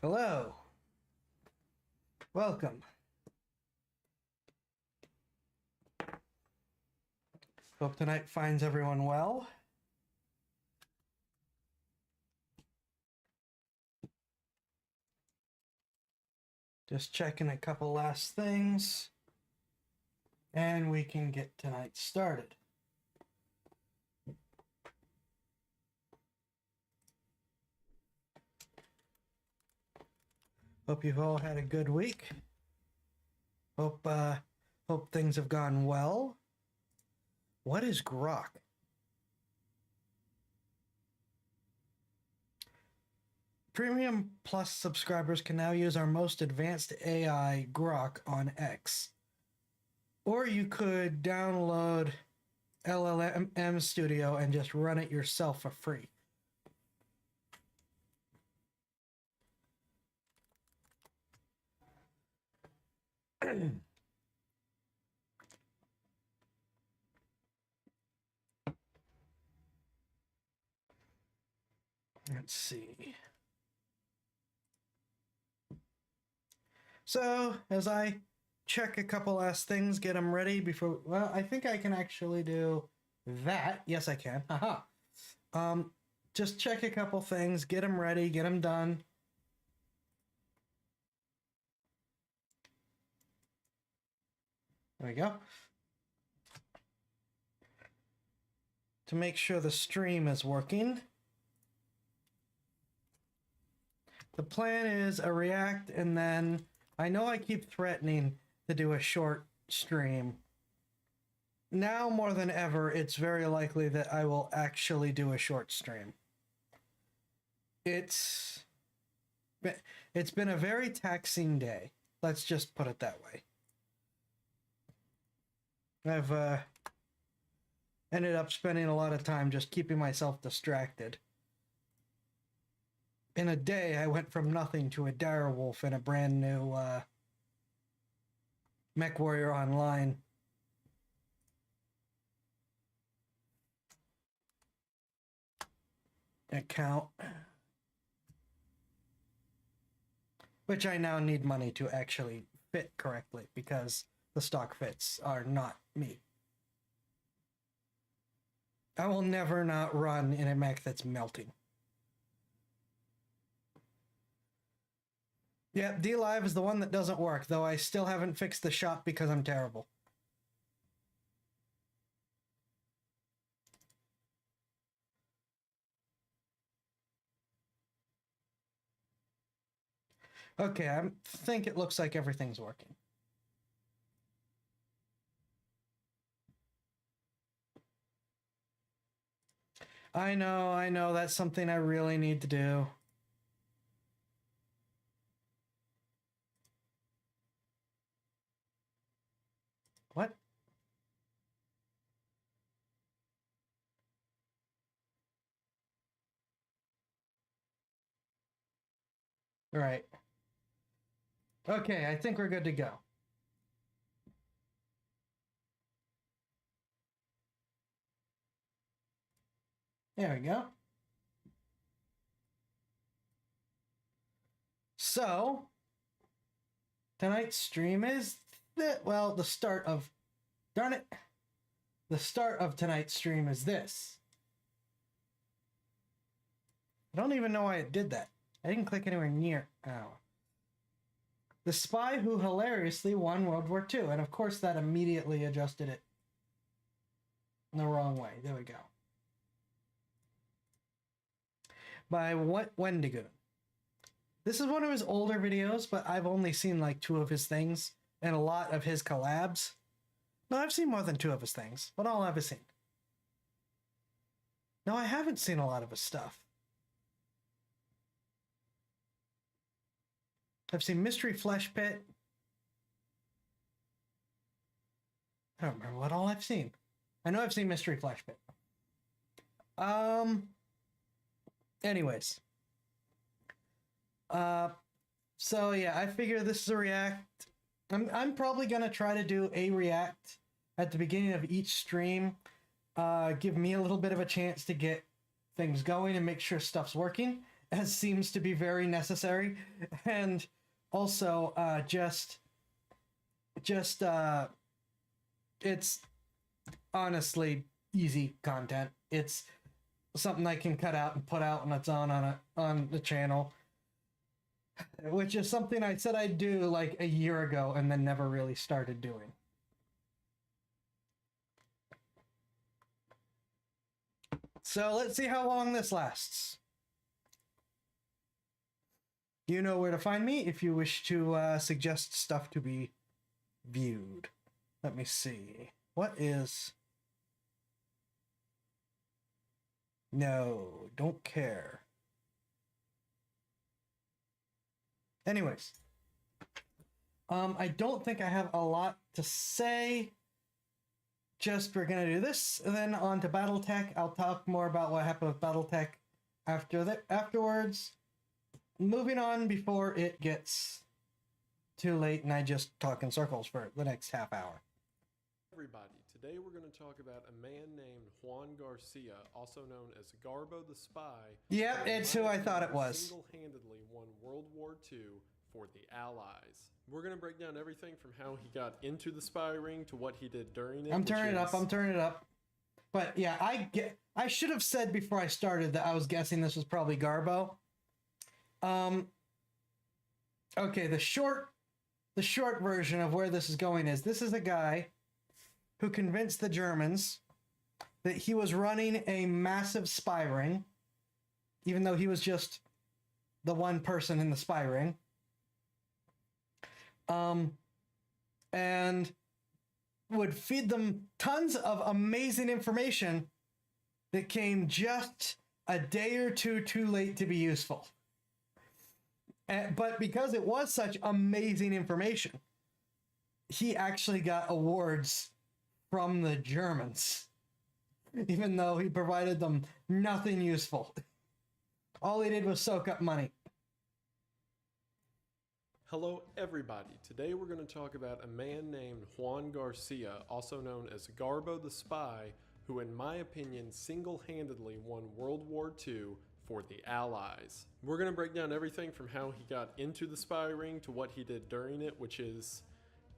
Hello. Welcome. Hope tonight finds everyone well. Just checking a couple last things, and we can get tonight started. Hope you've all had a good week. Hope things have gone well. What is grok? Premium Plus subscribers can now use our most advanced AI, Grok, on X. Or you could download LLM Studio and just run it yourself for free. Let's see. So, as I check a couple last things, get them ready before... Well, I think I can actually do that. Yes, I can. Haha. Just check a couple things, get them ready, get them done. There we go. To make sure the stream is working. The plan is a react, and then I know I keep threatening to do a short stream. Now more than ever, it's very likely that I will actually do a short stream. It's been a very taxing day. Let's just put it that way. I've ended up spending a lot of time just keeping myself distracted. In a day, I went from nothing to a direwolf in a brand new MechWarrior Online. Account. Which I now need money to actually fit correctly because the stock fits are not me. I will never not run in a mech that's melting. Yeah, D-Live is the one that doesn't work, though I still haven't fixed the shop because I'm terrible. Okay, I think it looks like everything's working. I know, that's something I really need to do. What? All right. Okay, I think we're good to go. There we go. So, tonight's stream is, well, the start of, darn it, the start of tonight's stream is this. I don't even know why it did that. I didn't click anywhere near. Oh. The spy who hilariously won World War II. And of course that immediately adjusted it the wrong way. There we go. By Wendigoon. This is one of his older videos, but I've only seen like 2 of his things and a lot of his collabs. No, I've seen more than 2 of his things. What all have I seen? No, I haven't seen a lot of his stuff. I've seen Mystery Flesh Pit. I don't remember what all I've seen. I know I've seen Mystery Flesh Pit. Anyways. So yeah, I figure this is a react. I'm probably gonna try to do a react at the beginning of each stream. Give me a little bit of a chance to get things going and make sure stuff's working. as seems to be very necessary, and also it's honestly easy content. It's something I can cut out and put out when it's on the channel, which is something I said I'd do like a year ago and then never really started doing. So let's see how long this lasts. You know where to find me if you wish to suggest stuff to be viewed. Let me see. What is... No, don't care. Anyways. I don't think I have a lot to say. Just we're gonna do this, and then on to Battletech. I'll talk more about what happened with Battletech afterwards. Moving on before it gets too late and I just talk in circles for the next half hour. Everybody, today we're going to talk about a man named Juan Garcia, also known as Garbo the Spy. Yeah, it's who I thought it was. Single-handedly won World War II for the Allies. We're going to break down everything from how he got into the spy ring to what he did during it. I'm turning it up. But yeah, I should have said before I started that I was guessing this was probably Garbo. Okay, the short version of where this is going is this is a guy who convinced the Germans that he was running a massive spy ring, even though he was just the one person in the spy ring. And would feed them tons of amazing information that came just a day or two too late to be useful. But because it was such amazing information, he actually got awards from the Germans, even though he provided them nothing useful. All he did was soak up money. Hello everybody, today we're going to talk about a man named Juan Garcia, also known as Garbo the Spy, who in my opinion single-handedly won World War II for the Allies. We're going to break down everything from how he got into the spy ring to what he did during it, which is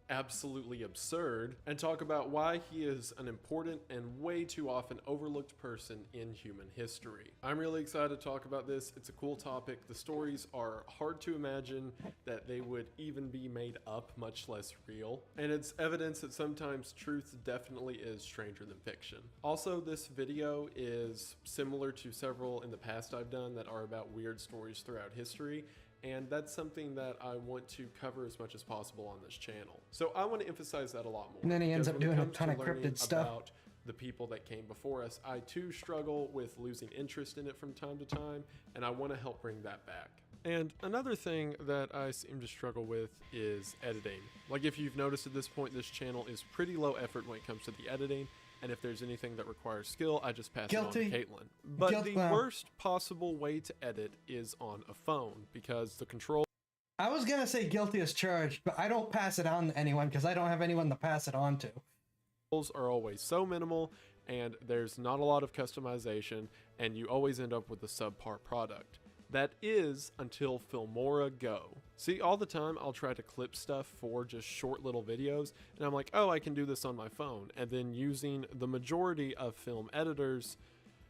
absolutely absurd, and talk about why he is an important and way too often overlooked person in human history. I'm really excited to talk about this. It's a cool topic. The stories are hard to imagine that they would even be made up, much less real, and it's evidence that sometimes truth definitely is stranger than fiction. Also, this video is similar to several in the past I've done that are about weird stories throughout history, and that's something that I want to cover as much as possible on this channel. So I want to emphasize that a lot more. And then he ends up doing a ton of cryptid stuff. About the people that came before us, I too struggle with losing interest in it from time to time, and I want to help bring that back. And another thing that I seem to struggle with is editing. Like, if you've noticed at this point, this channel is pretty low effort when it comes to the editing. And if there's anything that requires skill, I just pass it on to Caitlin. But the worst possible way to edit is on a phone, because the control... I was going to say guilty as charged, but I don't pass it on to anyone because I don't have anyone to pass it on to. Are always so minimal, and there's not a lot of customization, and you always end up with a subpar product. That is until Filmora Go. See, all the time I'll try to clip stuff for just short little videos, and I'm like, oh, I can do this on my phone. And then using the majority of film editors,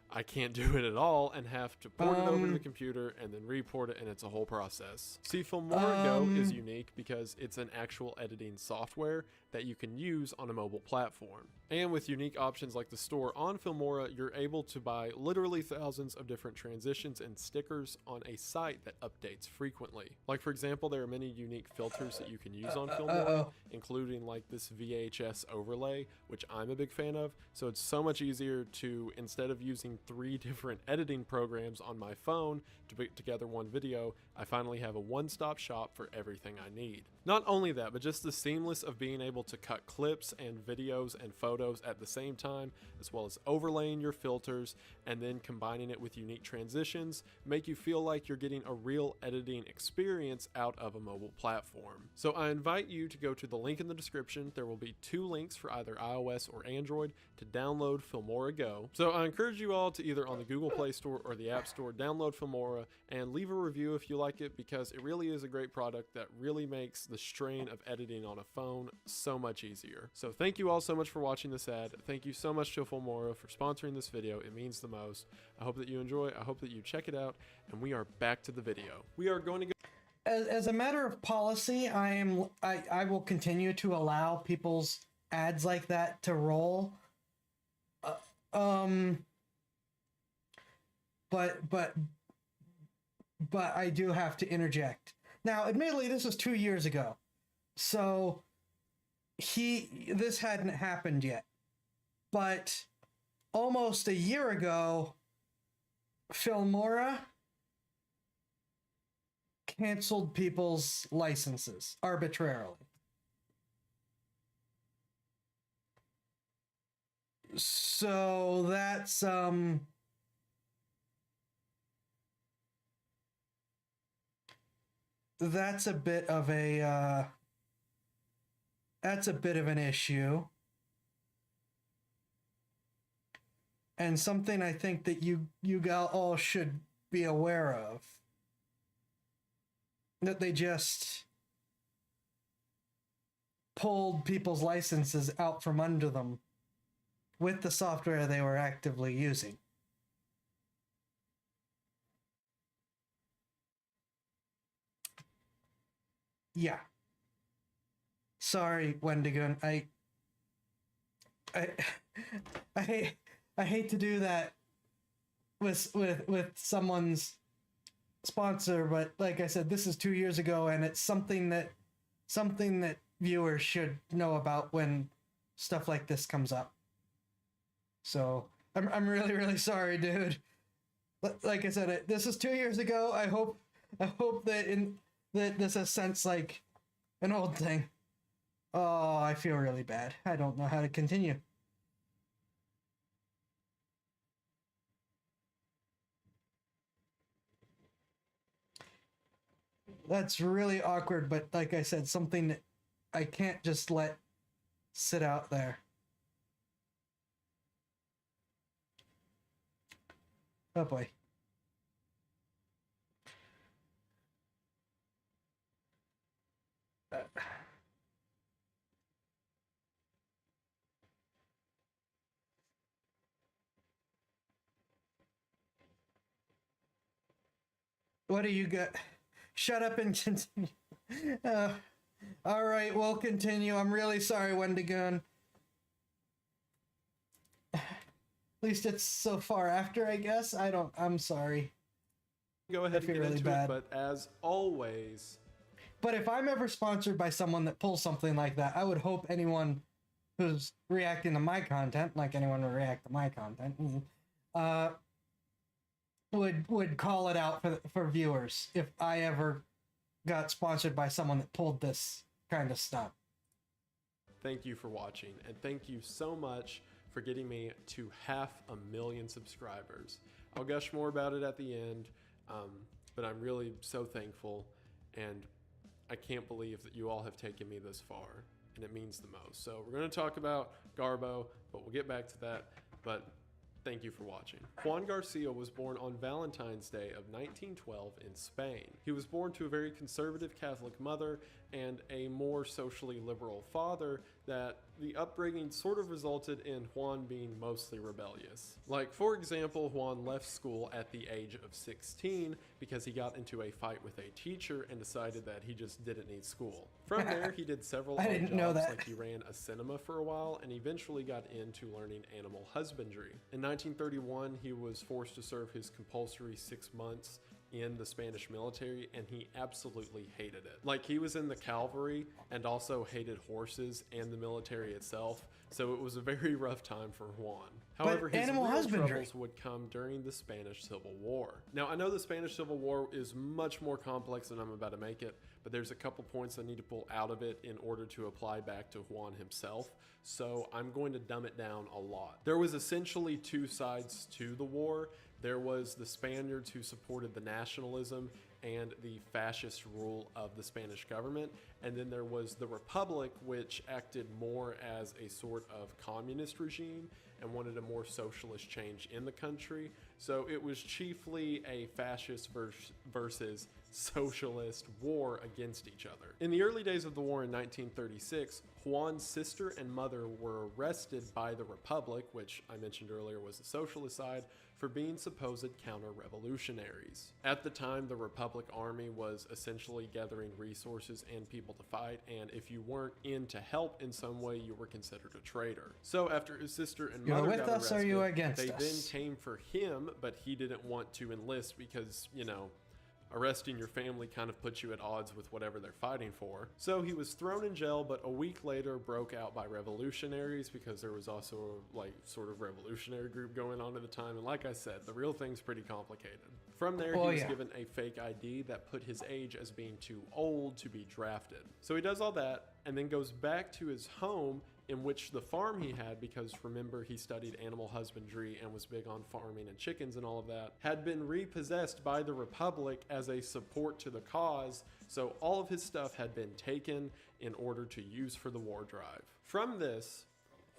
I can't do it at all and have to port it over to the computer and then report it, and it's a whole process. See, Filmora Go is unique because it's an actual editing software that you can use on a mobile platform. And with unique options like the store on Filmora, you're able to buy literally thousands of different transitions and stickers on a site that updates frequently. Like, for example, there are many unique filters that you can use on Filmora, including like this VHS overlay, which I'm a big fan of. So it's so much easier to, instead of using 3 different editing programs on my phone to put together one video, I finally have a one-stop shop for everything I need. Not only that, but just the seamless of being able to cut clips and videos and photos at the same time, as well as overlaying your filters and then combining it with unique transitions, make you feel like you're getting a real editing experience out of a mobile platform. So I invite you to go to the link in the description. There will be 2 links for either iOS or Android to download Filmora Go. So I encourage you all installed to either on the Google Play Store or the App Store, download Filmora and leave a review if you like it, because it really is a great product that really makes the strain of editing on a phone so much easier. So thank you all so much for watching this ad. Thank you so much to Filmora for sponsoring this video. It means the most. I hope that you enjoy. I hope that you check it out, and we are back to the video. We are going to go. As a matter of policy, I will continue to allow people's ads like that to roll. But I do have to interject. Now, admittedly, this was 2 years ago, so this hadn't happened yet. But almost a year ago, Filmora canceled people's licenses arbitrarily. So that's a bit of an issue, and something I think that you all should be aware of. That they just pulled people's licenses out from under them with the software they were actively using. Yeah. Sorry, Wendigoon. I hate to do that with someone's sponsor, but like I said, this is 2 years ago, and it's something that viewers should know about when stuff like this comes up. So I'm really sorry, dude. Like I said, this is 2 years ago. I hope that this has sense like an old thing. Oh, I feel really bad. I don't know how to continue. That's really awkward, but like I said, something that I can't just let sit out there. Oh boy. What do you got? Shut up and continue. All right, we'll continue. I'm really sorry, Wendigoon. At least it's so far after, I guess. I'm sorry. Go ahead and get really into bad. it, but as always... But if I'm ever sponsored by someone that pulls something like that, I would hope anyone who's reacting to my content, like anyone would react to my content, would call it out for viewers if I ever got sponsored by someone that pulled this kind of stuff. Thank you for watching, and thank you so much for getting me to 500,000 subscribers. I'll gush more about it at the end, but I'm really so thankful, and I can't believe that you all have taken me this far, and it means the most. So we're going to talk about Garbo, but we'll get back to that. But thank you for watching. Juan Garcia was born on Valentine's Day of 1912 in Spain. He was born to a very conservative Catholic mother and a more socially liberal father, that the upbringing sort of resulted in Juan being mostly rebellious. Like, for example, Juan left school at the age of 16 because he got into a fight with a teacher and decided that he just didn't need school. From there, he did several I odd didn't jobs, know that. like he ran a cinema for a while and eventually got into learning animal husbandry. In 1931, he was forced to serve his compulsory 6 months in the Spanish military, and he absolutely hated it. Like, he was in the cavalry and also hated horses and the military itself, so it was a very rough time for Juan. However, his animal real husbandry troubles would come during the Spanish Civil War. Now, I know the Spanish Civil War is much more complex than I'm about to make it, but there's a couple points I need to pull out of it in order to apply back to Juan himself, so I'm going to dumb it down a lot. There was essentially two sides to the war. There was the Spaniards who supported the nationalism and the fascist rule of the Spanish government, and then there was the Republic, which acted more as a sort of communist regime, and wanted a more socialist change in the country. So it was chiefly a fascist versus socialist war against each other. In the early days of the war in 1936, Juan's sister and mother were arrested by the Republic, which I mentioned earlier was the socialist side, for being supposed counter-revolutionaries. At the time, the Republic Army was essentially gathering resources and people to fight, and if you weren't in to help in some way, you were considered a traitor. So after his sister and You're mother with got us arrested, or you against they us? then came for him, but he didn't want to enlist because, you know, arresting your family kind of puts you at odds with whatever they're fighting for. So he was thrown in jail, but a week later broke out by revolutionaries because there was also a sort of revolutionary group going on at the time. And like I said, the real thing's pretty complicated. From there, he was given a fake ID that put his age as being too old to be drafted. So he does all that and then goes back to his home, in which the farm he had, because remember he studied animal husbandry and was big on farming and chickens and all of that, had been repossessed by the Republic as a support to the cause. So all of his stuff had been taken in order to use for the war drive. From this,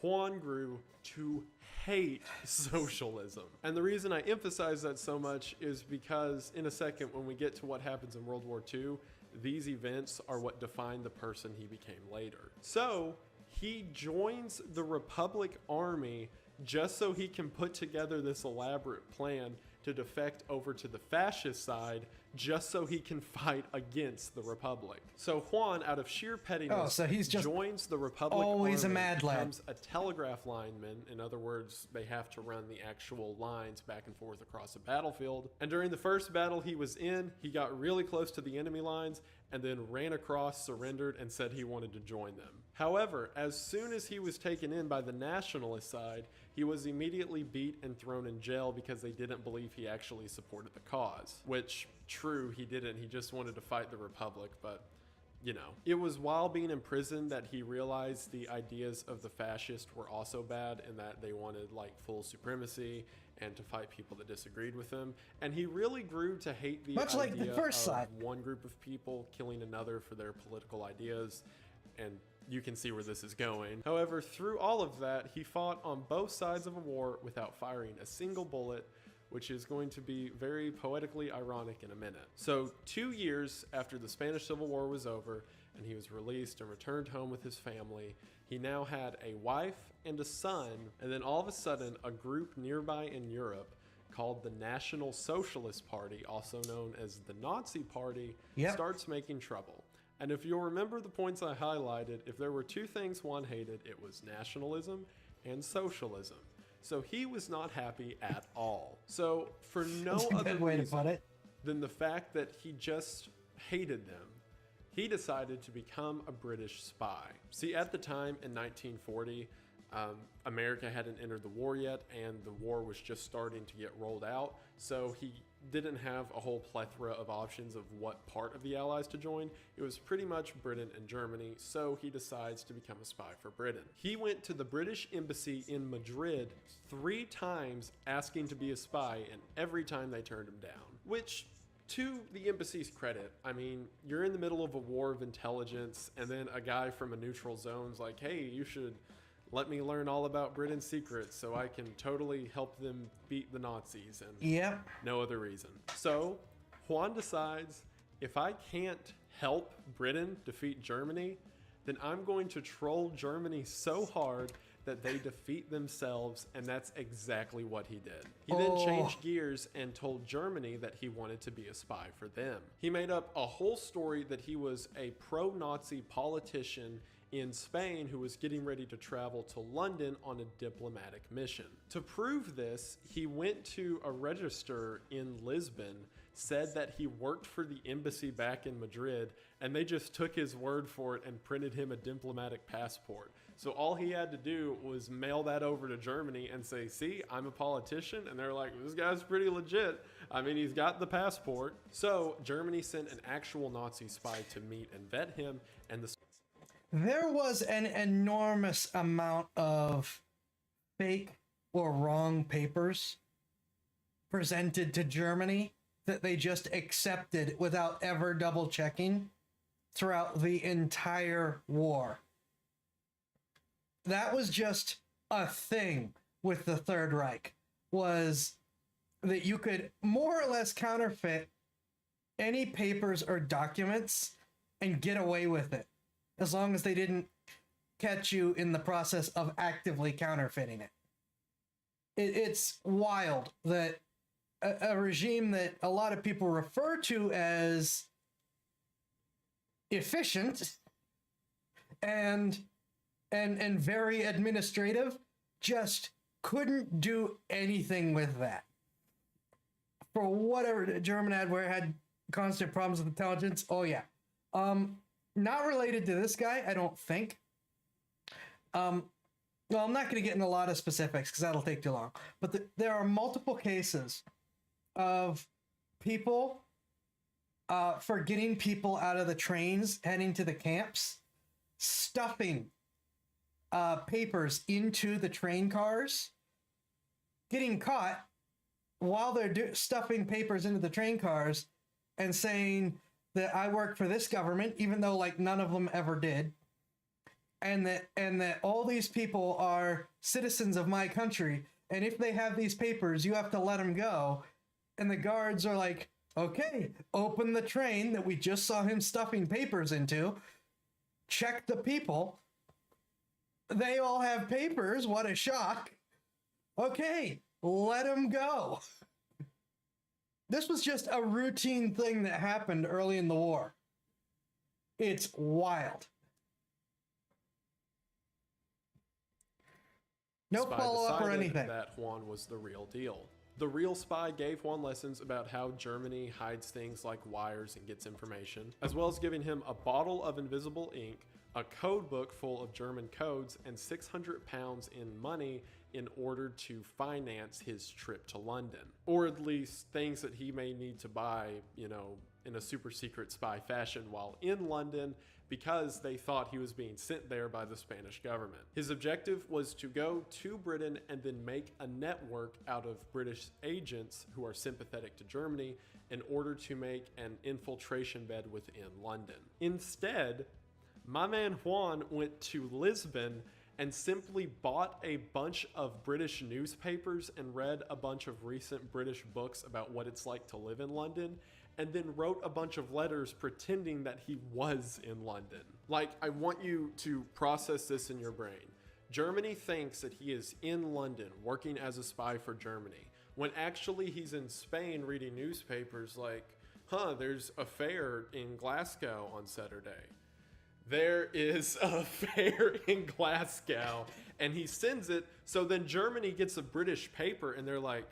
Juan grew to hate socialism. And the reason I emphasize that so much is because in a second, when we get to what happens in World War II, these events are what defined the person he became later. So he joins the Republic Army just so he can put together this elaborate plan to defect over to the fascist side, just so he can fight against the Republic. So Juan, out of sheer pettiness, so he's just joins the Republic always Army, a mad lad. becomes a telegraph lineman. In other words, they have to run the actual lines back and forth across a battlefield. And during the first battle he was in, he got really close to the enemy lines and then ran across, surrendered, and said he wanted to join them. However, as soon as he was taken in by the nationalist side, he was immediately beat and thrown in jail because they didn't believe he actually supported the cause. Which, true, he didn't. He just wanted to fight the Republic, but, you know. It was while being in prison that he realized the ideas of the fascists were also bad, and that they wanted, like, full supremacy and to fight people that disagreed with him. And he really grew to hate the Much idea like the first of side. one group of people killing another for their political ideas, and you can see where this is going. However, through all of that, he fought on both sides of a war without firing a single bullet, which is going to be very poetically ironic in a minute. So 2 years after the Spanish Civil War was over and he was released and returned home with his family, he now had a wife and a son, and then all of a sudden a group nearby in Europe called the National Socialist Party, also known as the Nazi Party, starts making trouble. And if you'll remember the points I highlighted, if there were two things Juan hated, it was nationalism and socialism. So he was not happy at all. So for no other reason than the fact that he just hated them, he decided to become a British spy. See, at the time in 1940, America hadn't entered the war yet, and the war was just starting to get rolled out. So he didn't have a whole plethora of options of what part of the Allies to join. It was pretty much Britain and Germany, so he decides to become a spy for Britain. He went to the British embassy in Madrid 3 times asking to be a spy, and every time they turned him down. Which, to the embassy's credit, I mean, you're in the middle of a war of intelligence, and then a guy from a neutral zone's like, hey, you should let me learn all about Britain's secrets so I can totally help them beat the Nazis, and no other reason. So Juan decides, if I can't help Britain defeat Germany, then I'm going to troll Germany so hard that they defeat themselves, and that's exactly what he did. He then changed gears and told Germany that he wanted to be a spy for them. He made up a whole story that he was a pro-Nazi politician in Spain who was getting ready to travel to London on a diplomatic mission. To prove this, he went to a register in Lisbon, said that he worked for the embassy back in Madrid, and they just took his word for it and printed him a diplomatic passport. So all he had to do was mail that over to Germany and say, see, I'm a politician. And they're like, this guy's pretty legit. I mean, he's got the passport. So Germany sent an actual Nazi spy to meet and vet him, and there was an enormous amount of fake or wrong papers presented to Germany that they just accepted without ever double checking throughout the entire war. That was just a thing with the Third Reich was that you could more or less counterfeit any papers or documents and get away with it, as long as they didn't catch you in the process of actively counterfeiting it. It's wild that a regime that a lot of people refer to as efficient and very administrative just couldn't do anything with that. For whatever German had constant problems with intelligence. Oh yeah. Not related to this guy, I don't think. Well, I'm not going to get into a lot of specifics because that'll take too long. But there are multiple cases of people for getting people out of the trains heading to the camps, stuffing papers into the train cars, getting caught while they're stuffing papers into the train cars and saying that I work for this government, even though like none of them ever did. And that all these people are citizens of my country, and if they have these papers, you have to let them go. And the guards are like, okay, open the train that we just saw him stuffing papers into, check the people. They all have papers. What a shock. Okay, let them go. This was just a routine thing that happened early in the war. It's wild. No follow-up or anything. That Juan was the real deal. The real spy gave Juan lessons about how Germany hides things like wires and gets information, as well as giving him a bottle of invisible ink, a code book full of German codes, and 600 pounds in money in order to finance his trip to London. Or at least things that he may need to buy, you know, in a super secret spy fashion while in London, because they thought he was being sent there by the Spanish government. His objective was to go to Britain and then make a network out of British agents who are sympathetic to Germany in order to make an infiltration bed within London. Instead, my man Juan went to Lisbon and simply bought a bunch of British newspapers and read a bunch of recent British books about what it's like to live in London, and then wrote a bunch of letters pretending that he was in London. Like, I want you to process this in your brain. Germany thinks that he is in London working as a spy for Germany, when actually he's in Spain reading newspapers like, there's a fair in Glasgow on Saturday. There is a fair in Glasgow, and he sends it, so then Germany gets a British paper and they're like,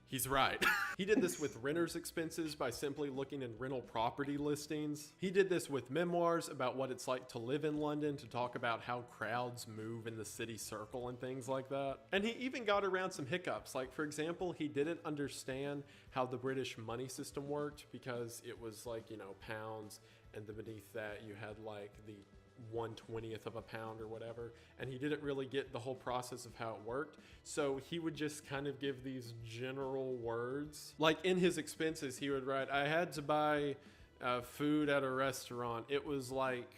he's right. He did this with renter's expenses by simply looking in rental property listings. He did this with memoirs about what it's like to live in London, to talk about how crowds move in the city circle and things like that. And he even got around some hiccups. Like, for example, he didn't understand how the British money system worked because it was like, you know, pounds, and then beneath that you had like the 1/20th of a pound or whatever, and he didn't really get the whole process of how it worked, so he would just kind of give these general words. Like in his expenses he would write, I had to buy food at a restaurant, it was like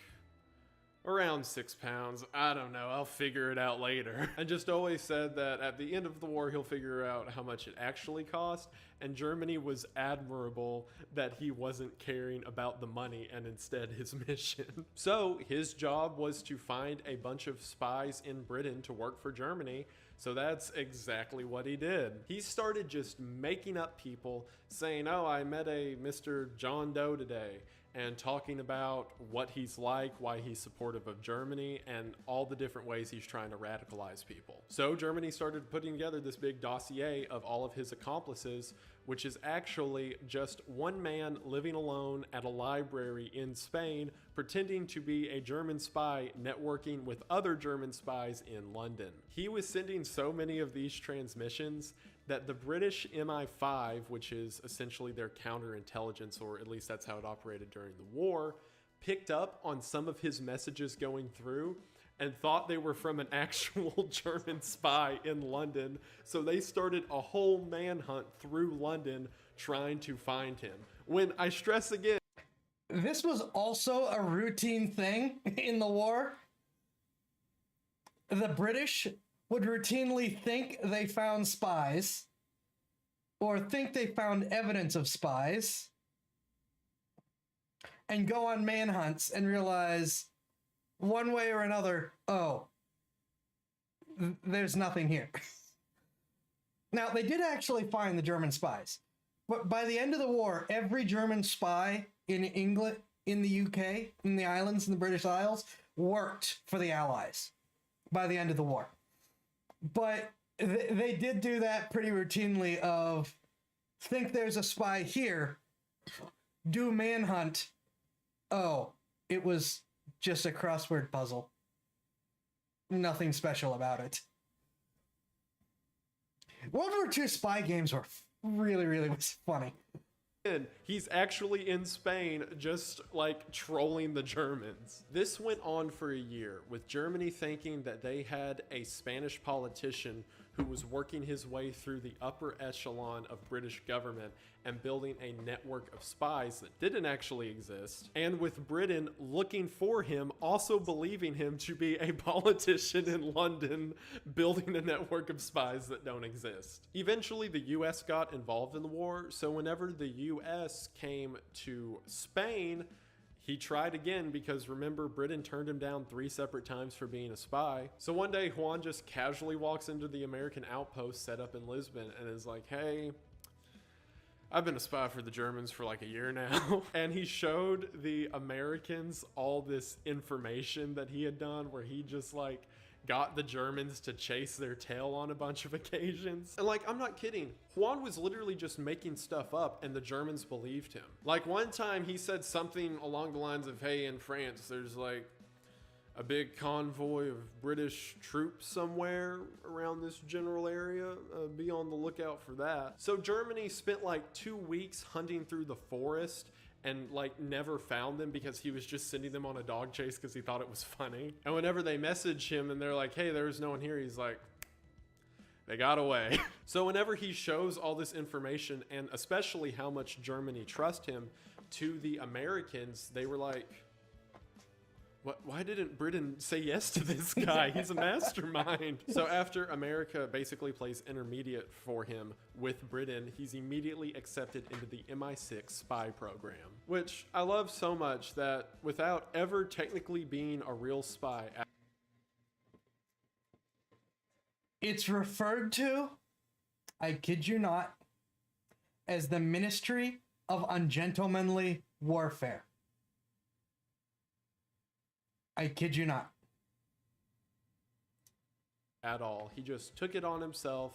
around 6 pounds, I don't know, I'll figure it out later. And just always said that at the end of the war he'll figure out how much it actually cost, and Germany was admirable that he wasn't caring about the money and instead his mission. So his job was to find a bunch of spies in Britain to work for Germany, so that's exactly what he did. He started just making up people, saying, oh, I met a Mr. John Doe today, and talking about what he's like, why he's supportive of Germany, and all the different ways he's trying to radicalize people. So Germany started putting together this big dossier of all of his accomplices, which is actually just one man living alone at a library in Spain, pretending to be a German spy networking with other German spies in London. He was sending so many of these transmissions that the British MI5, which is essentially their counterintelligence, or at least that's how it operated during the war, picked up on some of his messages going through and thought they were from an actual German spy in London. So they started a whole manhunt through London trying to find him. When I stress again, this was also a routine thing in the war. The British would routinely think they found spies or think they found evidence of spies and go on manhunts and realize one way or another, oh, there's nothing here. Now, they did actually find the German spies, but by the end of the war, every German spy in England, in the UK, in the islands, in the British Isles, worked for the Allies by the end of the war. But they did do that pretty routinely of think there's a spy here, do manhunt. Oh, it was just a crossword puzzle. Nothing special about it. World War II spy games were really, really was funny. And he's actually in Spain just like trolling the Germans. This went on for a year, with Germany thinking that they had a Spanish politician who was working his way through the upper echelon of British government and building a network of spies that didn't actually exist, and with Britain looking for him, also believing him to be a politician in London building a network of spies that don't exist. Eventually the US got involved in the war, so whenever the US came to Spain, he tried again because remember, Britain turned him down 3 separate times for being a spy. So one day Juan just casually walks into the American outpost set up in Lisbon and is like, hey, I've been a spy for the Germans for like a year now. And he showed the Americans all this information that he had done where he just like got the Germans to chase their tail on a bunch of occasions. And like, I'm not kidding. Juan was literally just making stuff up and the Germans believed him. Like one time he said something along the lines of, hey, in France, there's like a big convoy of British troops somewhere around this general area. Be on the lookout for that. So Germany spent like 2 weeks hunting through the forest and like never found them because he was just sending them on a dog chase because he thought it was funny. And whenever they message him and they're like, hey, there's no one here, he's like, they got away. So whenever he shows all this information, and especially how much Germany trusts him, to the Americans, they were like, why didn't Britain say yes to this guy? He's a mastermind. So after America basically plays intermediate for him with Britain, he's immediately accepted into the MI6 spy program, which I love so much that without ever technically being a real spy, It's referred to, I kid you not, as the Ministry of Ungentlemanly Warfare. I kid you not. at all. He just took it on himself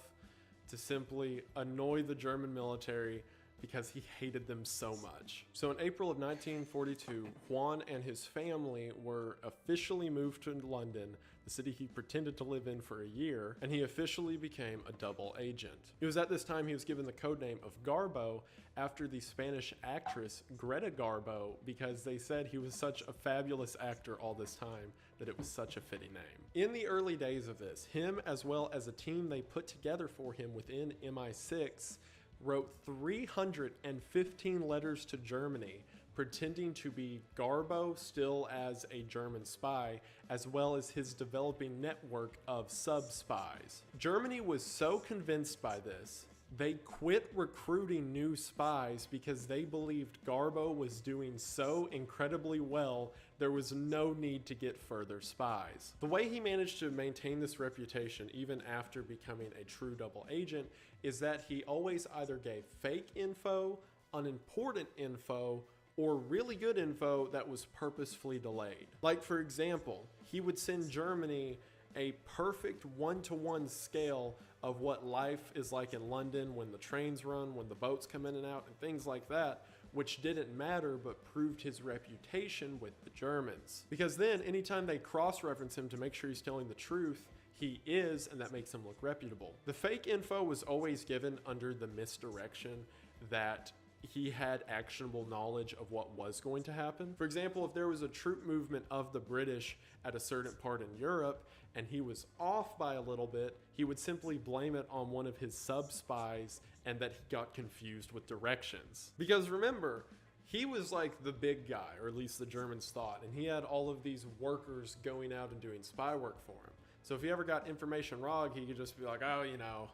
to simply annoy the German military because he hated them so much. So in April of 1942, Juan and his family were officially moved to London, the city he pretended to live in for a year, and he officially became a double agent. It was at this time he was given the codename of Garbo after the Spanish actress Greta Garbo, because they said he was such a fabulous actor all this time that it was such a fitting name. In the early days of this, him as well as a team they put together for him within MI6 wrote 315 letters to Germany pretending to be Garbo still as a German spy, as well as his developing network of sub-spies. Germany was so convinced by this, they quit recruiting new spies because they believed Garbo was doing so incredibly well, there was no need to get further spies. The way he managed to maintain this reputation even after becoming a true double agent is that he always either gave fake info, unimportant info, or really good info that was purposefully delayed. Like for example, he would send Germany a perfect one-to-one scale of what life is like in London when the trains run, when the boats come in and out, and things like that, which didn't matter but proved his reputation with the Germans. Because then anytime they cross-reference him to make sure he's telling the truth, he is, and that makes him look reputable. The fake info was always given under the misdirection that he had actionable knowledge of what was going to happen. For example, if there was a troop movement of the British at a certain part in Europe and he was off by a little bit, he would simply blame it on one of his sub-spies and that he got confused with directions. Because remember, he was like the big guy, or at least the Germans thought, and he had all of these workers going out and doing spy work for him. So if he ever got information wrong, he could just be like, oh, you know,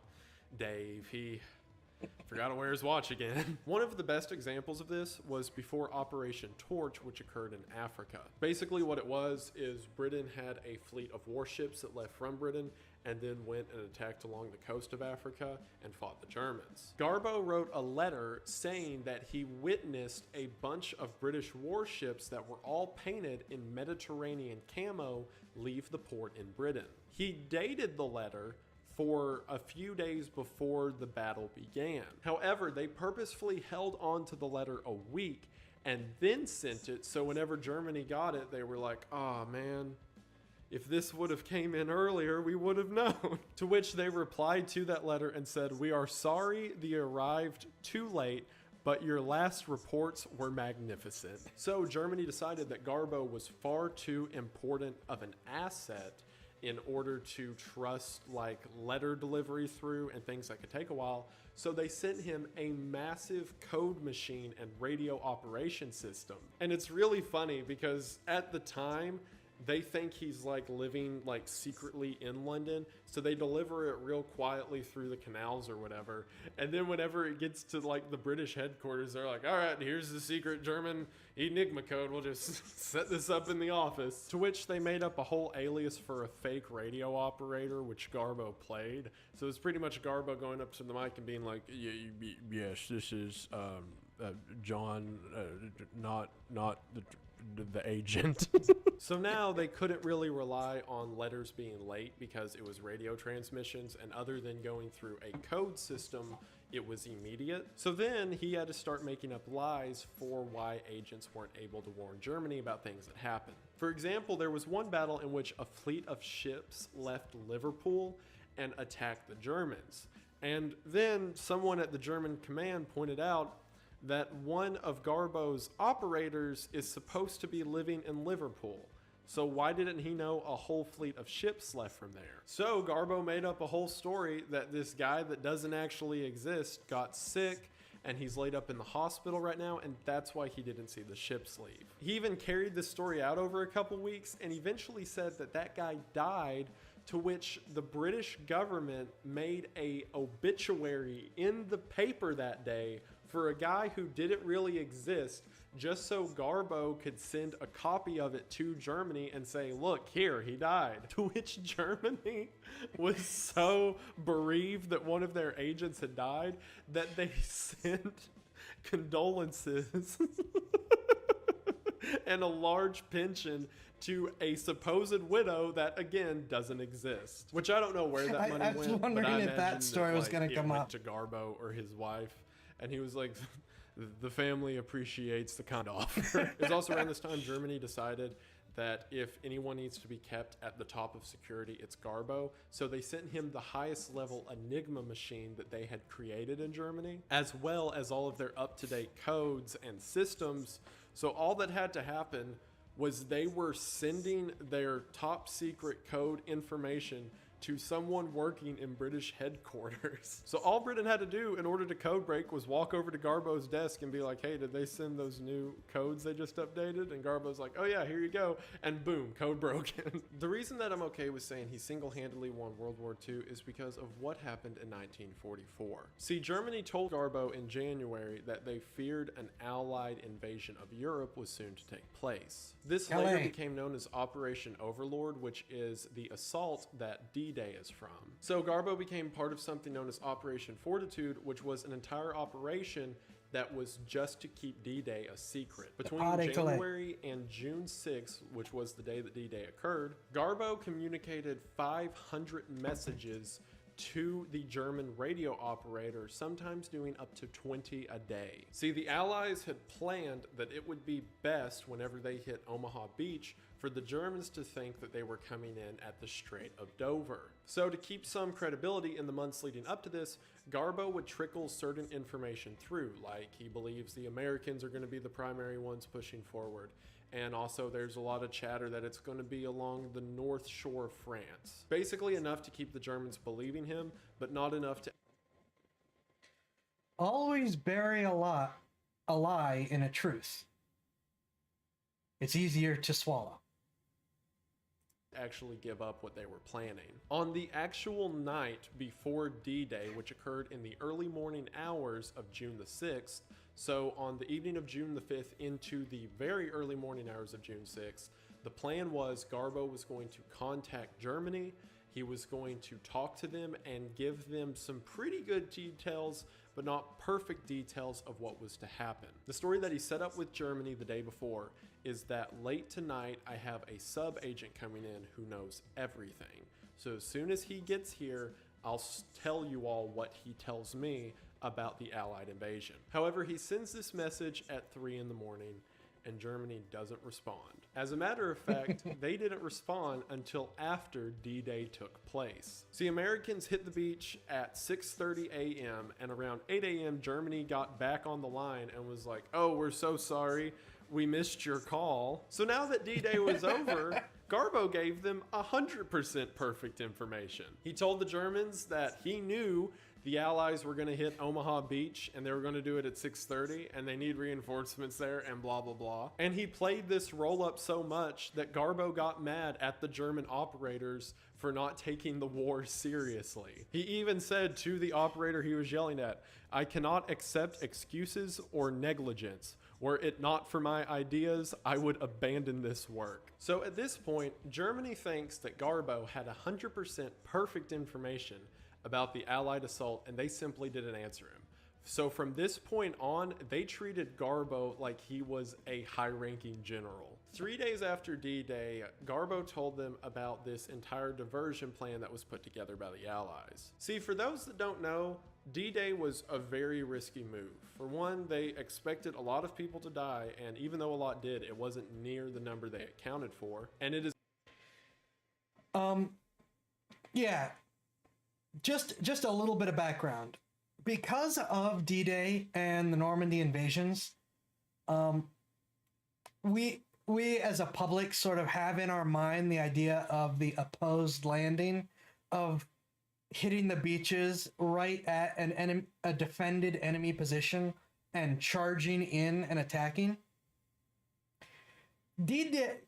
Dave, he forgot to wear his watch again. One of the best examples of this was before Operation Torch, which occurred in Africa. Basically what it was is Britain had a fleet of warships that left from Britain and then went and attacked along the coast of Africa and fought the Germans. Garbo wrote a letter saying that he witnessed a bunch of British warships that were all painted in Mediterranean camo leave the port in Britain. He dated the letter for a few days before the battle began. However, they purposefully held on to the letter a week and then sent it, so whenever Germany got it, they were like, oh man, if this would have came in earlier, we would have known. To which they replied to that letter and said, we are sorry the arrived too late, but your last reports were magnificent. So Germany decided that Garbo was far too important of an asset in order to trust like letter delivery through and things that could take a while. So they sent him a massive code machine and radio operation system. And it's really funny because at the time, they think he's like living like secretly in London, so they deliver it real quietly through the canals or whatever. And then whenever it gets to like the British headquarters, they're like, all right, here's the secret German Enigma code. We'll just set this up in the office. To which they made up a whole alias for a fake radio operator, which Garbo played. So it's pretty much Garbo going up to the mic and being like, yes, this is John, not the agent. So now they couldn't really rely on letters being late because it was radio transmissions, and other than going through a code system, it was immediate. So then he had to start making up lies for why agents weren't able to warn Germany about things that happened. For example, there was one battle in which a fleet of ships left Liverpool and attacked the Germans. And then someone at the German command pointed out that one of Garbo's operators is supposed to be living in Liverpool. So why didn't he know a whole fleet of ships left from there? So Garbo made up a whole story that this guy that doesn't actually exist got sick and he's laid up in the hospital right now, and that's why he didn't see the ships leave. He even carried this story out over a couple weeks and eventually said that that guy died, to which the British government made a obituary in the paper that day for a guy who didn't really exist, just so Garbo could send a copy of it to Germany and say, look, here, he died. To which Germany was so bereaved that one of their agents had died that they sent condolences and a large pension to a supposed widow that, again, doesn't exist. Which I don't know where that money went. I was wondering if that story was going to come up. To Garbo or his wife. And he was like, the family appreciates the kind offer. It was also around this time Germany decided that if anyone needs to be kept at the top of security, it's Garbo. So they sent him the highest level Enigma machine that they had created in Germany, as well as all of their up-to-date codes and systems. So all that had to happen was they were sending their top secret code information to someone working in British headquarters. So all Britain had to do in order to code break was walk over to Garbo's desk and be like, hey, did they send those new codes they just updated? And Garbo's like, oh yeah, here you go. And boom, code broken. The reason that I'm okay with saying he single-handedly won World War II is because of what happened in 1944. See, Germany told Garbo in January that they feared an Allied invasion of Europe was soon to take place. This later became known as Operation Overlord, which is the assault that D-Day is from. So Garbo became part of something known as Operation Fortitude, which was an entire operation that was just to keep D-Day a secret. Between January and June 6th, which was the day that D-Day occurred, Garbo communicated 500 messages to the German radio operator, sometimes doing up to 20 a day. See, the Allies had planned that it would be best whenever they hit Omaha Beach for the Germans to think that they were coming in at the Strait of Dover. So to keep some credibility in the months leading up to this, Garbo would trickle certain information through, like he believes the Americans are going to be the primary ones pushing forward. And also there's a lot of chatter that it's going to be along the north shore of France. Basically enough to keep the Germans believing him, but not enough to... Always bury a lie in a truth. It's easier to swallow. actually give up what they were planning. On the actual night before D-Day, which occurred in the early morning hours of June the 6th, so on the evening of June the 5th into the very early morning hours of June 6th, the plan was Garbo was going to contact Germany. He was going to talk to them and give them some pretty good details, but not perfect details of what was to happen. The story that he set up with Germany the day before is that late tonight, I have a sub agent coming in who knows everything. So as soon as he gets here, I'll tell you all what he tells me about the Allied invasion. However, he sends this message at 3 in the morning and Germany doesn't respond. As a matter of fact, they didn't respond until after D-Day took place. See, Americans hit the beach at 6:30 a.m. and around 8 a.m. Germany got back on the line and was like, oh, we're so sorry, we missed your call. So now that D-Day was over, Garbo gave them 100% perfect information. He told the Germans that he knew the Allies were gonna hit Omaha Beach and they were gonna do it at 6:30 and they need reinforcements there and blah, blah, blah. And he played this roll up so much that Garbo got mad at the German operators for not taking the war seriously. He even said to the operator he was yelling at, I cannot accept excuses or negligence. Were it not for my ideas, I would abandon this work. So at this point, Germany thinks that Garbo had 100% perfect information about the Allied assault and they simply didn't answer him. So from this point on, they treated Garbo like he was a high-ranking general. 3 days after D-Day, Garbo told them about this entire diversion plan that was put together by the Allies. See, for those that don't know, D-Day was a very risky move. For one, they expected a lot of people to die, and even though a lot did, it wasn't near the number they accounted for. And it is... Yeah. Just a little bit of background. Because of D-Day and the Normandy invasions, we as a public sort of have in our mind the idea of the opposed landing, of hitting the beaches right at a defended enemy position and charging in and attacking. The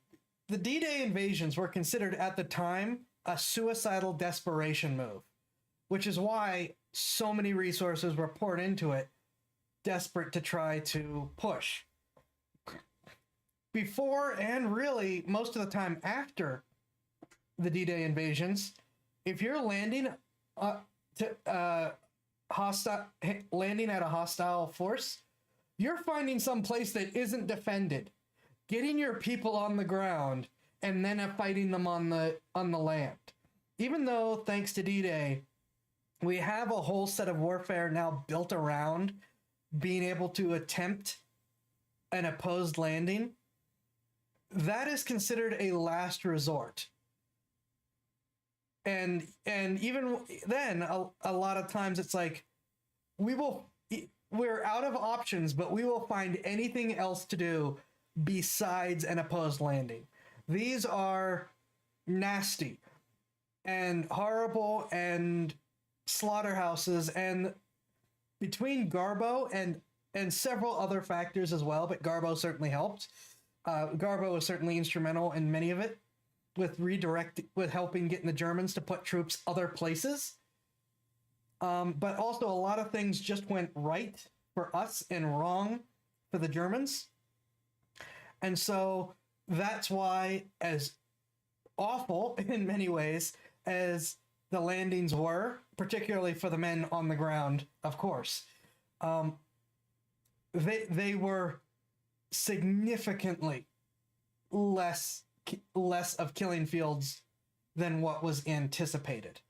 D-Day invasions were considered at the time a suicidal desperation move, which is why so many resources were poured into it, desperate to try to push. Before, and really most of the time after the D-Day invasions, if you're landing landing at a hostile force, you're finding some place that isn't defended, getting your people on the ground, and then fighting them on the land. Even though, thanks to D-Day, we have a whole set of warfare now built around being able to attempt an opposed landing, that is considered a last resort. And even then, a lot of times it's like, we're out of options, but we will find anything else to do besides an opposed landing. These are nasty and horrible and slaughterhouses, and between Garbo and several other factors as well, but Garbo certainly helped. Garbo was certainly instrumental in many of it, with helping getting the Germans to put troops other places. But also a lot of things just went right for us and wrong for the Germans. And so that's why, as awful in many ways as the landings were, particularly for the men on the ground, of course, they were significantly less of killing fields than what was anticipated.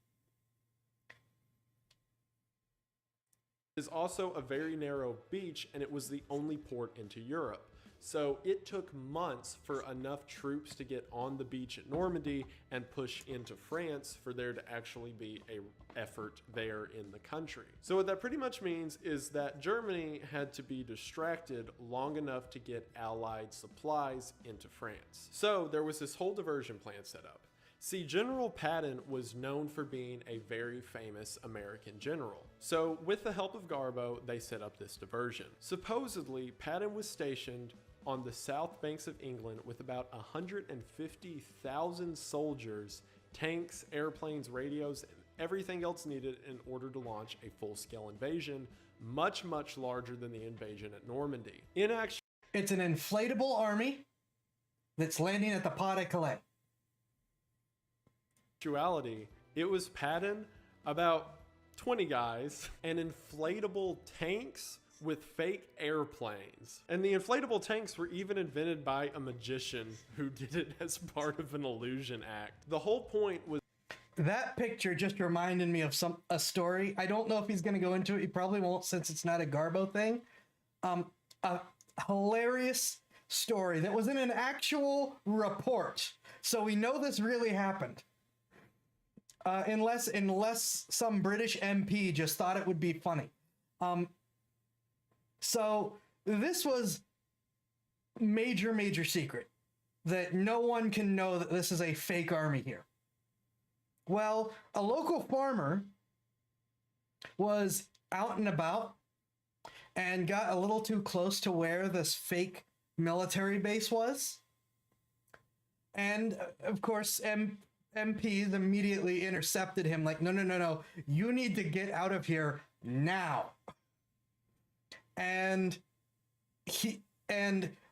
It is also a very narrow beach, and it was the only port into Europe. So it took months for enough troops to get on the beach at Normandy and push into France for there to actually be an effort there in the country. So what that pretty much means is that Germany had to be distracted long enough to get Allied supplies into France. So there was this whole diversion plan set up. See, General Patton was known for being a very famous American general. So with the help of Garbo, they set up this diversion. Supposedly, Patton was stationed on the south banks of England with about 150,000 soldiers, tanks, airplanes, radios, and everything else needed in order to launch a full-scale invasion, much, much larger than the invasion at Normandy. In It's an inflatable army that's landing at the Pas de Calais. actuality, it was Patton, about 20 guys, and inflatable tanks with fake airplanes. And the inflatable tanks were even invented by a magician who did it as part of an illusion act. The whole point was That picture just reminded me of a story. I don't know if he's going to go into it. He probably won't, since it's not a Garbo thing. A hilarious story that was in an actual report. So we know this really happened. Unless some British MP just thought it would be funny. So this was major secret that no one can know that this is a fake army here. Well, a local farmer was out and about and got a little too close to where this fake military base was. And of course, MPs immediately intercepted him like, no, you need to get out of here now. And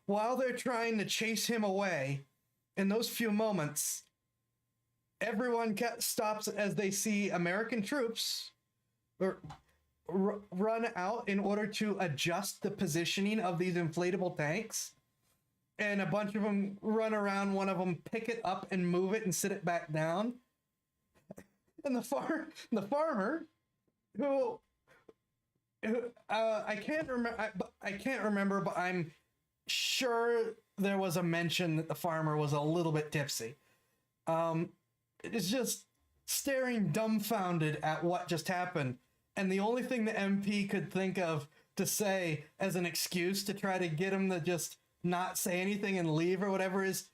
while they're trying to chase him away, in those few moments, everyone stops as they see American troops run out in order to adjust the positioning of these inflatable tanks. And a bunch of them run around, one of them pick it up and move it and sit it back down. And the farmer, who I can't remember, but I'm sure there was a mention that the farmer was a little bit tipsy. Is just staring dumbfounded at what just happened. And the only thing the MP could think of to say as an excuse to try to get him to just not say anything and leave or whatever is,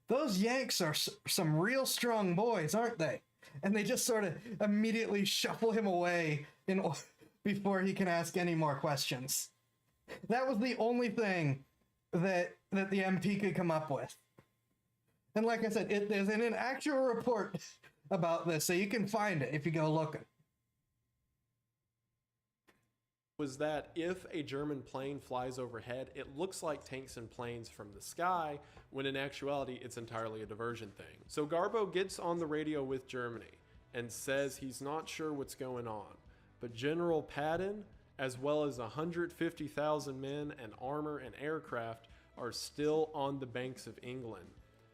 those Yanks are some real strong boys, aren't they? And they just sort of immediately shuffle him away before he can ask any more questions. That was the only thing that the MP could come up with. And like I said, there's an actual report about this, so you can find it if you go looking. Was that if a German plane flies overhead, it looks like tanks and planes from the sky, when in actuality, it's entirely a diversion thing. So Garbo gets on the radio with Germany and says he's not sure what's going on, but General Patton, as well as 150,000 men and armor and aircraft, are still on the banks of England.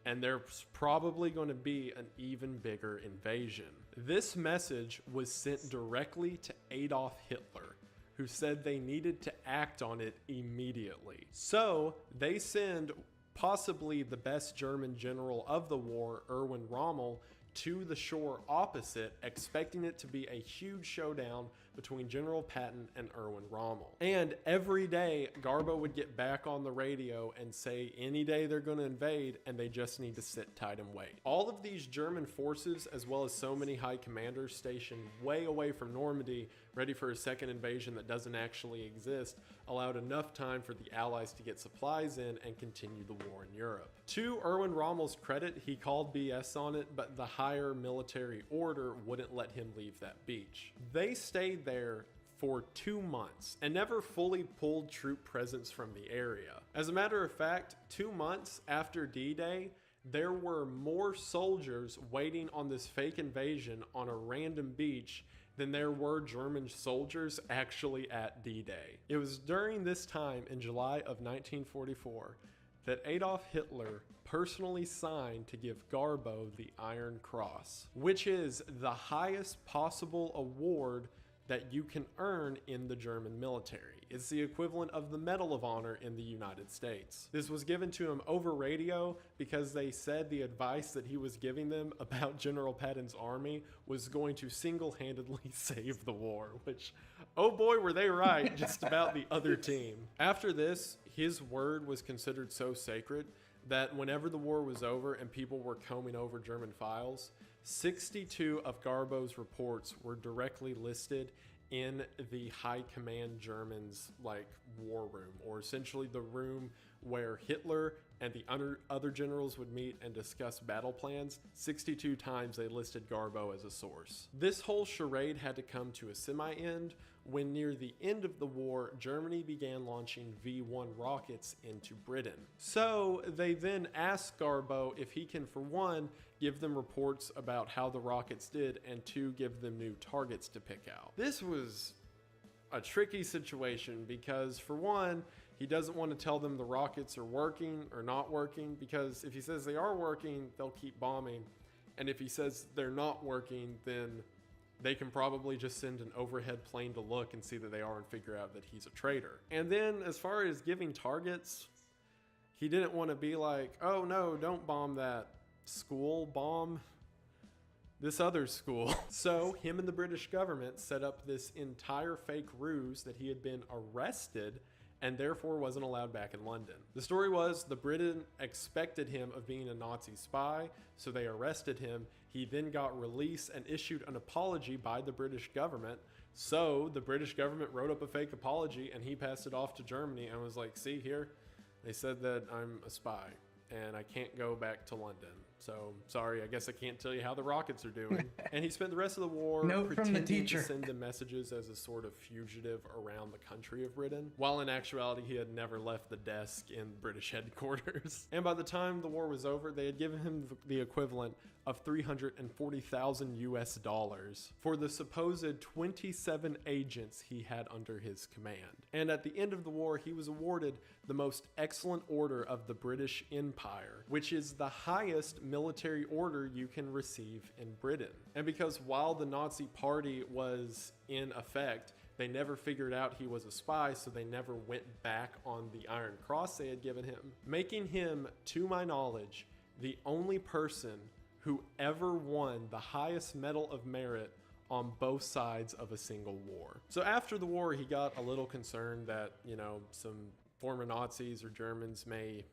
And there's probably going to be an even bigger invasion. This message was sent directly to Adolf Hitler, who said they needed to act on it immediately. So they send possibly the best German general of the war, Erwin Rommel, to the shore opposite, expecting it to be a huge showdown between General Patton and Erwin Rommel. And every day, Garbo would get back on the radio and say any day they're going to invade and they just need to sit tight and wait. All of these German forces, as well as so many high commanders stationed way away from Normandy, ready for a second invasion that doesn't actually exist, allowed enough time for the Allies to get supplies in and continue the war in Europe. To Erwin Rommel's credit, he called BS on it, but the higher military order wouldn't let him leave that beach. They stayed there for 2 months and never fully pulled troop presence from the area. As a matter of fact, 2 months after D-Day, there were more soldiers waiting on this fake invasion on a random beach than there were German soldiers actually at D-Day. It was during this time in July of 1944 that Adolf Hitler personally signed to give Garbo the Iron Cross, which is the highest possible award that you can earn in the German military. It's the equivalent of the Medal of Honor in the United States. This was given to him over radio because they said the advice that he was giving them about General Patton's army was going to single-handedly save the war, which, oh boy, were they right just about the other team. After this, his word was considered so sacred that whenever the war was over and people were combing over German files, 62 of Garbo's reports were directly listed in the high command Germans like war room, or essentially the room where Hitler and the other generals would meet and discuss battle plans. 62 times they listed Garbo as a source. This whole charade had to come to a semi-end when near the end of the war, Germany began launching V-1 rockets into Britain. So they then asked Garbo if he can, for one, give them reports about how the rockets did, and two, give them new targets to pick out. This was a tricky situation because, for one, he doesn't want to tell them the rockets are working or not working, because if he says they are working, they'll keep bombing. And if he says they're not working, then they can probably just send an overhead plane to look and see that they are and figure out that he's a traitor. And then as far as giving targets, he didn't want to be like, oh no, don't bomb that school, bomb this other school. So him and the British government set up this entire fake ruse that he had been arrested and therefore wasn't allowed back in London. The story was the Britain expected him of being a Nazi spy, so they arrested him. He then got released and issued an apology by the British government. So the British government wrote up a fake apology and he passed it off to Germany and was like, see here, they said that I'm a spy and I can't go back to London. So sorry, I guess I can't tell you how the rockets are doing. And he spent the rest of the war pretending to send them messages as a sort of fugitive around the country of Britain, while in actuality he had never left the desk in British headquarters. And by the time the war was over, they had given him the equivalent of 340,000 US dollars for the supposed 27 agents he had under his command. And at the end of the war, he was awarded the Most Excellent Order of the British Empire, which is the highest military order you can receive in Britain. And because while the Nazi Party was in effect, they never figured out he was a spy, so they never went back on the Iron Cross they had given him, making him, to my knowledge, the only person who ever won the highest Medal of Merit on both sides of a single war. So after the war, he got a little concerned that, you know, some former Nazis or Germans may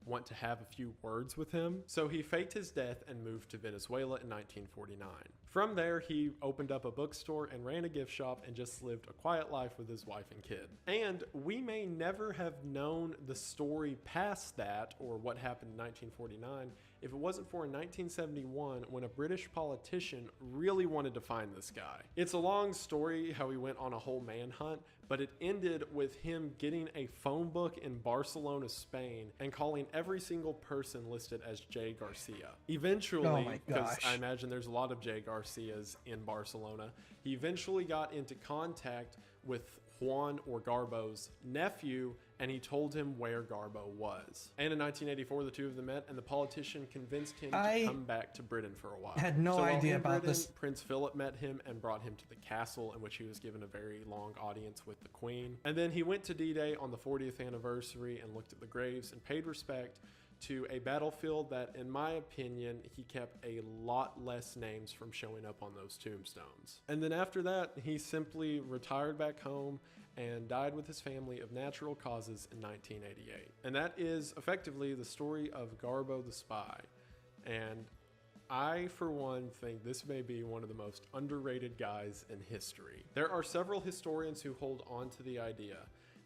want to have a few words with him. So he faked his death and moved to Venezuela in 1949. From there, he opened up a bookstore and ran a gift shop and just lived a quiet life with his wife and kid. And we may never have known the story past that, or what happened in 1949, if it wasn't for in 1971 when a British politician really wanted to find this guy. It's a long story how he went on a whole manhunt, but it ended with him getting a phone book in Barcelona, Spain, and calling every single person listed as Jay Garcia. Eventually, because I imagine there's a lot of Jay Garcias in Barcelona, he eventually got into contact with Juan, or Garbo's nephew, and he told him where Garbo was. And in 1984, the two of them met, and the politician convinced him to come back to Britain for a while. I had no idea about this. Prince Philip met him and brought him to the castle, in which he was given a very long audience with the Queen. And then he went to D-Day on the 40th anniversary and looked at the graves and paid respect to a battlefield that, in my opinion, he kept a lot less names from showing up on those tombstones. And then after that, he simply retired back home and died with his family of natural causes in 1988. And that is effectively the story of Garbo the Spy. And I, for one, think this may be one of the most underrated guys in history. There are several historians who hold on to the idea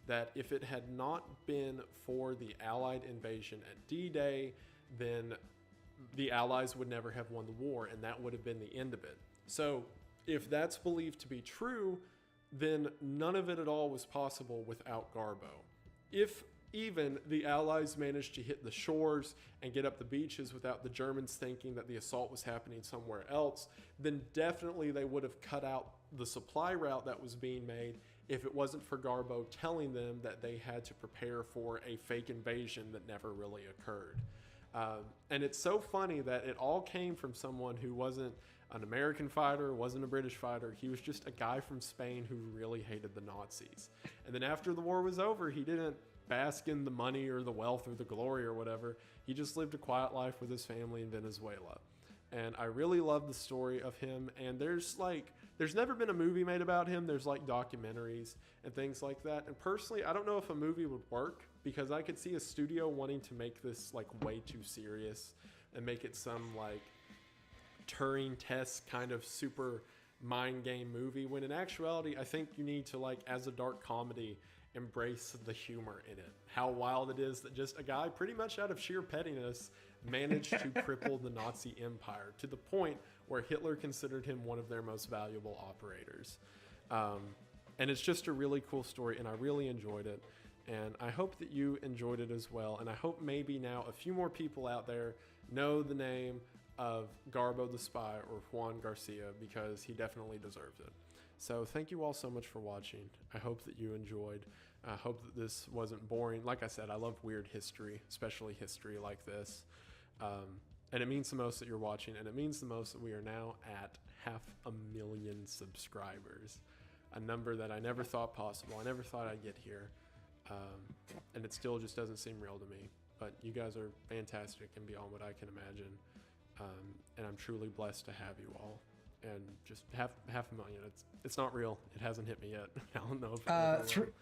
that if it had not been for the Allied invasion at D-Day, then the Allies would never have won the war, and that would have been the end of it. So if that's believed to be true, then none of it at all was possible without Garbo. If even the Allies managed to hit the shores and get up the beaches without the Germans thinking that the assault was happening somewhere else, then definitely they would have cut out the supply route that was being made if it wasn't for Garbo telling them that they had to prepare for a fake invasion that never really occurred. And it's so funny that it all came from someone who wasn't an American fighter, wasn't a British fighter. He was just a guy from Spain who really hated the Nazis. And then after the war was over, he didn't bask in the money or the wealth or the glory or whatever. He just lived a quiet life with his family in Venezuela. And I really love the story of him. And there's never been a movie made about him. There's like documentaries and things like that. And personally, I don't know if a movie would work, because I could see a studio wanting to make this like way too serious and make it some like Turing test kind of super mind game movie, when in actuality, I think you need to, like, as a dark comedy, embrace the humor in it. How wild it is that just a guy, pretty much out of sheer pettiness, managed to cripple the Nazi Empire to the point where Hitler considered him one of their most valuable operators. And it's just a really cool story, and I really enjoyed it. And I hope that you enjoyed it as well. And I hope maybe now a few more people out there know the name of Garbo the Spy or Juan Garcia, because he definitely deserves it. So thank you all so much for watching. I hope that you enjoyed. I hope that this wasn't boring. Like I said, I love weird history, especially history like this. And it means the most that you're watching, and it means the most that we are now at 500,000 subscribers, a number that I never thought possible. I never thought I'd get here. And it still just doesn't seem real to me. But you guys are fantastic and beyond what I can imagine. And I'm truly blessed to have you all. And just half a million. It's not real. It hasn't hit me yet. I don't know if it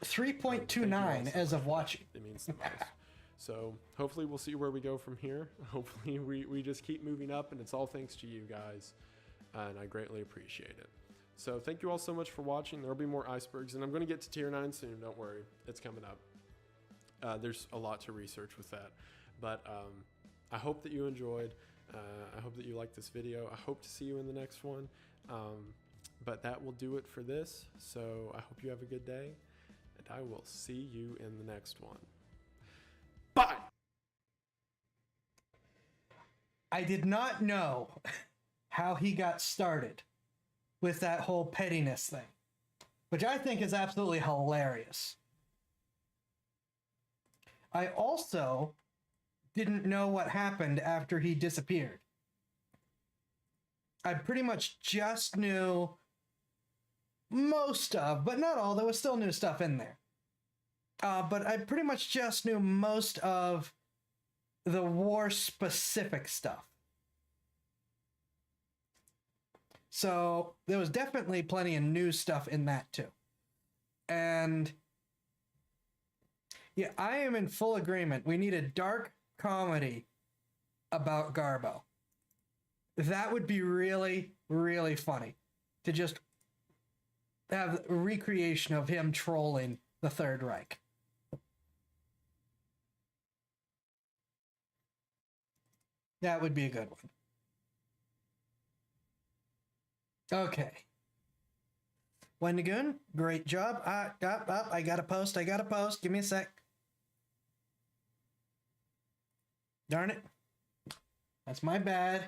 3.29 as of watching. It means the most. So hopefully we'll see where we go from here. Hopefully we just keep moving up, and it's all thanks to you guys. And I greatly appreciate it. So thank you all so much for watching. There'll be more icebergs, and I'm going to get to tier 9 soon. Don't worry. It's coming up. There's a lot to research with that. But I hope that you enjoyed. I hope that you liked this video. I hope to see you in the next one. But that will do it for this. So I hope you have a good day, and I will see you in the next one. Bye! I did not know how he got started with that whole pettiness thing, which I think is absolutely hilarious. I also didn't know what happened after he disappeared. I pretty much just knew most of, but not all. There was still new stuff in there. But I pretty much just knew most of the war-specific stuff. So there was definitely plenty of new stuff in that too. And yeah, I am in full agreement. We need a dark comedy about Garbo. That would be really, really funny to just have a recreation of him trolling the Third Reich. That would be a good one. Okay. Wendigoon, great job. I got a post. Give me a sec. Darn it. That's my bad.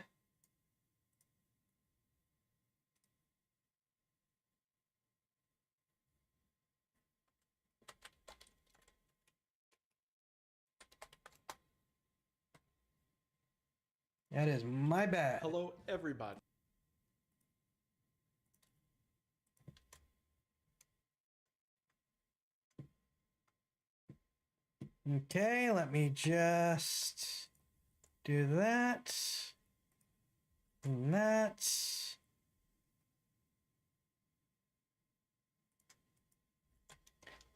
That is my bad. Hello, everybody. Okay, let me just do that. And that.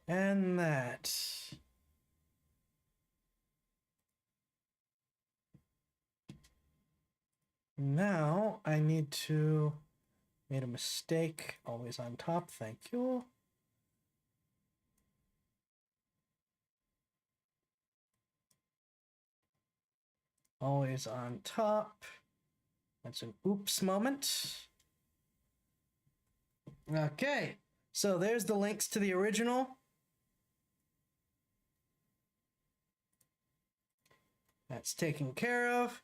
And that. Now I need to made a mistake. Always on top, thank you. Always on top. That's an oops moment. Okay, so there's the links to the original. That's taken care of.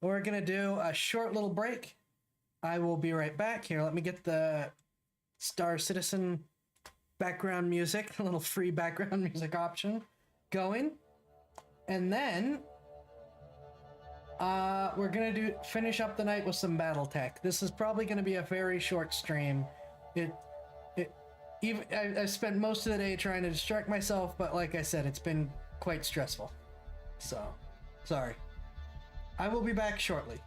We're gonna do a short little break. I will be right back here. Let me get the Star Citizen background music, a little free background music option going. And then we're gonna finish up the night with some Battletech. This is probably gonna be a very short stream. I spent most of the day trying to distract myself, but like I said, it's been quite stressful. So, sorry. I will be back shortly.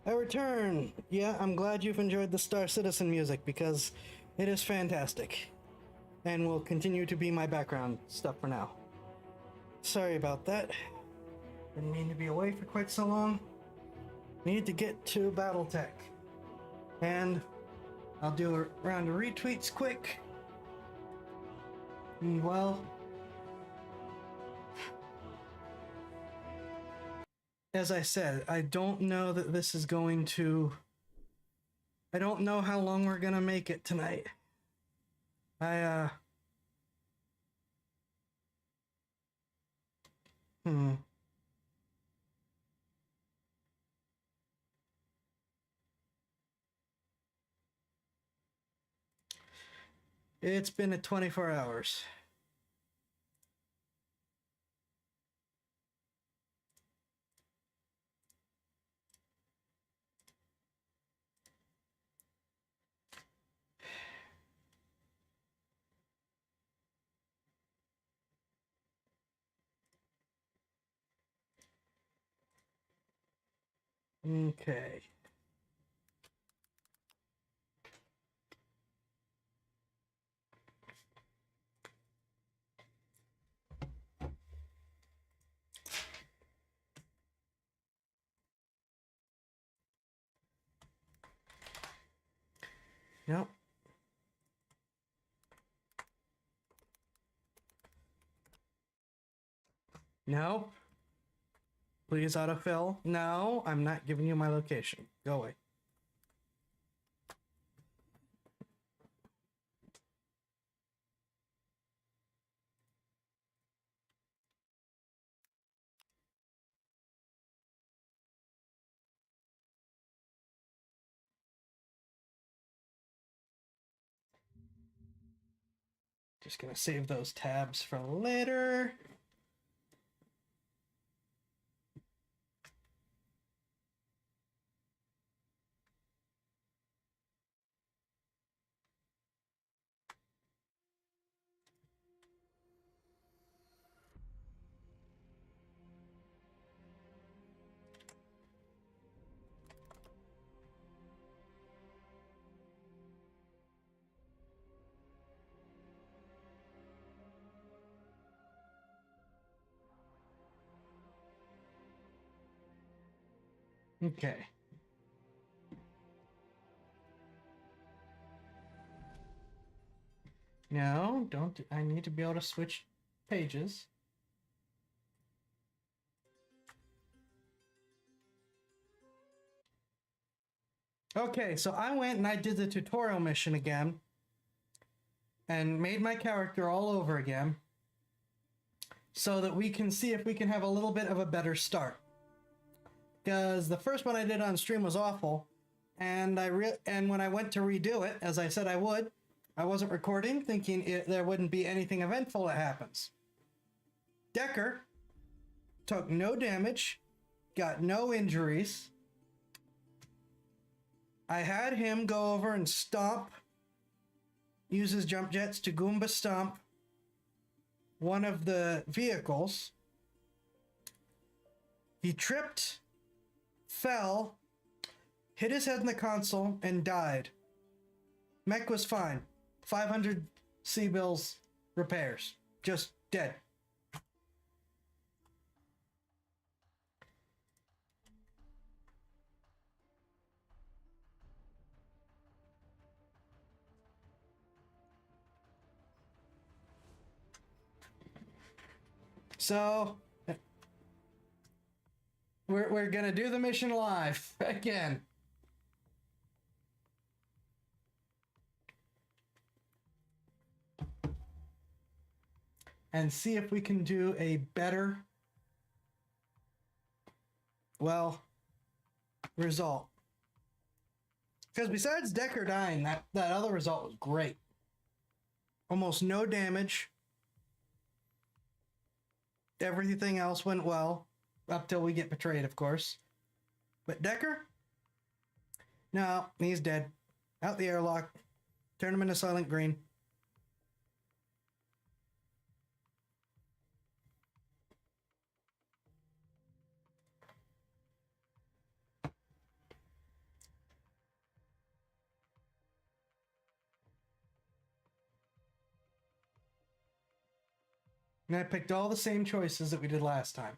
I return. Yeah, I'm glad you've enjoyed the Star Citizen music because it is fantastic and will continue to be my background stuff for now. Sorry about that. Didn't mean to be away for quite so long. Need to get to Battletech. And I'll do a round of retweets quick. And well, as I said, I don't know that this is going to... I don't know how long we're gonna make it tonight. It's been at 24 hours. Okay. Nope. No. Please autofill. No, I'm not giving you my location. Go away. Just gonna save those tabs for later. Okay. No, don't. I need to be able to switch pages. Okay, so I went and I did the tutorial mission again and made my character all over again so that we can see if we can have a little bit of a better start. Because the first one I did on stream was awful, and when I went to redo it, as I said I would, I wasn't recording, thinking there wouldn't be anything eventful that happens. Decker took no damage, got no injuries. I had him go over and stomp, use his jump jets to Goomba stomp one of the vehicles. He tripped, fell, hit his head in the console, and died. Mech was fine. 500 C-bills repairs. Just dead. So we're gonna do the mission live again. And see if we can do a better, well, result. Because besides Decker dying, that other result was great. Almost no damage. Everything else went well, up till we get betrayed, of course. But Decker? No, he's dead. Out the airlock. Turn him into Silent Green. And I picked all the same choices that we did last time.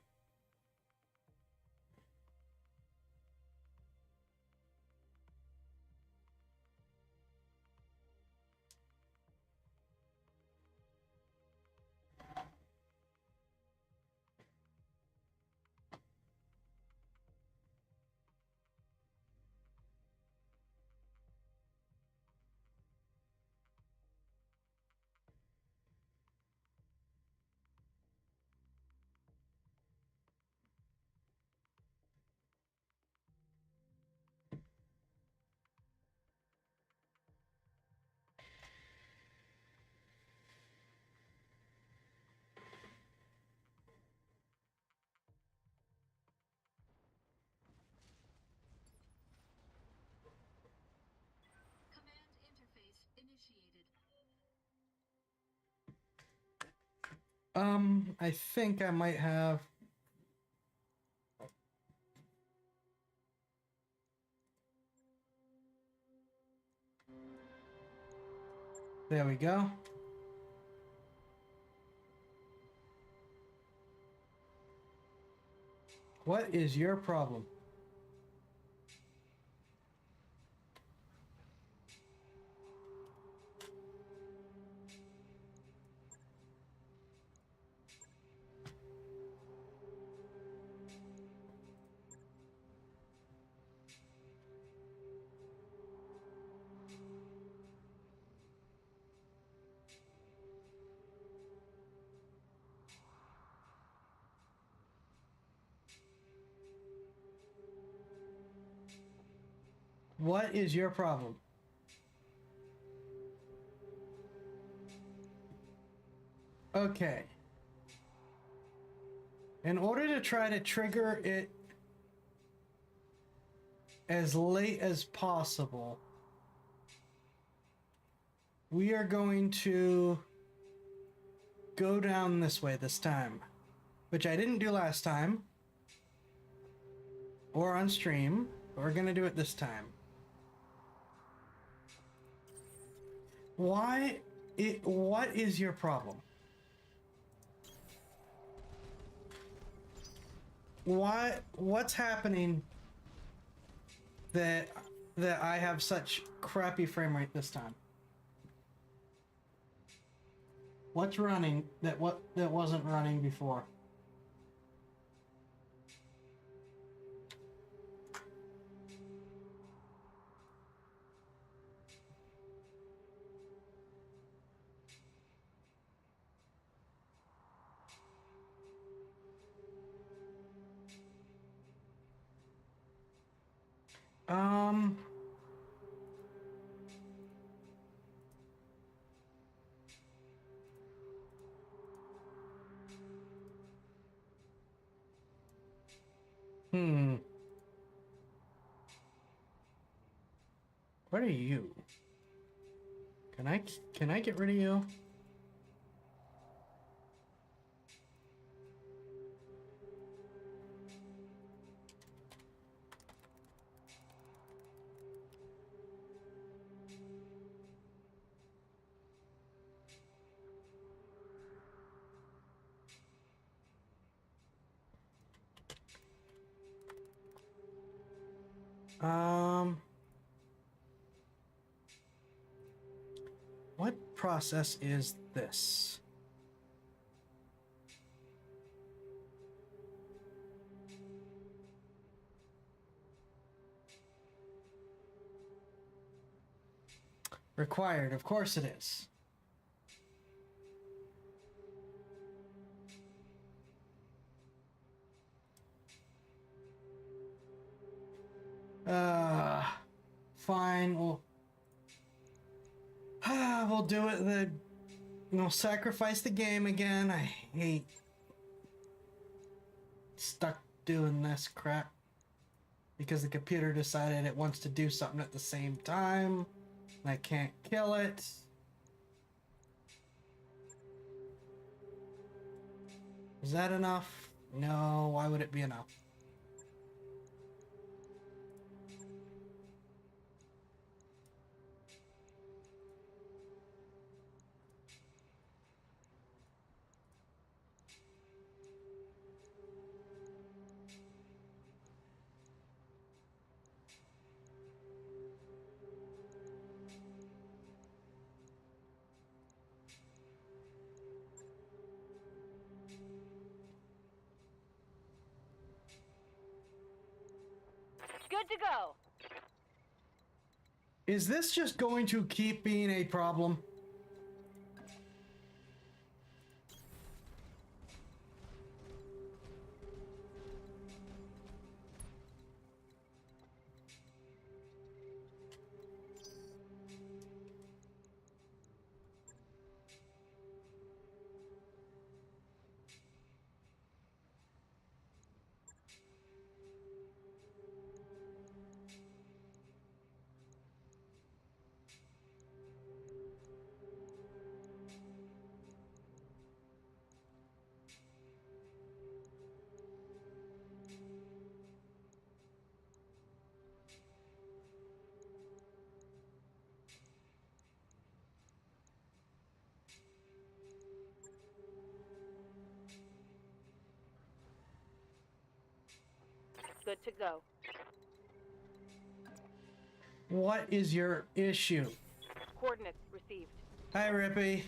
Command interface initiated. I think I might have... There we go. What is your problem? What is your problem? Okay. In order to try to trigger it as late as possible, we are going to go down this way this time, which I didn't do last time or on stream, but we're gonna do it this time. What is your problem? What's happening that I have such crappy frame rate this time? What's running that wasn't running before? Um, hmm. What are you? Can I get rid of you? What process is this? Required, of course it is. Fine. We'll do it. We'll sacrifice the game again. I hate stuck doing this crap because the computer decided it wants to do something at the same time. And I can't kill it. Is that enough? No. Why would it be enough? Good to go. Is this just going to keep being a problem? Good to go. What is your issue? Coordinates received. Hi, Rippy.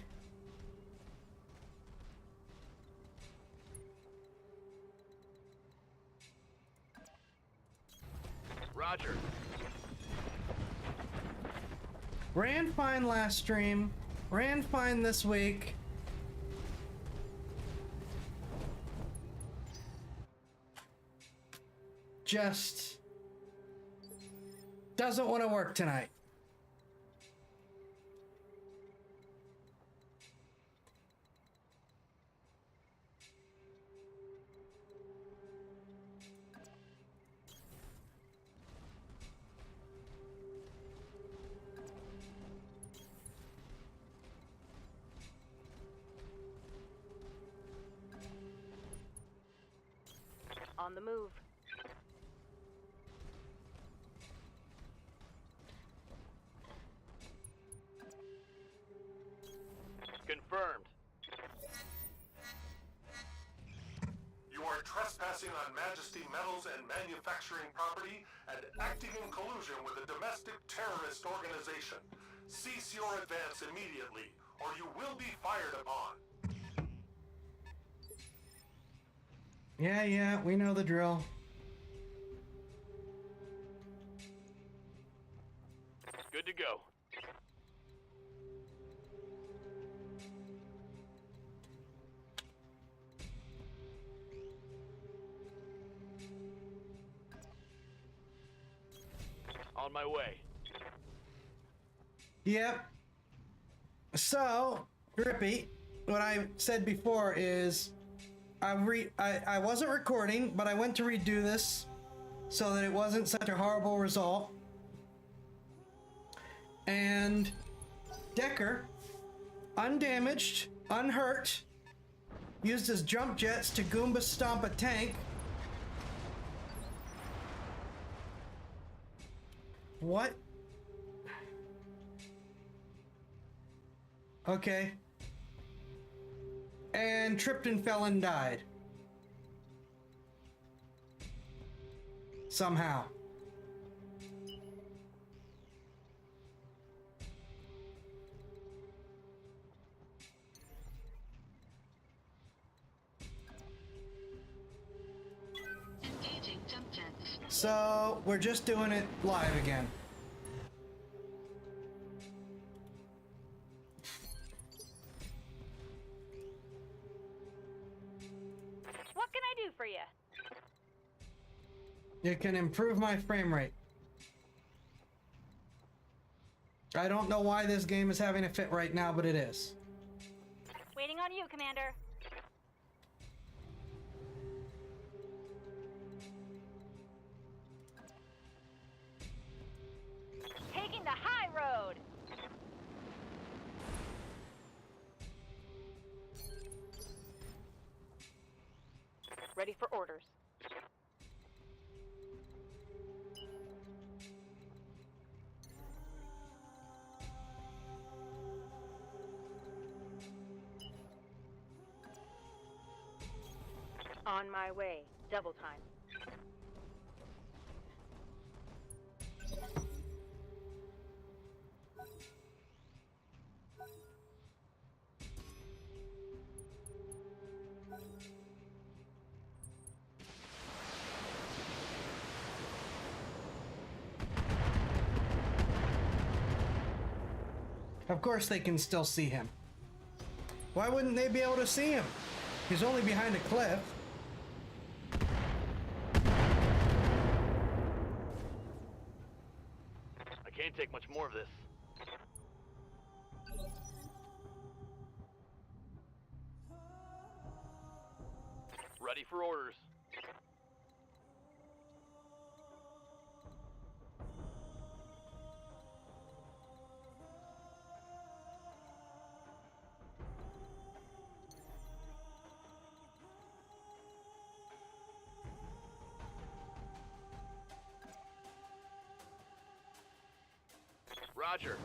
Roger. Ran fine last stream. Ran fine this week. Just doesn't want to work tonight. On the move. Confirmed. You are trespassing on Majesty Metals and manufacturing property and acting in collusion with a domestic terrorist organization. Cease your advance immediately, or you will be fired upon. Yeah, we know the drill. Good to go. On my way. Yep. So, Rippy, what I said before is I wasn't recording, but I went to redo this so that it wasn't such a horrible result. And Decker, undamaged, unhurt, used his jump jets to Goomba stomp a tank. What? Okay. And tripped and fell and died. Somehow. Engaging jump jets. So, we're just doing it live again. What can I do for you? It can improve my frame rate. I don't know why this game is having a fit right now, but it is. Waiting on you, Commander. Taking the high road. Ready for orders. On my way. Double time. Of course they can still see him. Why wouldn't they be able to see him? He's only behind a cliff. I can't take much more of this. Ready for orders. Roger.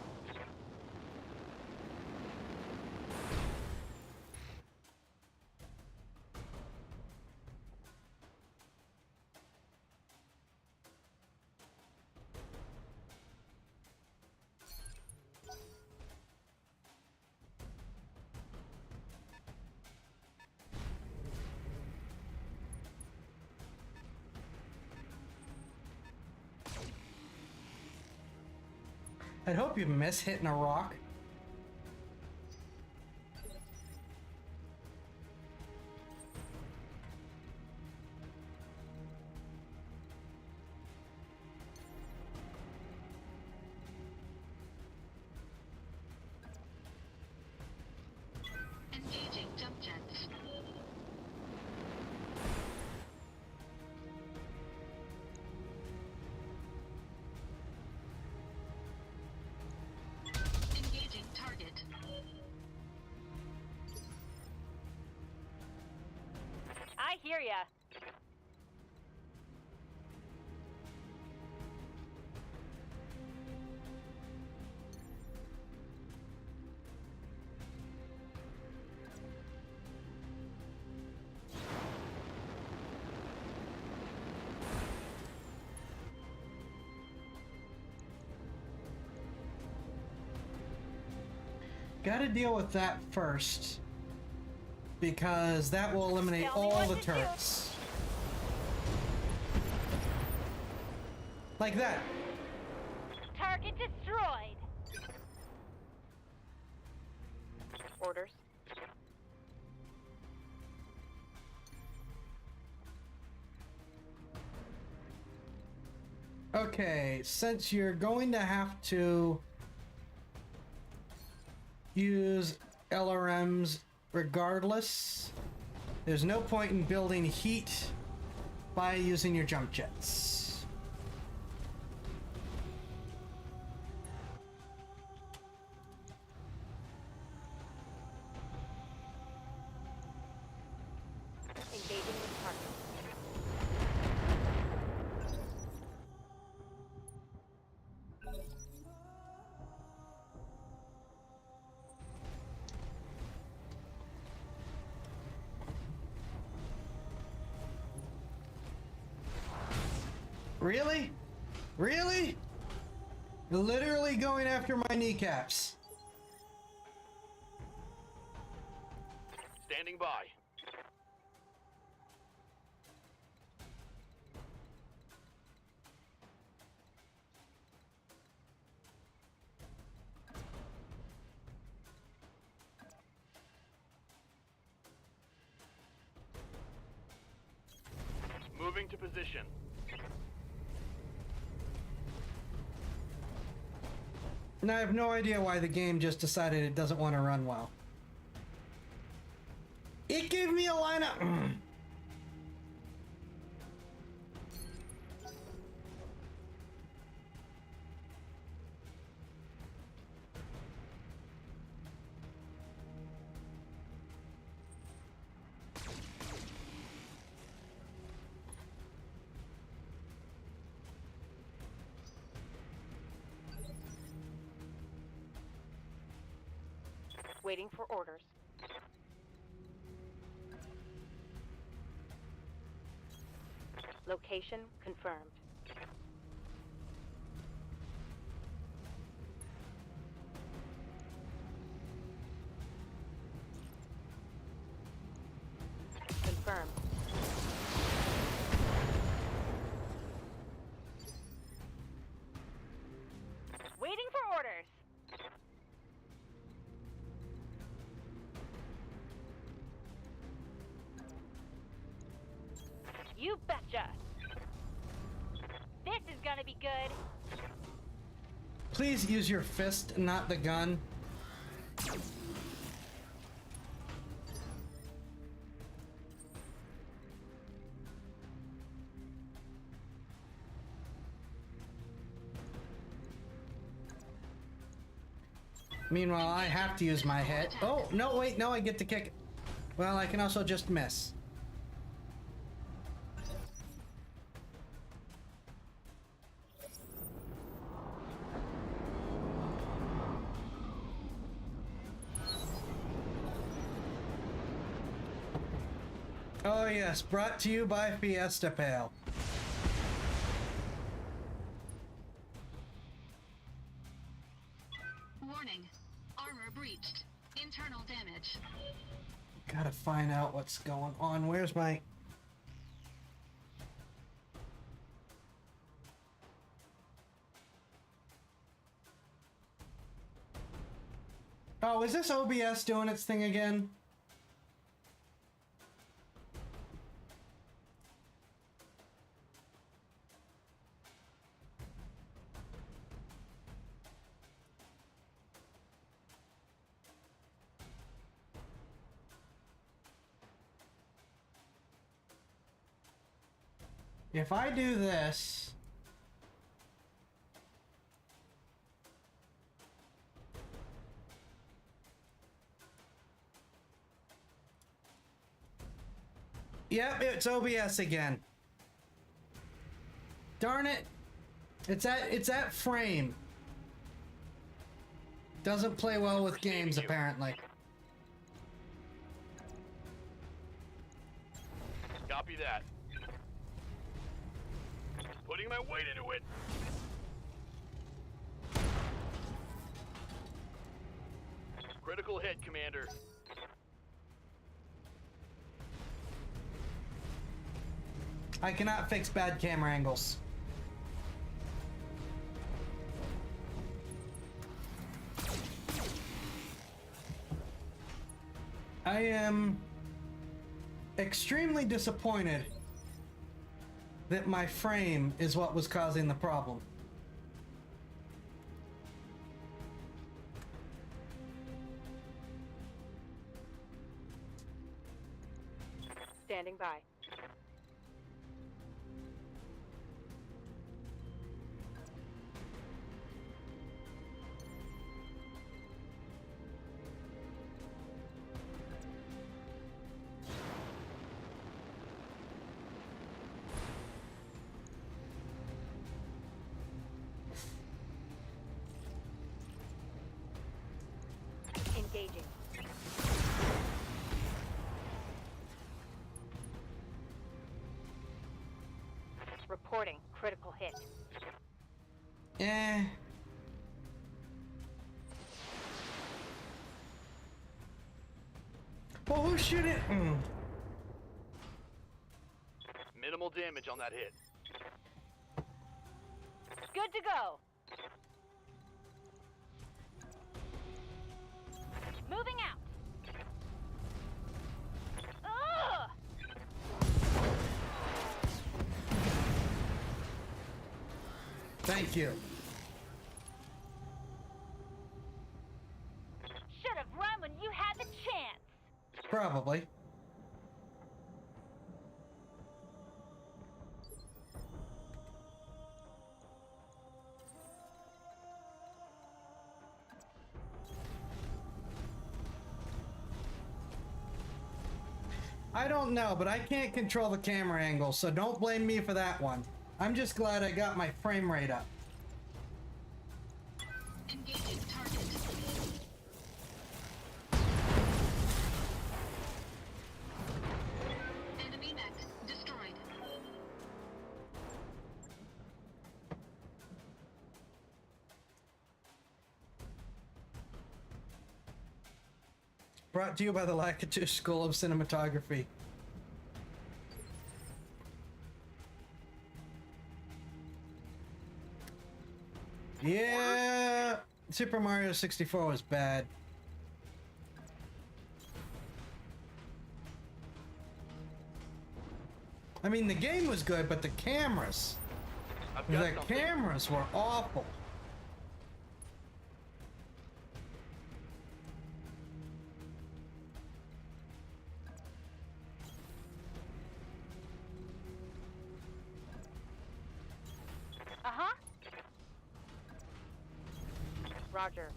I'd hope you miss hitting a rock. Engaging jump jets. Engaging target. I hear ya. Gotta deal with that first, because that will eliminate Tell me all what the to do. turrets. Like that. Target destroyed. Orders. Okay, since you're going to have to use LRMs regardless, there's no point in building heat by using your jump jets. Engaging with target. Really? Really? Literally going after my kneecaps. Standing by. Moving to position. And I have no idea why the game just decided it doesn't want to run well. It gave me a lineup. Waiting for orders. Location confirmed. Confirmed. Waiting for orders. You betcha. This is gonna be good. Please use your fist, not the gun. Meanwhile, I have to use my hit. Oh, no, wait, no, I get to kick it. Well, I can also just miss. Oh yes, brought to you by Fiesta Pale. Warning. Armor breached. Internal damage. Gotta find out what's going on. Where's my... Oh, is this OBS doing its thing again? If I do this... Yep, it's OBS again. Darn it. It's that frame. Doesn't play well with games, apparently. Copy that. Putting my weight into it. Critical hit, Commander. I cannot fix bad camera angles. I am extremely disappointed that my frame is what was causing the problem. Standing by. Engaging. Reporting critical hit. Eh. Well, who should it? Minimal damage on that hit. Good to go. Moving out. Ugh! Thank you. Should have run when you had the chance. Probably. I don't know, but I can't control the camera angle, so don't blame me for that one. I'm just glad I got my frame rate up. Engaging target. Enemy mech destroyed. Brought to you by the Lakitu School of Cinematography. Yeah, Super Mario 64 was bad. I mean, the game was good, but the cameras, I've got the something. cameras were awful. Uh-huh. Roger.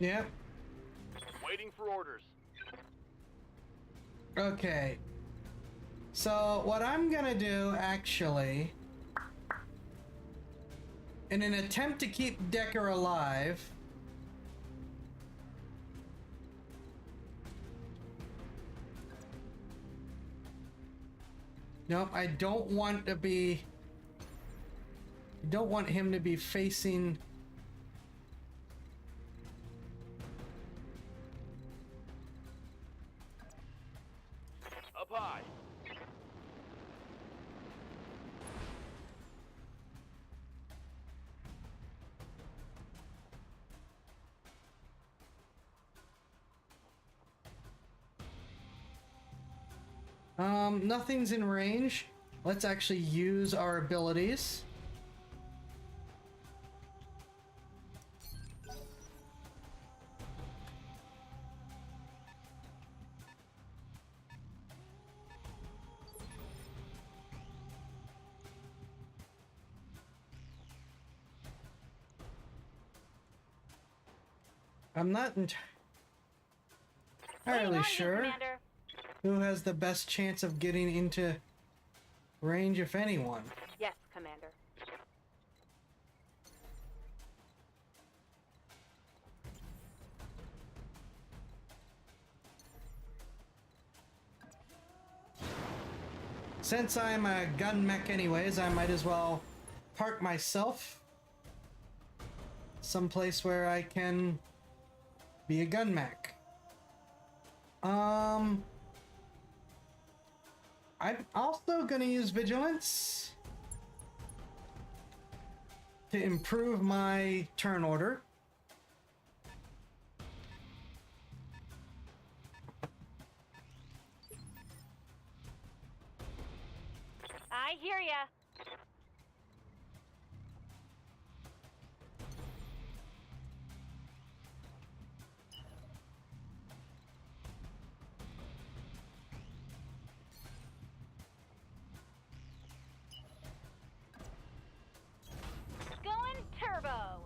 Yep. Waiting for orders. Okay. So what I'm gonna do, actually, in an attempt to keep Decker alive, nope, I don't want to be, I don't want him to be facing. Up high. Nothing's in range. Let's actually use our abilities. I'm not Waiting entirely on you, sure Commander. who has the best chance of getting into range, if anyone. Yes, Commander. Since I'm a gun mech anyways, I might as well park myself someplace where I can be a gun mech. I'm also gonna use vigilance to improve my turn order. I hear ya. Going turbo.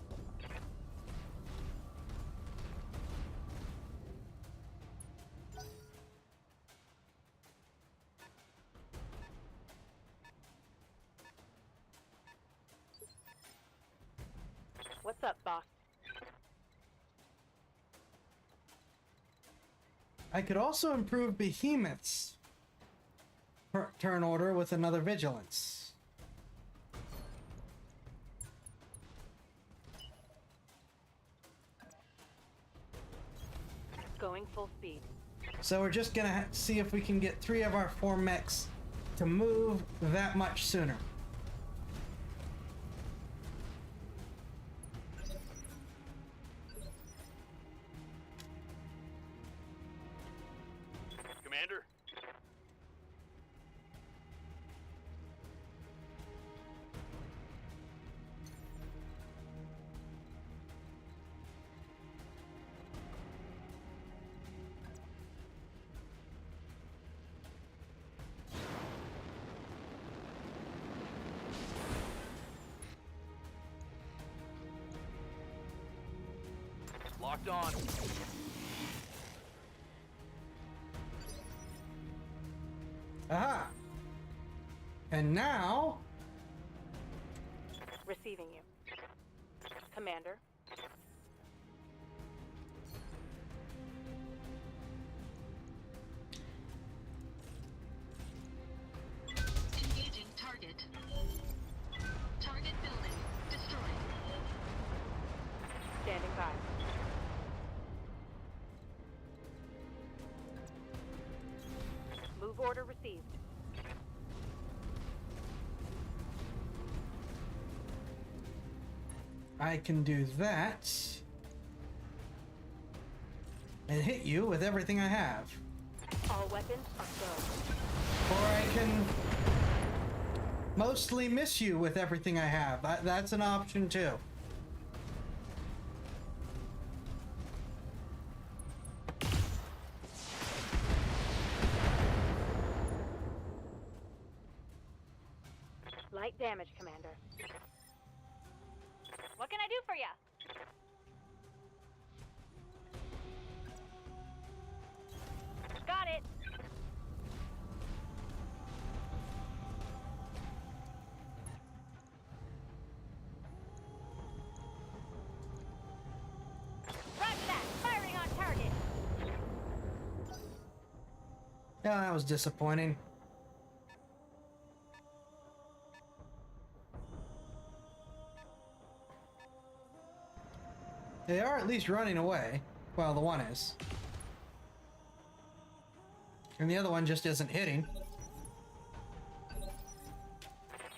What's up, boss? I could also improve Behemoth's turn order with another vigilance. Going full speed. So we're just gonna see if we can get 3 of our 4 mechs to move that much sooner. Commander? Locked on. Aha! And now, Receiving you. Commander. Engaging target. Target building destroyed. Standing by. Move order received. I can do that and hit you with everything I have. All weapons are go. Or I can mostly miss you with everything I have. That's an option too. Light damage, Commander. What can I do for you? Got it. Roger that. Firing on target. Yeah, that was disappointing. They are at least running away. Well, the one is. And the other one just isn't hitting.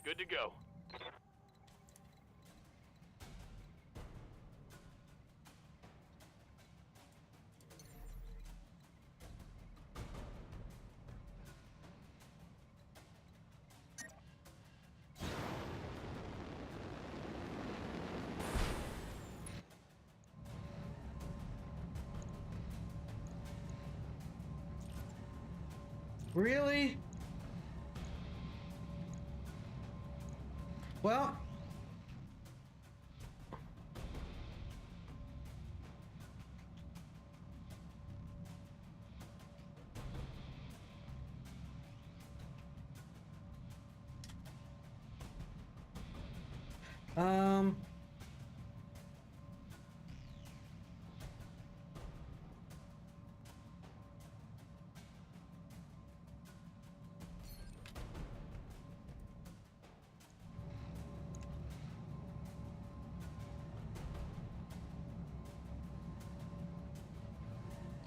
Good to go. Really? Well, um,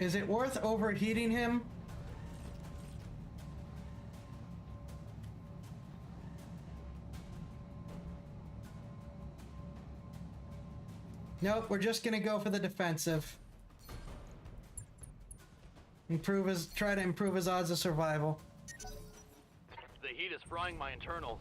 is it worth overheating him? Nope, we're just gonna go for the defensive. Try to improve his odds of survival. The heat is frying my internals.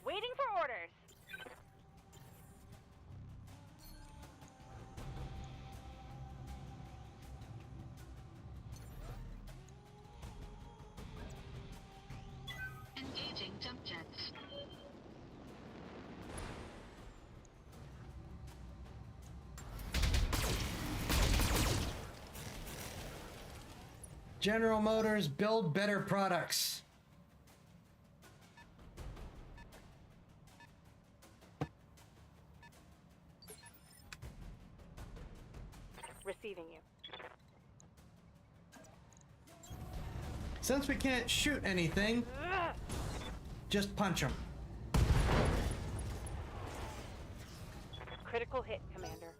Waiting for orders. Engaging jump jets. General Motors, build better products. Receiving you. Since we can't shoot anything, just punch him. Critical hit, Commander.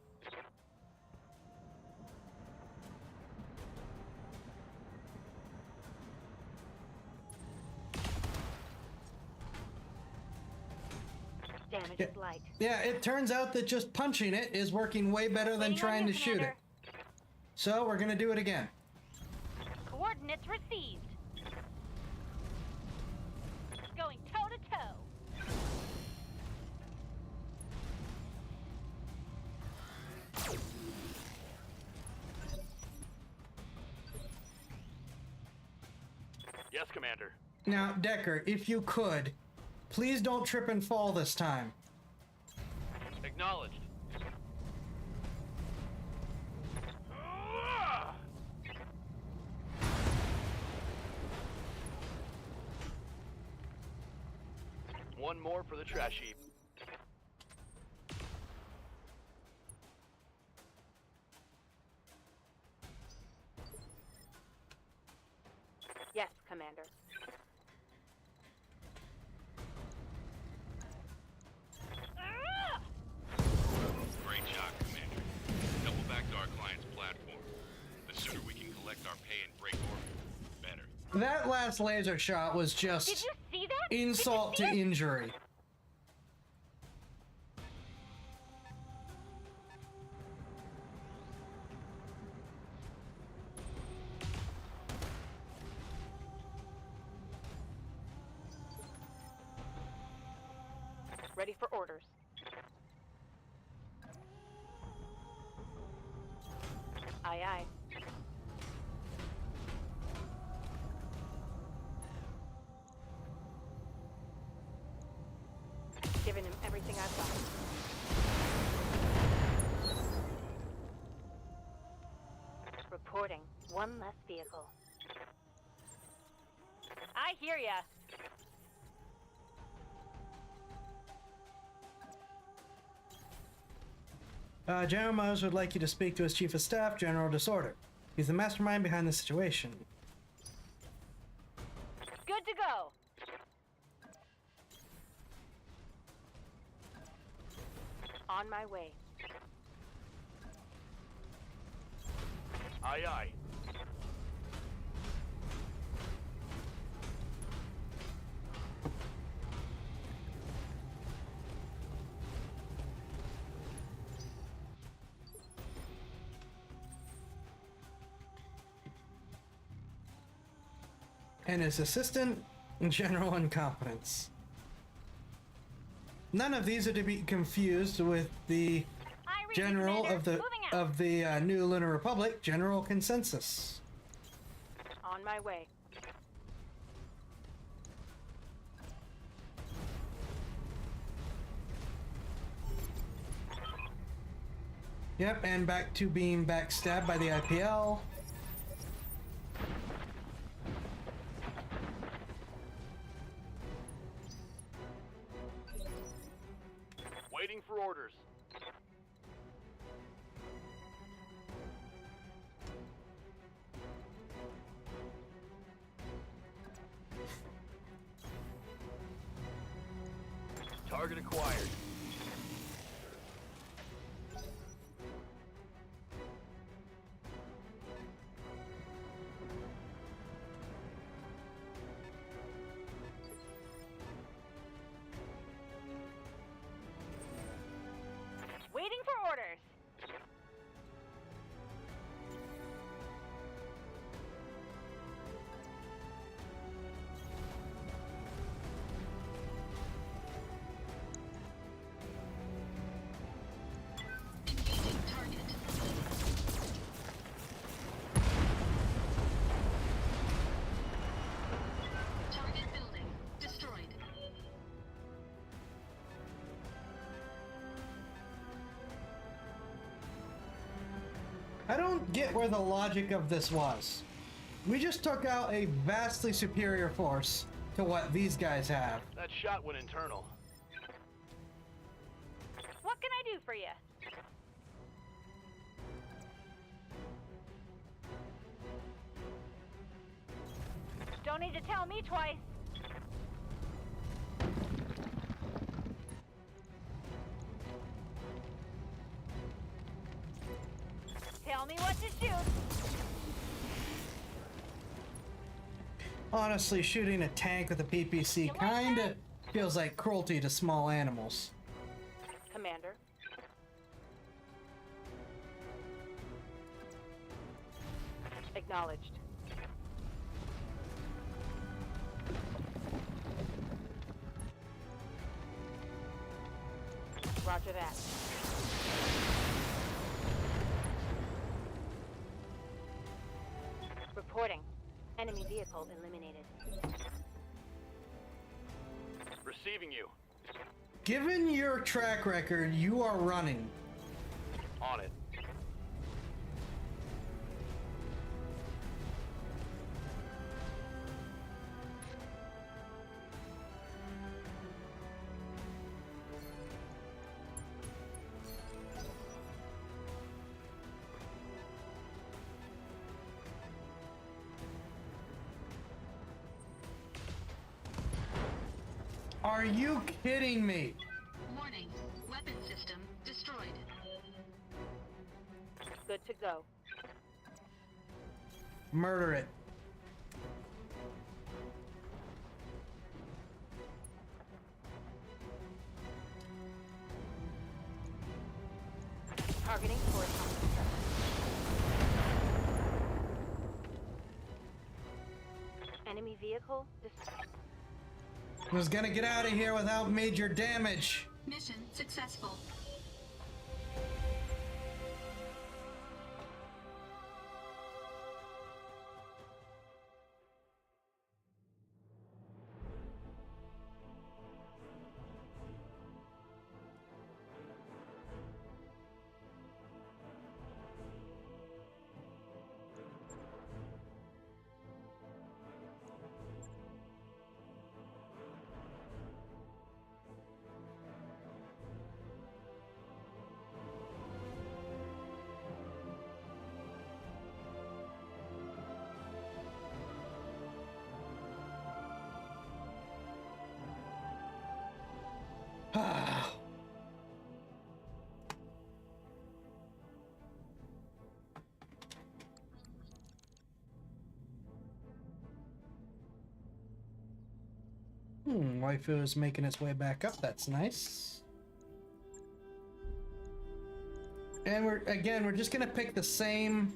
Damage Yeah. is light. Yeah, it turns out that just punching it is working way better than Waiting on trying you, to shoot it. Commander. So we're gonna do it again. Coordinates received. Going toe to toe. Yes, Commander. Now, Decker, if you could, please don't trip and fall this time. Acknowledged. One more for the trash heap. Yes, Commander. That last laser shot was Did just you see that? insult to Did you see it? injury. Ready for orders. Aye, aye. Giving him everything I've got. Reporting. One less vehicle. I hear ya. General Mose would like you to speak to his Chief of Staff, General Disorder. He's the mastermind behind the situation. Good to go. On my way. Aye, aye. And his assistant, General Incompetence. None of these are to be confused with the I read you, General Commander. of Moving out. the New Lunar Republic, General Consensus. On my way. Yep, and back to being backstabbed by the IPL. Waiting for orders. Target acquired. Waiting for orders. Engaging target. Target building destroyed. I don't get where the logic of this was. We just took out a vastly superior force to what these guys have. That shot went internal. What can I do for you? Don't need to tell me twice. Tell me what to shoot. Honestly, shooting a tank with a PPC like kinda that? feels like cruelty to small animals. Commander. Acknowledged. Roger that. Reporting. Enemy vehicle eliminated. Receiving you. Given your track record, you are running. On it. Are you kidding me? Warning. Weapon system destroyed. Good to go. Murder it. Targeting horizontal structure. Enemy vehicle destroyed. Was gonna get out of here without major damage. Mission successful. Waifu is making its way back up. That's nice. And we're just gonna pick the same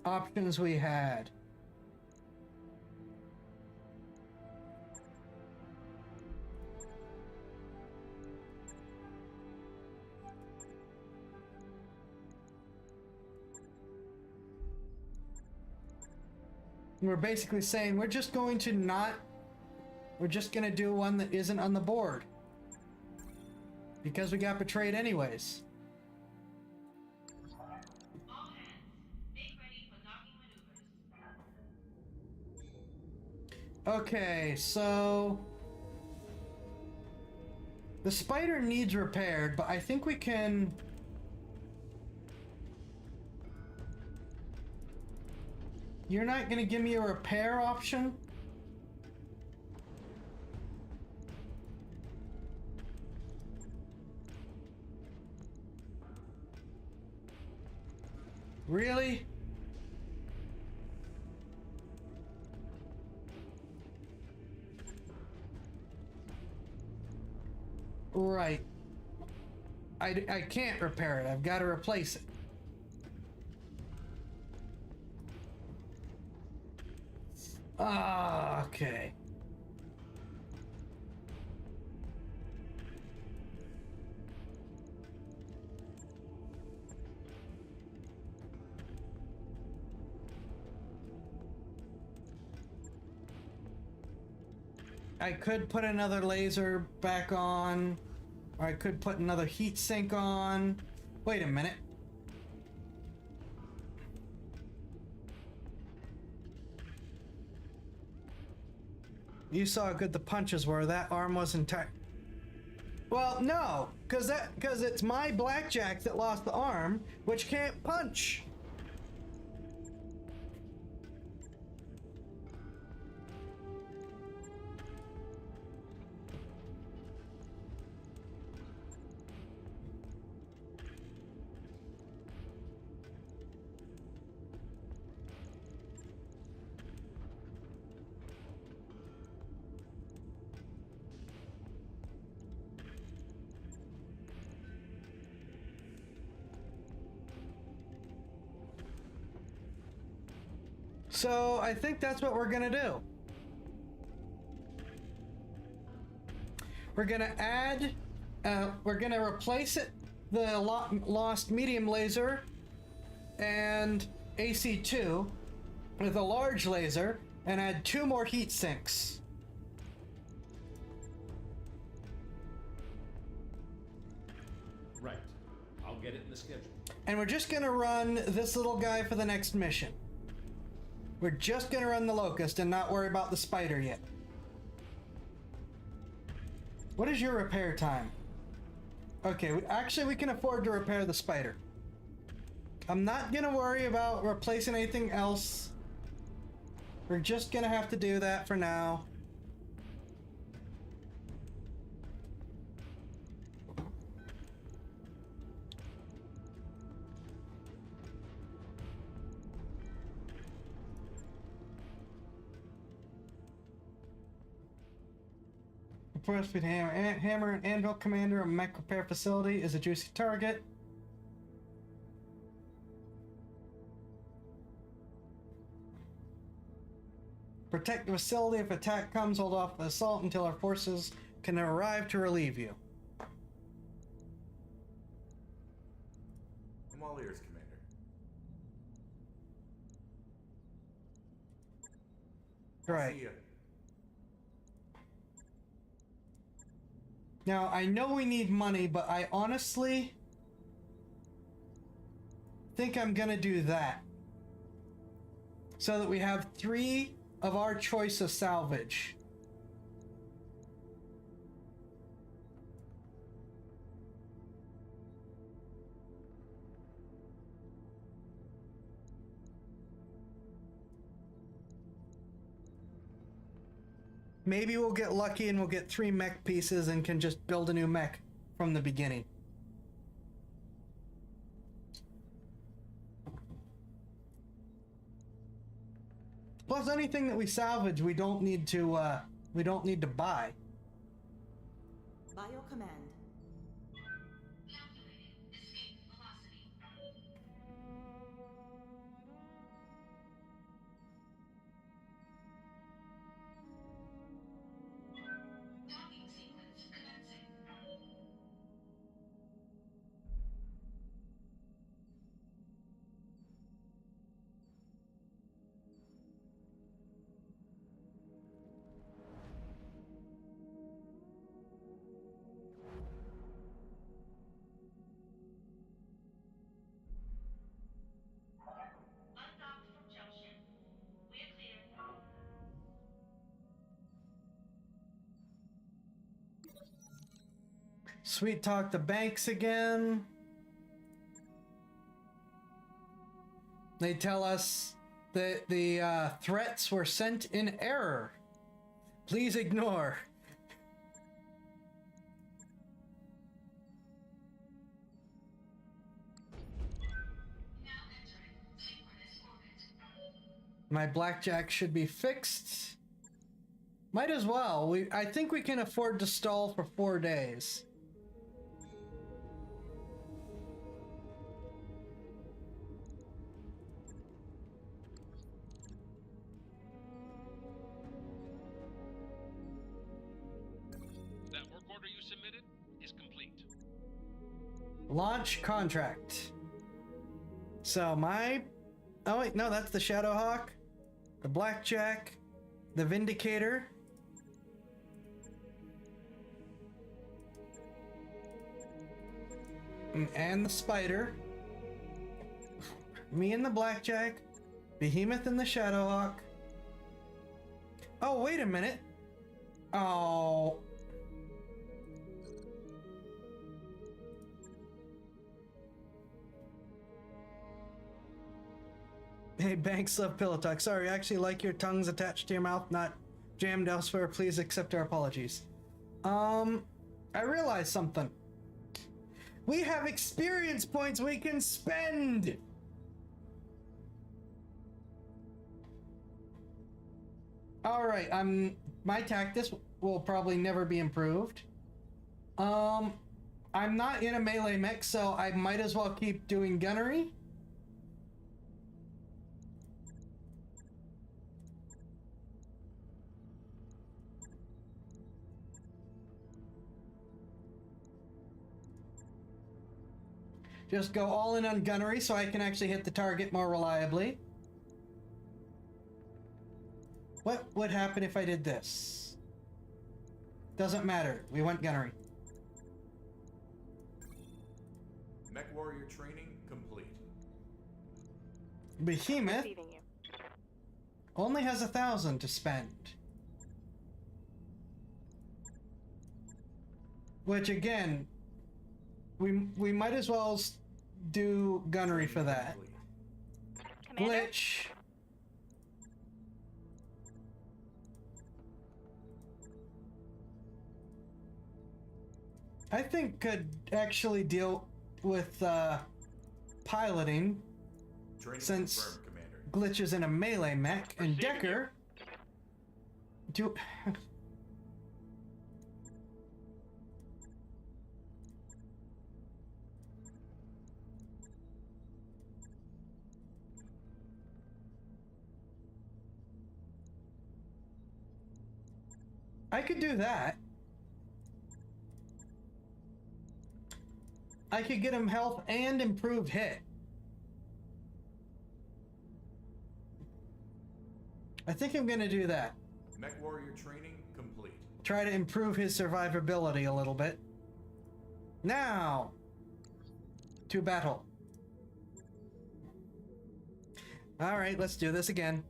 options we had. We're basically saying we're just going to do one that isn't on the board. Because we got betrayed anyways. All hands, make ready for docking maneuvers. Okay, so the spider needs repaired, but I think we can. You're not gonna give me a repair option? Really? Right. I can't repair it. I've got to replace it. Ah, okay. I could put another laser back on, or I could put another heat sink on. Wait a minute. You saw how good the punches were. That arm wasn't tight. Well, no, because it's my blackjack that lost the arm, which can't punch. So I think that's what we're gonna do. We're gonna add, we're gonna replace it, the lost medium laser and AC2 with a large laser and add 2 more heat sinks. Right. I'll get it in the schedule. And we're just gonna run this little guy for the next mission. We're just gonna run the Locust and not worry about the spider yet. What is your repair time? Okay, we can afford to repair the spider. I'm not gonna worry about replacing anything else. We're just gonna have to do that for now. First with hammer and anvil commander of mech repair facility is a juicy target. Protect the facility. If attack comes, hold off the assault until our forces can arrive to relieve you. I'm all ears, Commander. Right. See ya. Now, I know we need money, but I honestly think I'm gonna do that. So that we have 3 of our choice of salvage. Maybe we'll get lucky and we'll get 3 mech pieces and can just build a new mech from the beginning. Plus, anything that we salvage, we don't need to buy. Bio command. Calculating escape velocity. Docking sequence commencing. Undocked from junction. We're clear. Sweet talk the banks again. They tell us that the threats were sent in error. Please ignore. Now entering synchronous orbit. My blackjack should be fixed. Might as well. I think we can afford to stall for 4 days. That work order you submitted is complete. Launch contract. So oh wait, no, that's the Shadowhawk, the Blackjack, the Vindicator. And the Spider. Me and the Blackjack, Behemoth and the Shadowhawk. Oh, wait a minute. Oh. Hey, Banks love Pillow Talk. Sorry, I actually like your tongues attached to your mouth, not jammed elsewhere. Please accept our apologies. I realized something. We have experience points we can spend. All right, my tactics will probably never be improved. I'm not in a melee mech, so I might as well keep doing gunnery. Just go all in on gunnery so I can actually hit the target more reliably. What would happen if I did this? Doesn't matter. We went gunnery. Mech warrior training complete. Behemoth Receiving you. only has 1,000 to spend. Which again, we might as well do gunnery for that. Commander? Glitch. I think could actually deal with piloting Training since confirmed, Commander. Glitch is in a melee mech and Decker do I could do that. I could get him health and improved hit. I think I'm gonna do that. Mech warrior training complete. Try to improve his survivability a little bit. Now, to battle. All right, let's do this again.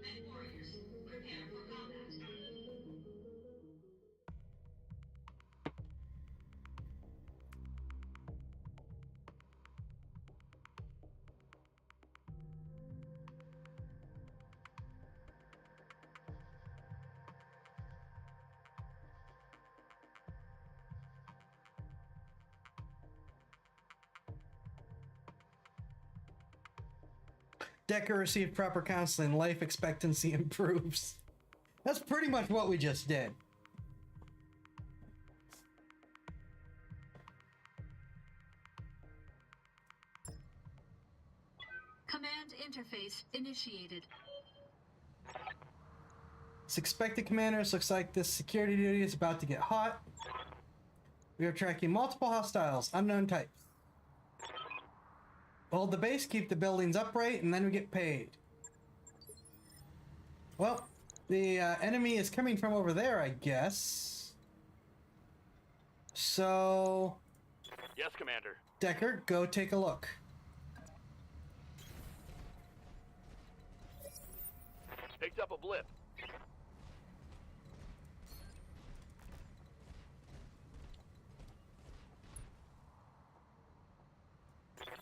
Mech warriors, prepare for combat. Decker received proper counseling. Life expectancy improves. That's pretty much what we just did. Command interface initiated. Suspected commanders, looks like this security duty is about to get hot. We are tracking multiple hostiles, unknown types. Hold the base, keep the buildings upright, and then we get paid. Well, the enemy is coming from over there, I guess. So, Yes, Commander. Decker, go take a look. Picked up a blip.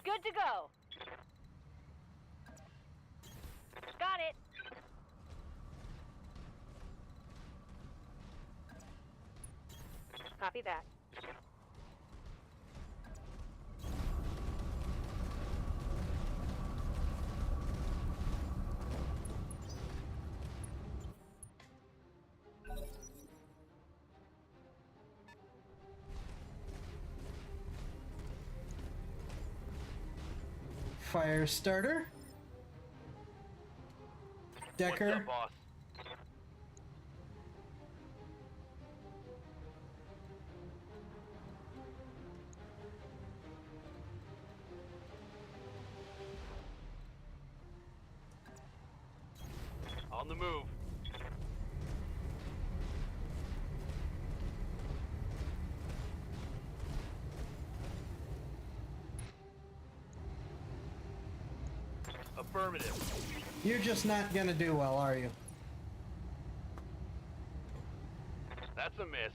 Good to go. Got it. Copy that. Fire starter. Decker. What's up, boss? On the move. Affirmative. You're just not gonna do well, are you? That's a miss.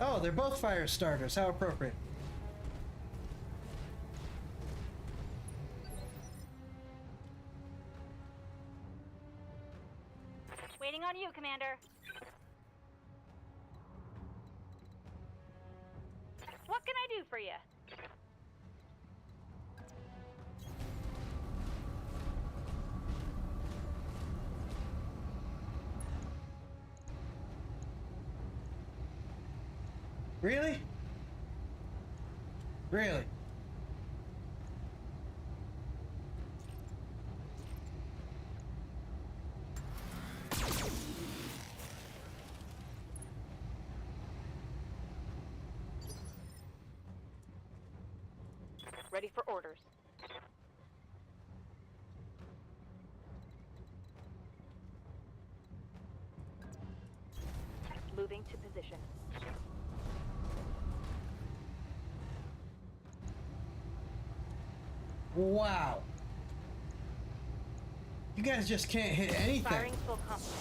Oh, they're both fire starters. How appropriate. Waiting on you, Commander. What can I do for you? Really? Really? Ready for orders. Moving to position. Wow. You guys just can't hit anything. Firing full complement.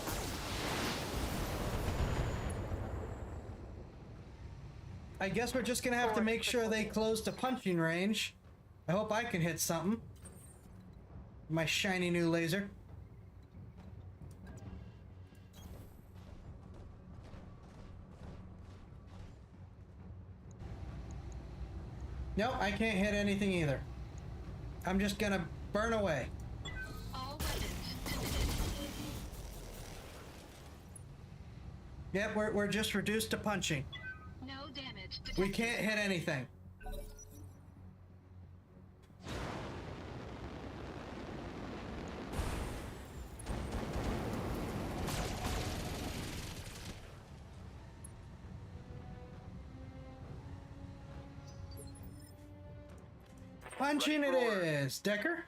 I guess we're just gonna have to make sure they close to punching range. I hope I can hit something. My shiny new laser. Nope, I can't hit anything either. I'm just gonna burn away. All weapons committed. Yep, we're just reduced to punching. No damage detected. We can't hit anything. Punching it is, Decker.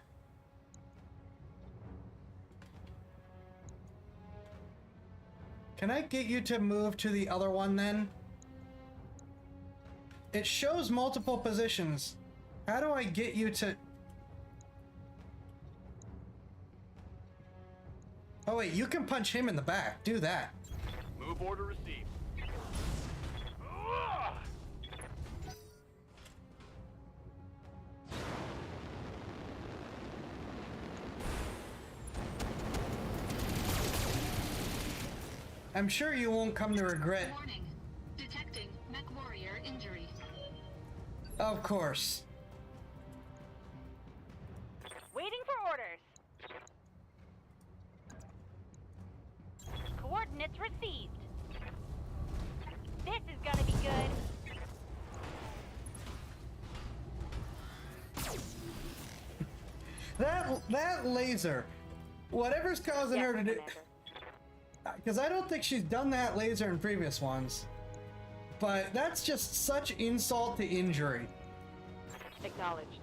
Can I get you to move to the other one then? It shows multiple positions. How do I get you to... Oh wait, you can punch him in the back. Do that. Move order received. I'm sure you won't come to regret. Warning. Detecting mech warrior injury. Of course. Waiting for orders. Coordinates received. This is gonna be good. That laser, whatever's causing her to do, because I don't think she's done that laser in previous ones, but that's just such insult to injury. Acknowledged.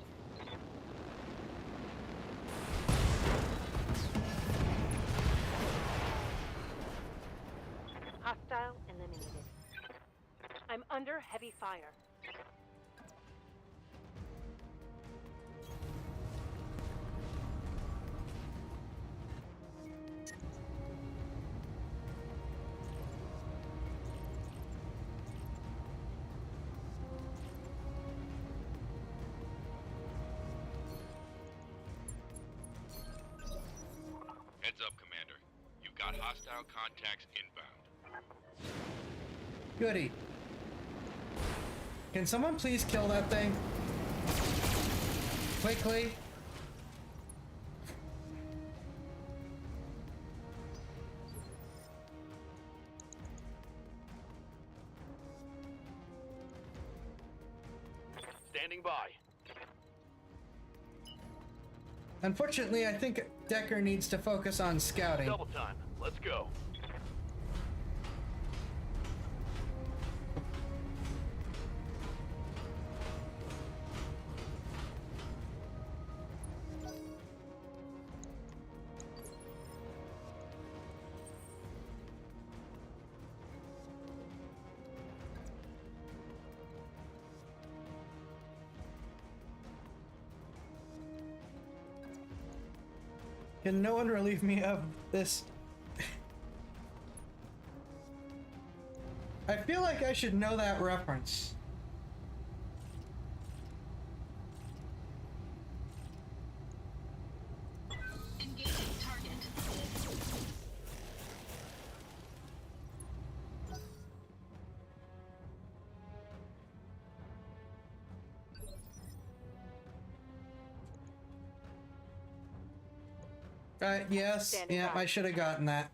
Hostile eliminated. I'm under heavy fire. Heads up, Commander. You've got hostile contacts inbound. Goody. Can someone please kill that thing? Quickly. Standing by. Unfortunately, I think Decker needs to focus on scouting. Double time. Let's go. Can no one relieve me of this? I feel like I should know that reference. Engaging target. Yes, Standing yeah, by. I should have gotten that.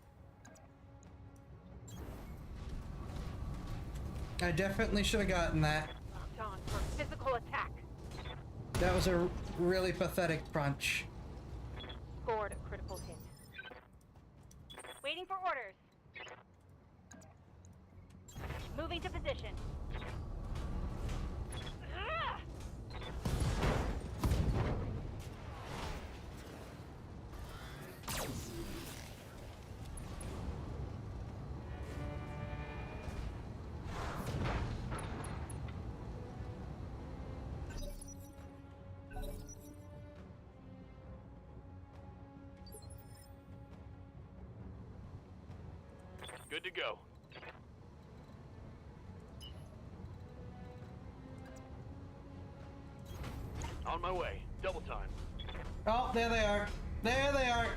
I definitely should have gotten that. Locked on for physical attack. That was a really pathetic punch. Scored a critical hit. Waiting for orders. Moving to position. Ah! Good to go. On my way. Double time. Oh, there they are. There they are.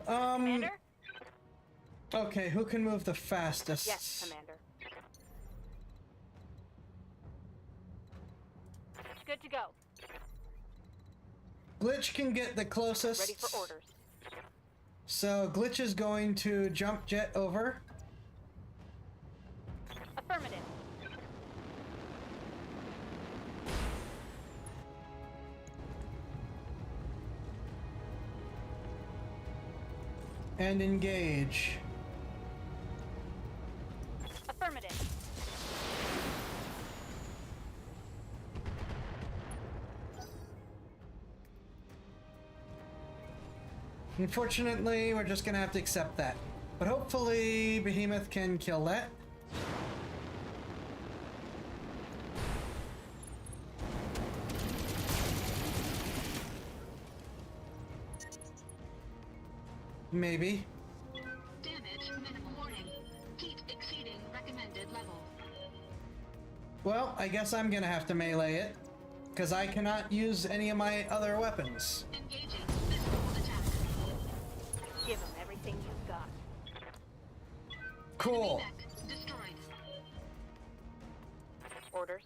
Commander? Okay, who can move the fastest? Yes, Commander. Good to go. Glitch can get the closest. Ready for orders. So Glitch is going to jump jet over. Affirmative. And engage. Affirmative. Unfortunately, we're just gonna have to accept that. But hopefully, Behemoth can kill that. Maybe. Damage minimum. Warning. Heat exceeding recommended level. Well, I guess I'm gonna have to melee it, because I cannot use any of my other weapons. Engaging physical attack. Give them everything you've got. Cool. Mech destroyed. Orders.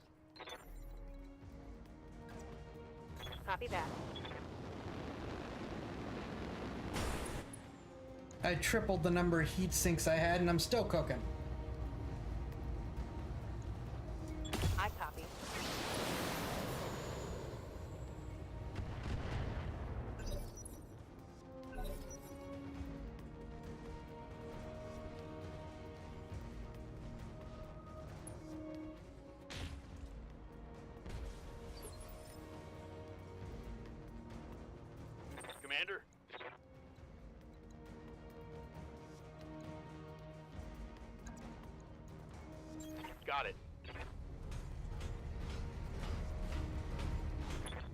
Copy that. I tripled the number of heat sinks I had, and I'm still cooking. I copy. Commander? Got it.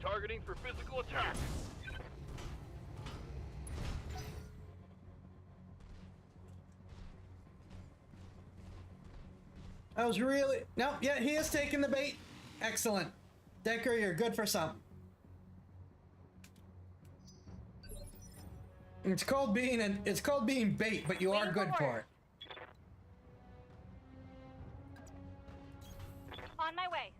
Targeting for physical attack. I was really... Nope, yeah, he is taking the bait. Excellent. Decker, you're good for something. It's called being bait, but you are good for it. On my way.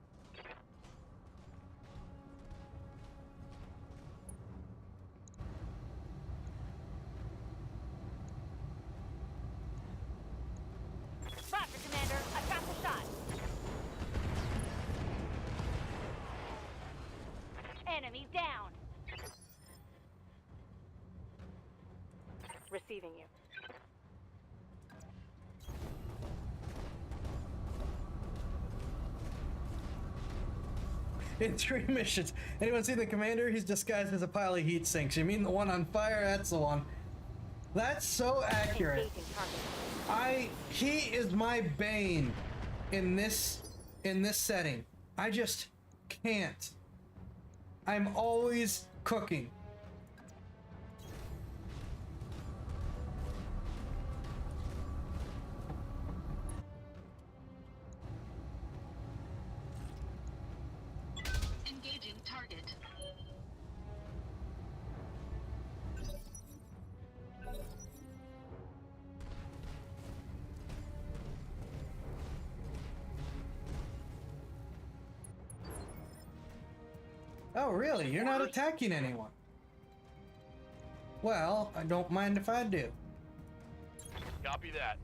Roger, Commander. I've got the shot. Enemy down. Receiving you. In 3 missions. Anyone see the commander? He's disguised as a pile of heat sinks. You mean the one on fire? That's the one. That's so accurate. Engaging target. He is my bane in this setting. I just can't. I'm always cooking. Engaging target. Oh, really? You're not attacking anyone? Well, I don't mind if I do. Copy that.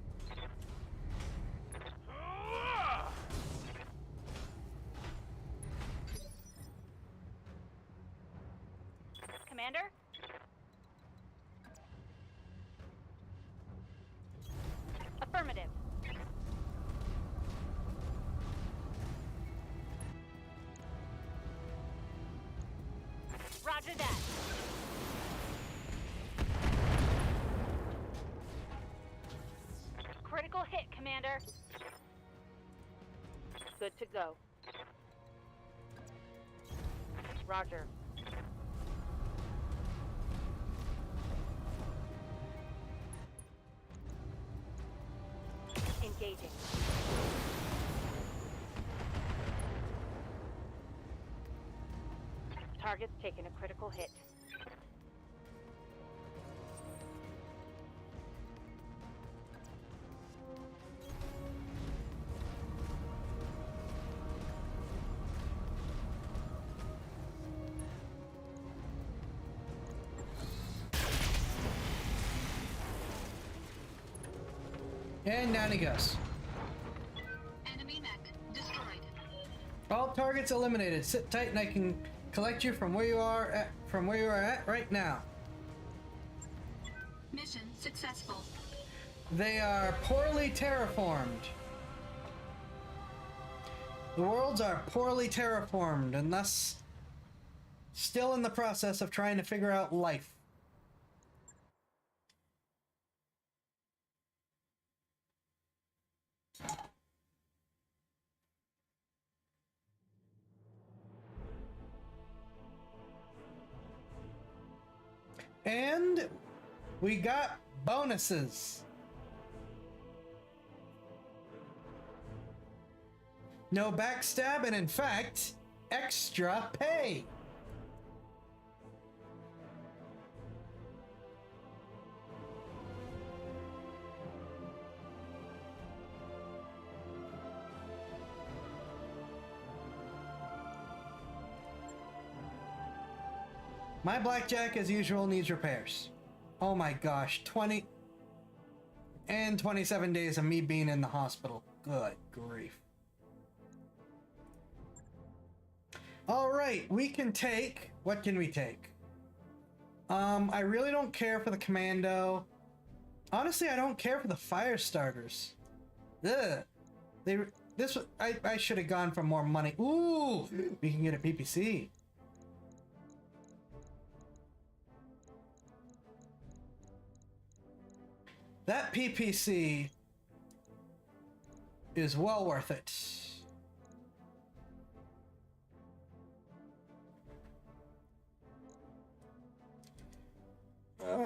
Commander? Affirmative. Roger that. Critical hit, Commander. Good to go. Roger. Engaging. Target's taken a critical hit. And down he goes. Enemy mech destroyed. All targets eliminated. Sit tight and I can collect you from where you are at right now. Mission successful. They are poorly terraformed. The worlds are poorly terraformed and thus still in the process of trying to figure out life. And we got bonuses. No backstab, and in fact, extra pay. My blackjack, as usual, needs repairs. Oh my gosh, 20 and 27 days of me being in the hospital. Good grief. All right, we can take, what can we take? I really don't care for the commando. Honestly, I don't care for the fire starters. Ugh. I should have gone for more money. Ooh, we can get a PPC. That PPC is well worth it.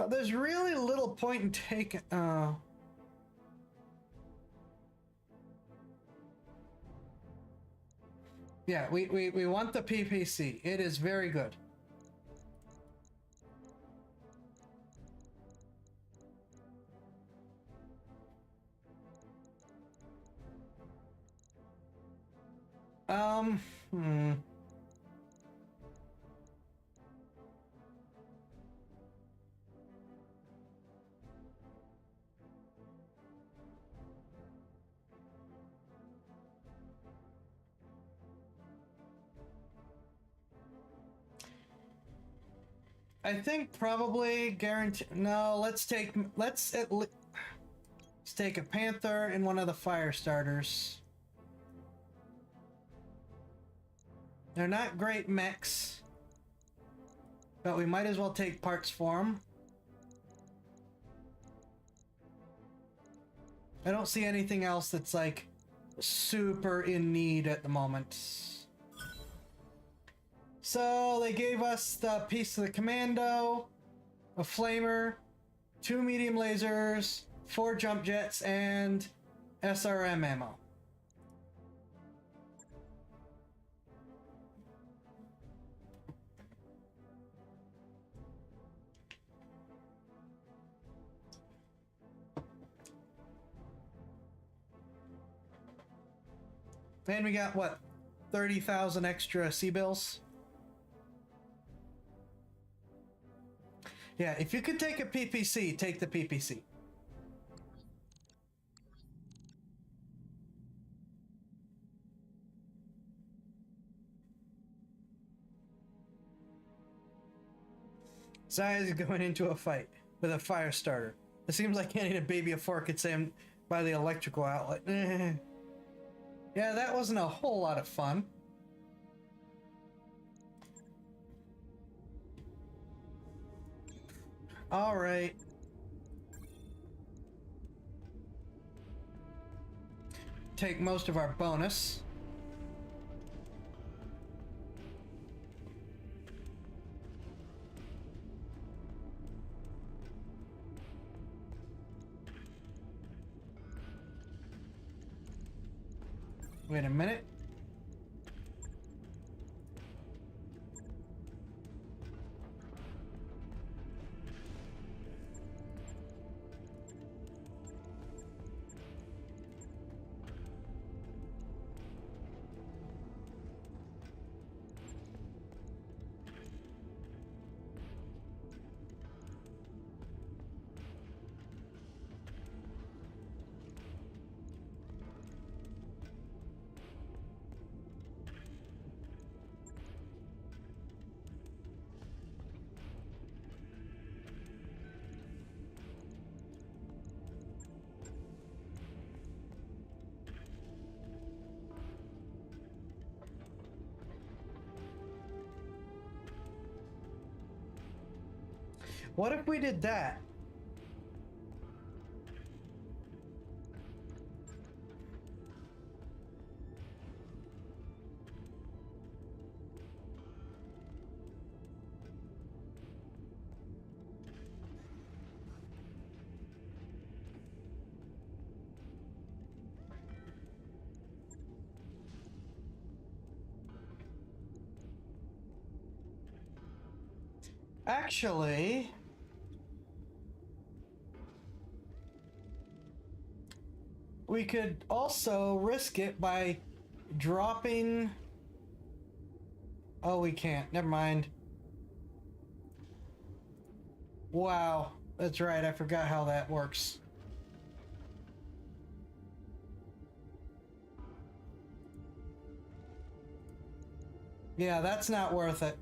There's really little point in taking. Yeah, we want the PPC. It is very good. Hmm. I think probably guarantee. No, let's take a panther and one of the fire starters. They're not great mechs, but we might as well take parts for them. I don't see anything else that's like super in need at the moment. So they gave us the piece of the commando, a flamer, 2 medium lasers, 4 jump jets, and SRM ammo. And we got what, 30,000 extra C-bills? Yeah, if you could take a PPC, take the PPC. Zaya's going into a fight with a fire starter. It seems like handing a baby a fork at Sam by the electrical outlet. Yeah, that wasn't a whole lot of fun. All right. Take most of our bonus. Wait a minute. What if we did that? Actually, we could also risk it by dropping... Oh, we can't. Never mind. Wow. That's right. I forgot how that works. Yeah, that's not worth it.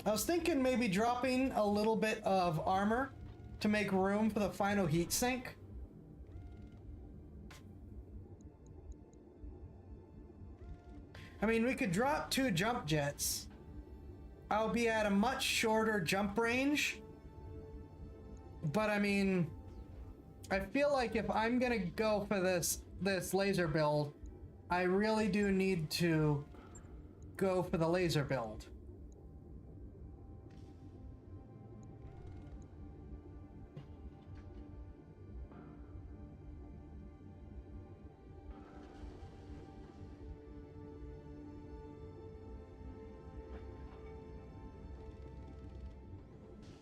I was thinking maybe dropping a little bit of armor to make room for the final heat sink. I mean, we could drop 2 jump jets. I'll be at a much shorter jump range. But I mean, I feel like if I'm gonna go for this laser build, I really do need to go for the laser build.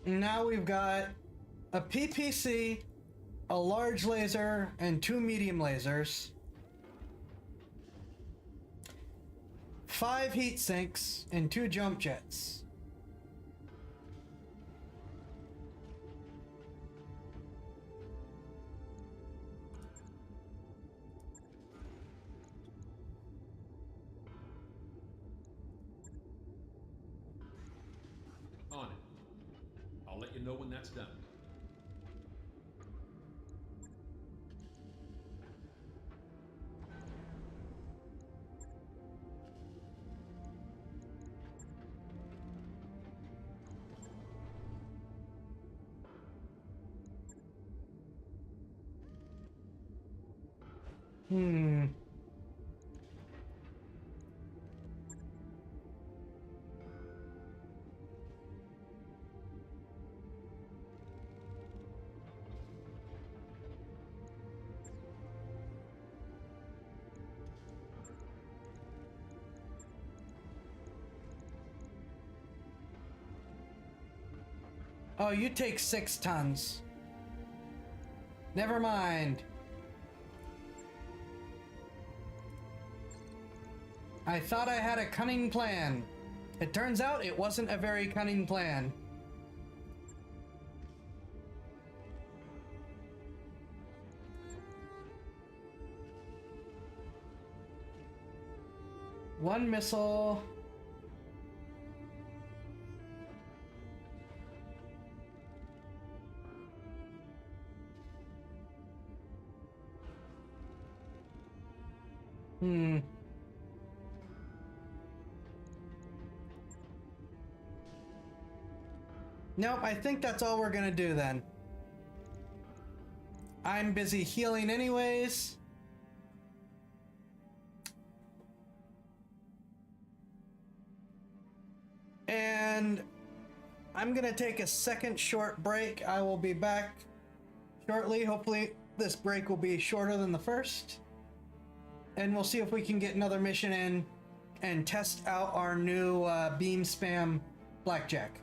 Now we've got a PPC, a large laser, and 2 medium lasers. 5 heat sinks and 2 jump jets. On it. I'll let you know when that's done. Oh, you take 6 tons. Never mind. I thought I had a cunning plan. It turns out it wasn't a very cunning plan. One missile. Nope, I think that's all we're gonna do then. I'm busy healing anyways. And I'm gonna take a second short break. I will be back shortly. Hopefully this break will be shorter than the first. And we'll see if we can get another mission in and test out our new beam spam blackjack.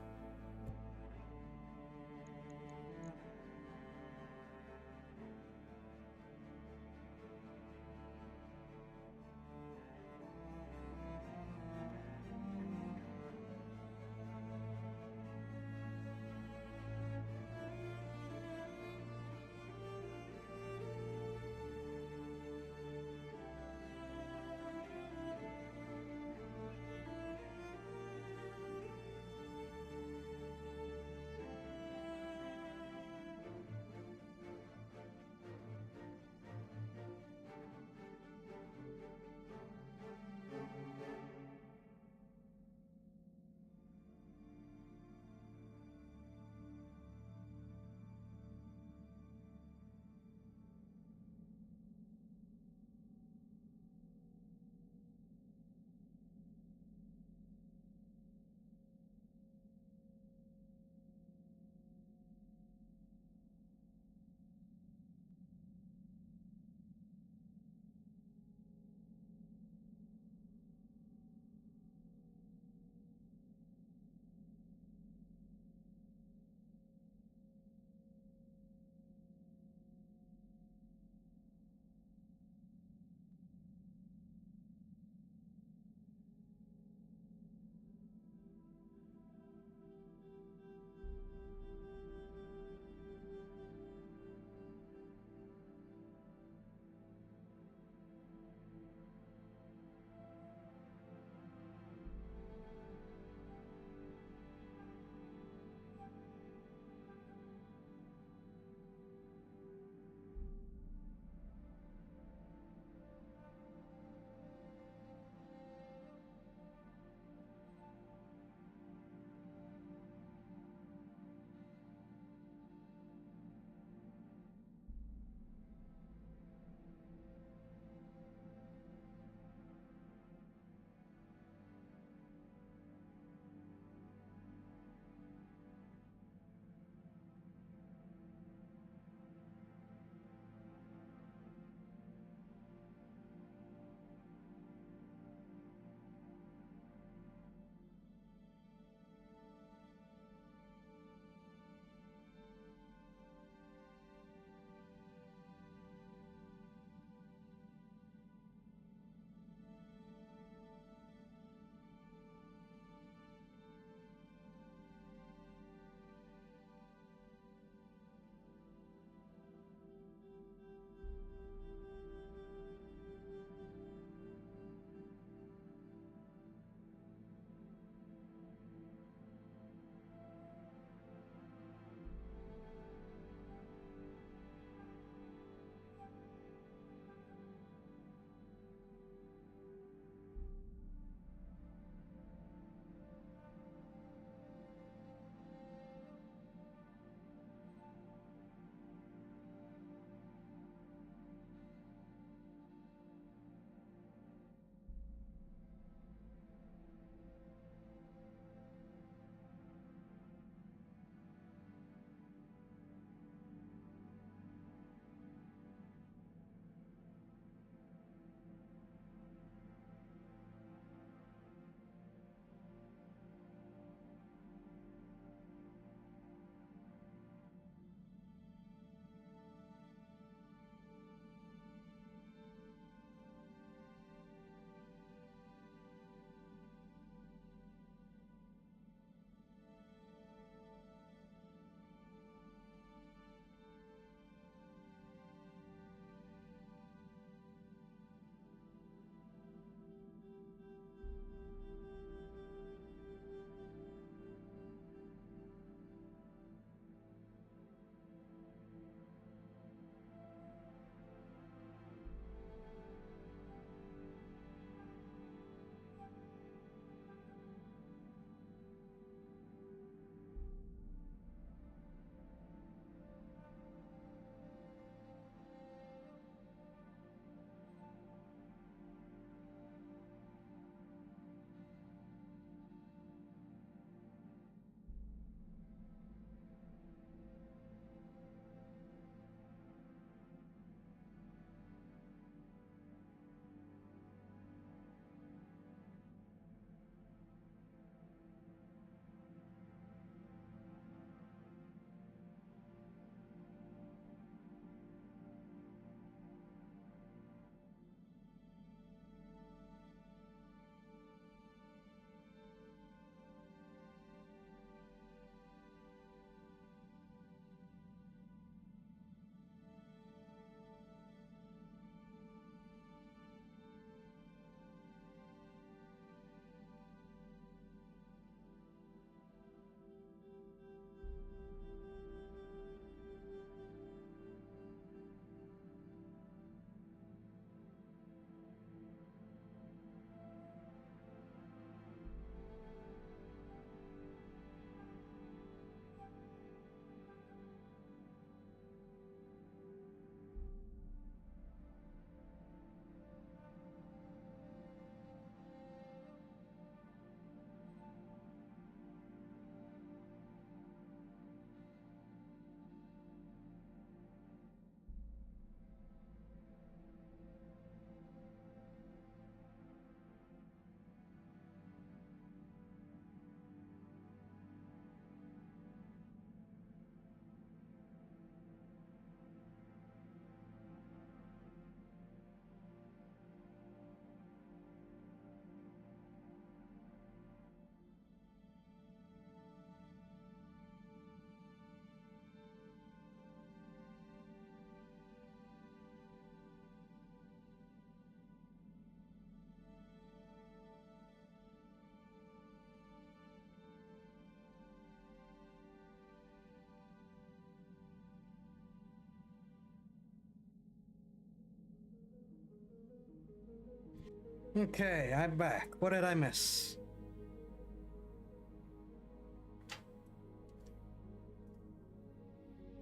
Okay, I'm back. What did I miss?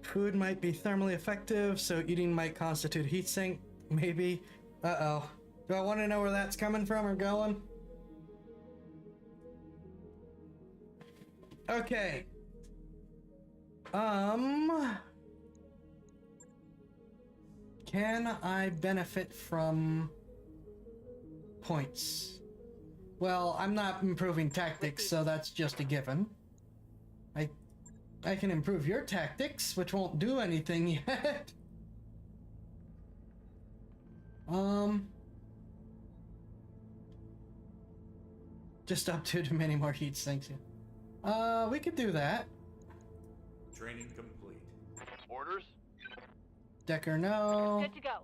Food might be thermally effective, so eating might constitute heat sink. Maybe. Uh-oh. Do I want to know where that's coming from or going? Okay. Can I benefit from points? Well, I'm not improving tactics, so that's just a given. I can improve your tactics, which won't do anything yet. Just up to too many more heat sinks. We could do that. Training complete. Orders? Decker, no. Good to go.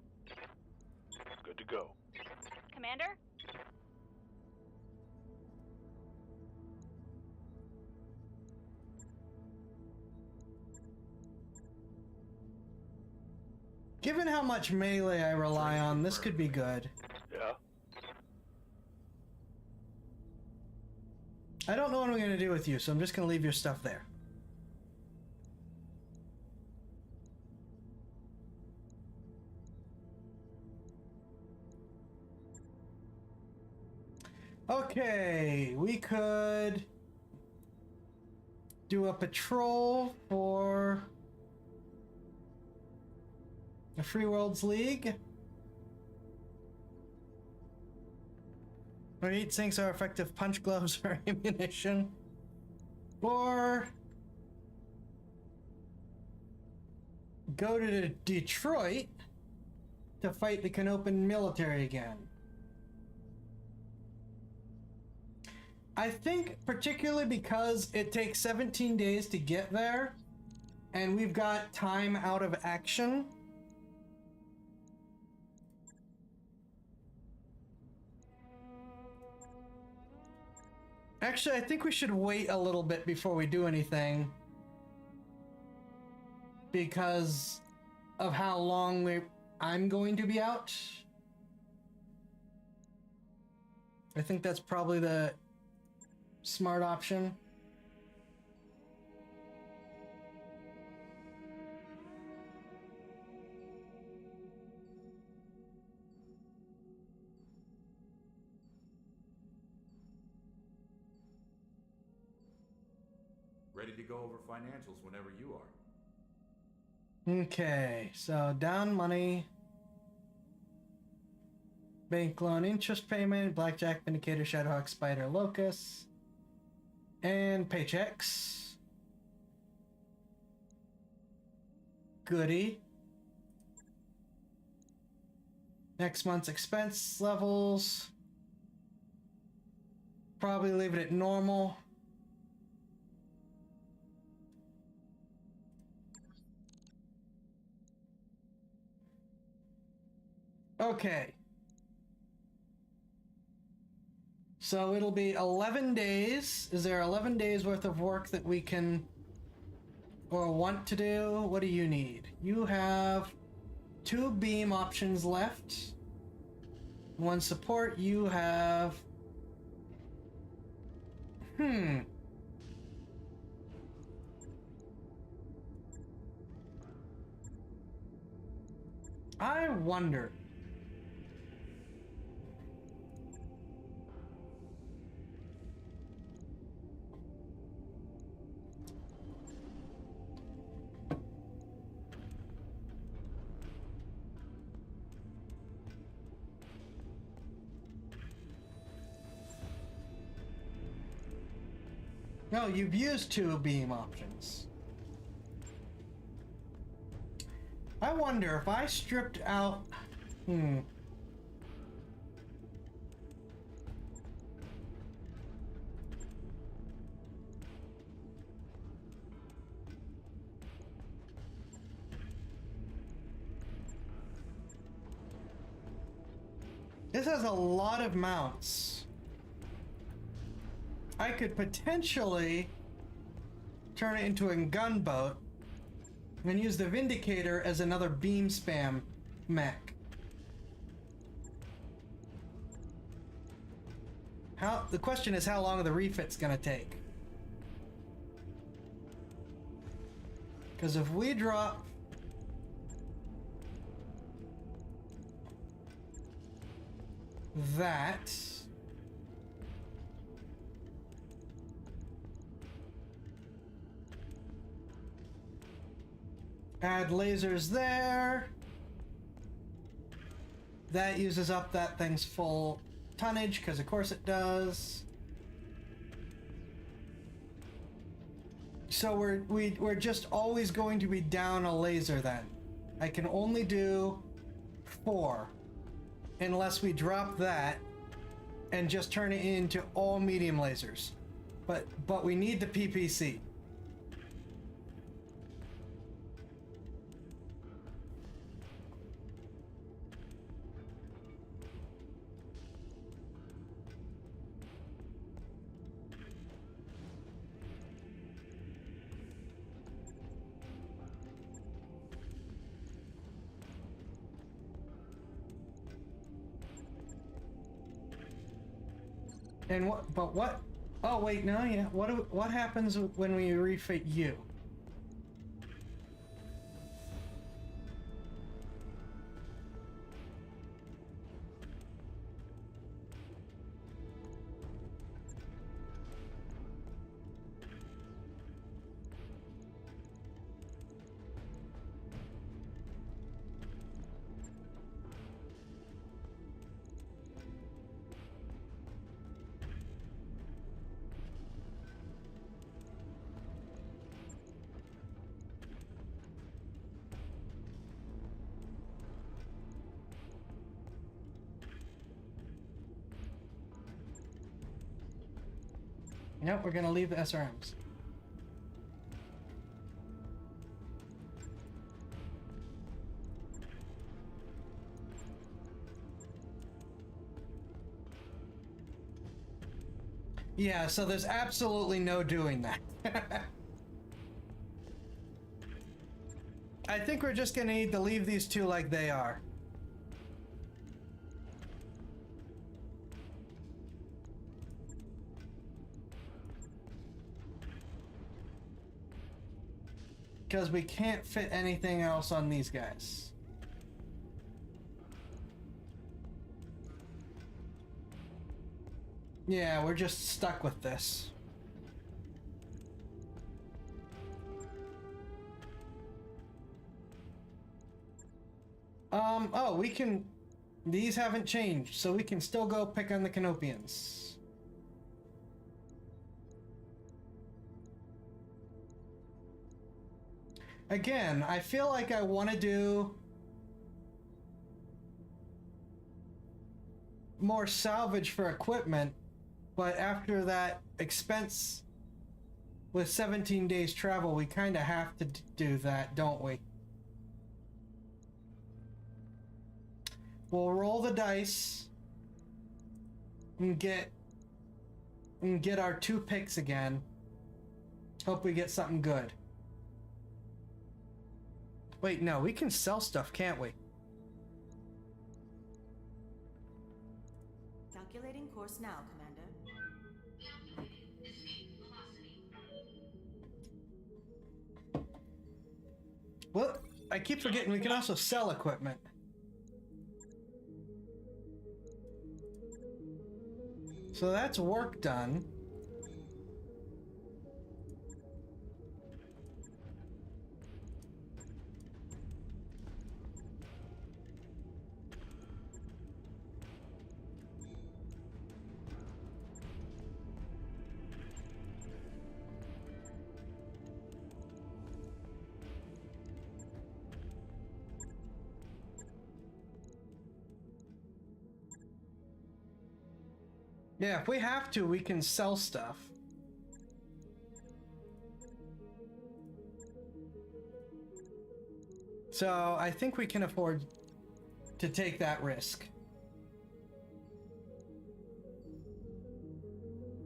Good to go. Commander? Given how much melee I rely on, this could be good. Yeah. I don't know what I'm going to do with you, so I'm just going to leave your stuff there. Okay, we could do a patrol for the Free Worlds League. Our heat sinks are effective punch gloves or ammunition. Or go to Detroit to fight the Canopan military again. I think particularly because it takes 17 days to get there, and we've got time out of action. Actually, I think we should wait a little bit before we do anything, because of how long I'm going to be out. I think that's probably the smart option. Ready to go over financials whenever you are. Okay, so down money, bank loan, interest payment, blackjack, vindicator, shadowhawk, spider, locust, and paychecks. Goody. Next month's expense levels. Probably leave it at normal. Okay. So it'll be 11 days. Is there 11 days worth of work that we can or want to do? What do you need? You have 2 beam options left. 1 support. You have... I wonder... No, you've used 2 beam options. I wonder if I stripped out... This has a lot of mounts. I could potentially turn it into a gunboat and use the Vindicator as another beam spam mech. The question is how long the refit's gonna take. Because if we drop that, add lasers there, that uses up that thing's full tonnage, because of course it does. So we're just always going to be down a laser then. I can only do 4 unless we drop that and just turn it into all medium lasers. But we need the PPC. And what? Oh wait, no, yeah. What happens when we refit you? Nope, we're gonna leave the SRMs. Yeah, so there's absolutely no doing that. I think we're just gonna need to leave these two like they are. Because we can't fit anything else on these guys. Yeah, we're just stuck with this. Oh, we can... These haven't changed, so we can still go pick on the Canopians. Again, I feel like I want to do more salvage for equipment, but after that expense with 17 days travel, we kind of have to do that, don't we? We'll roll the dice and get our 2 picks again. Hope we get something good. Wait, no, we can sell stuff, can't we? Calculating course now, Commander. Calculating escape velocity. Well, I keep forgetting we can also sell equipment. So that's work done. Yeah, if we have to, we can sell stuff. So I think we can afford to take that risk.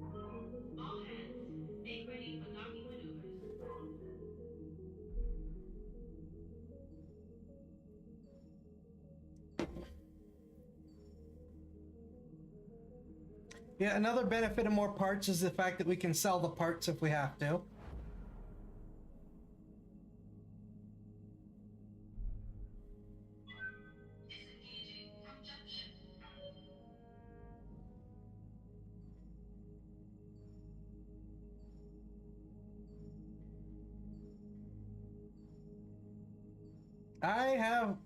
All hands, make ready for docking maneuvers. Yeah, another benefit of more parts is the fact that we can sell the parts if we have to. Disengaging from junction.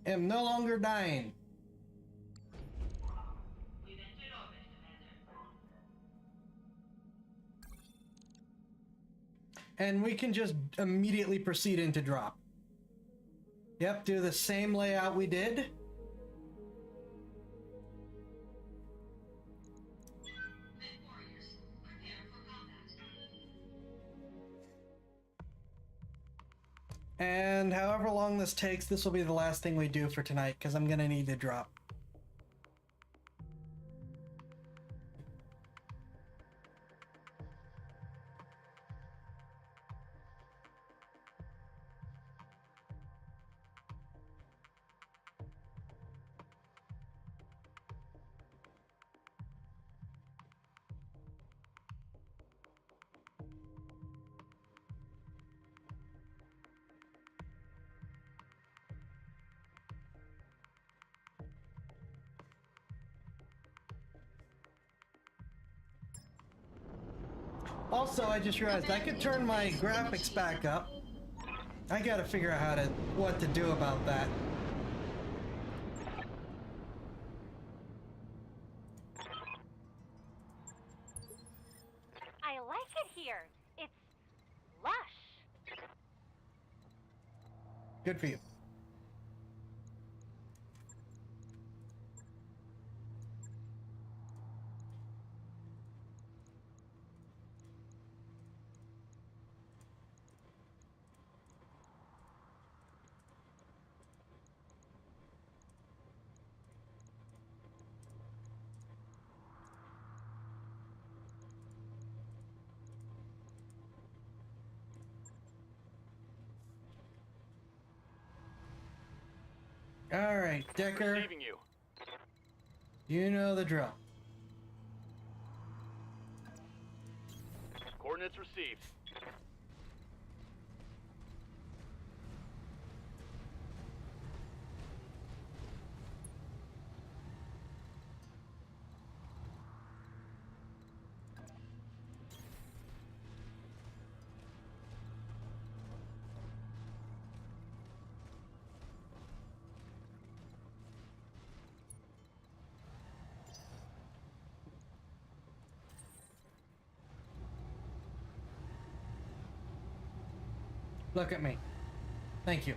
Am no longer dying. We've entered orbit, Commander. And we can just immediately proceed into drop. Yep, do the same layout we did. Men warriors, prepare for combat. And however long this takes, this will be the last thing we do for tonight, because I'm going to need to drop. Also, I just realized I could turn my graphics back up. I gotta figure out what to do about that. I like it here. It's lush. Good for you. All right, Decker, Receiving you. you know the drill. Coordinates received. Look at me. Thank you.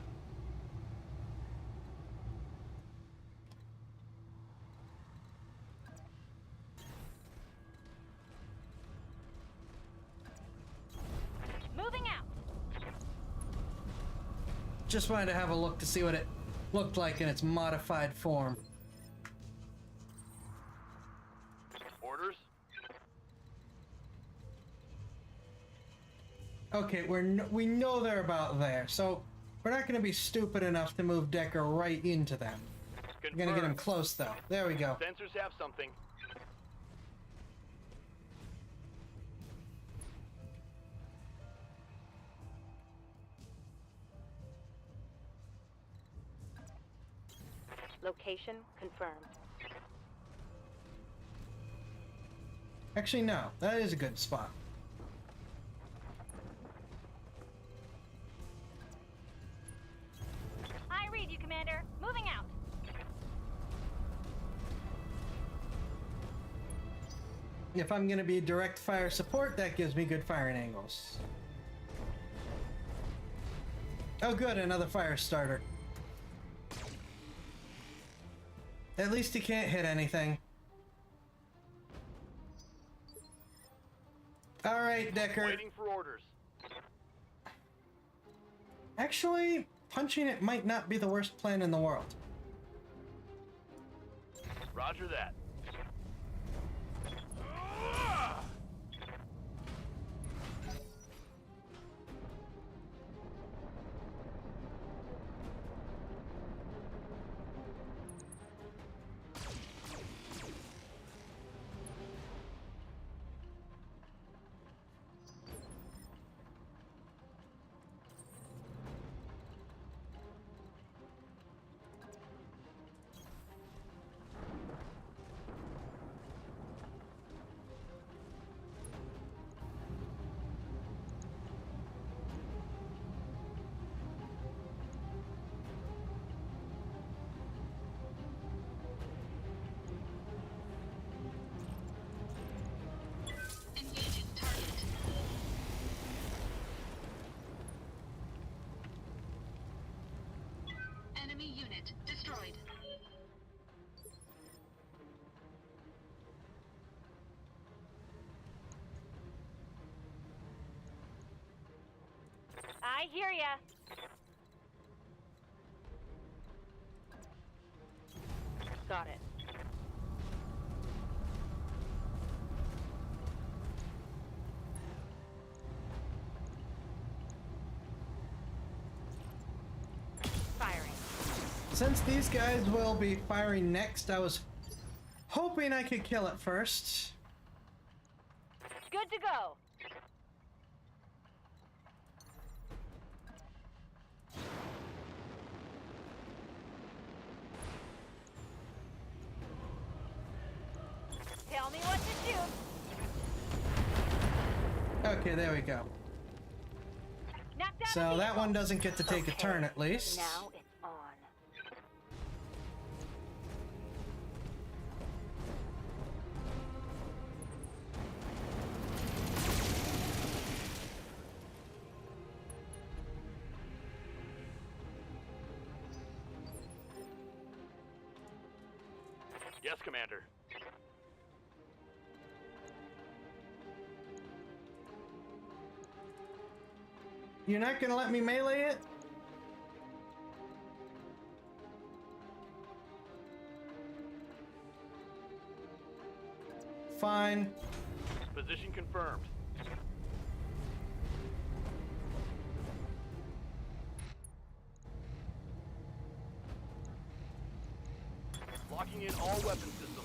Moving out. Just wanted to have a look to see what it looked like in its modified form. Orders? Okay, we know they're about there, so we're not going to be stupid enough to move Decker right into them. We're going to get him close, though. There we go. Sensors have something. Location confirmed. Actually, no. That is a good spot. I read you, Commander. Moving out. If I'm going to be direct fire support, that gives me good firing angles. Oh good, another fire starter. At least he can't hit anything. Alright, Decker. Waiting for orders. Actually, punching it might not be the worst plan in the world. Roger that. unit destroyed. I hear ya. Got it. Firing. Since these guys will be firing next, I was hoping I could kill it first. Good to go. Tell me what to shoot. Okay, there we go. Knock down So a that vehicle. one doesn't get to take a Okay, turn at least. Now it's on. Yes, Commander. You're not gonna let me melee it? Fine. Position confirmed. Locking in all weapon systems.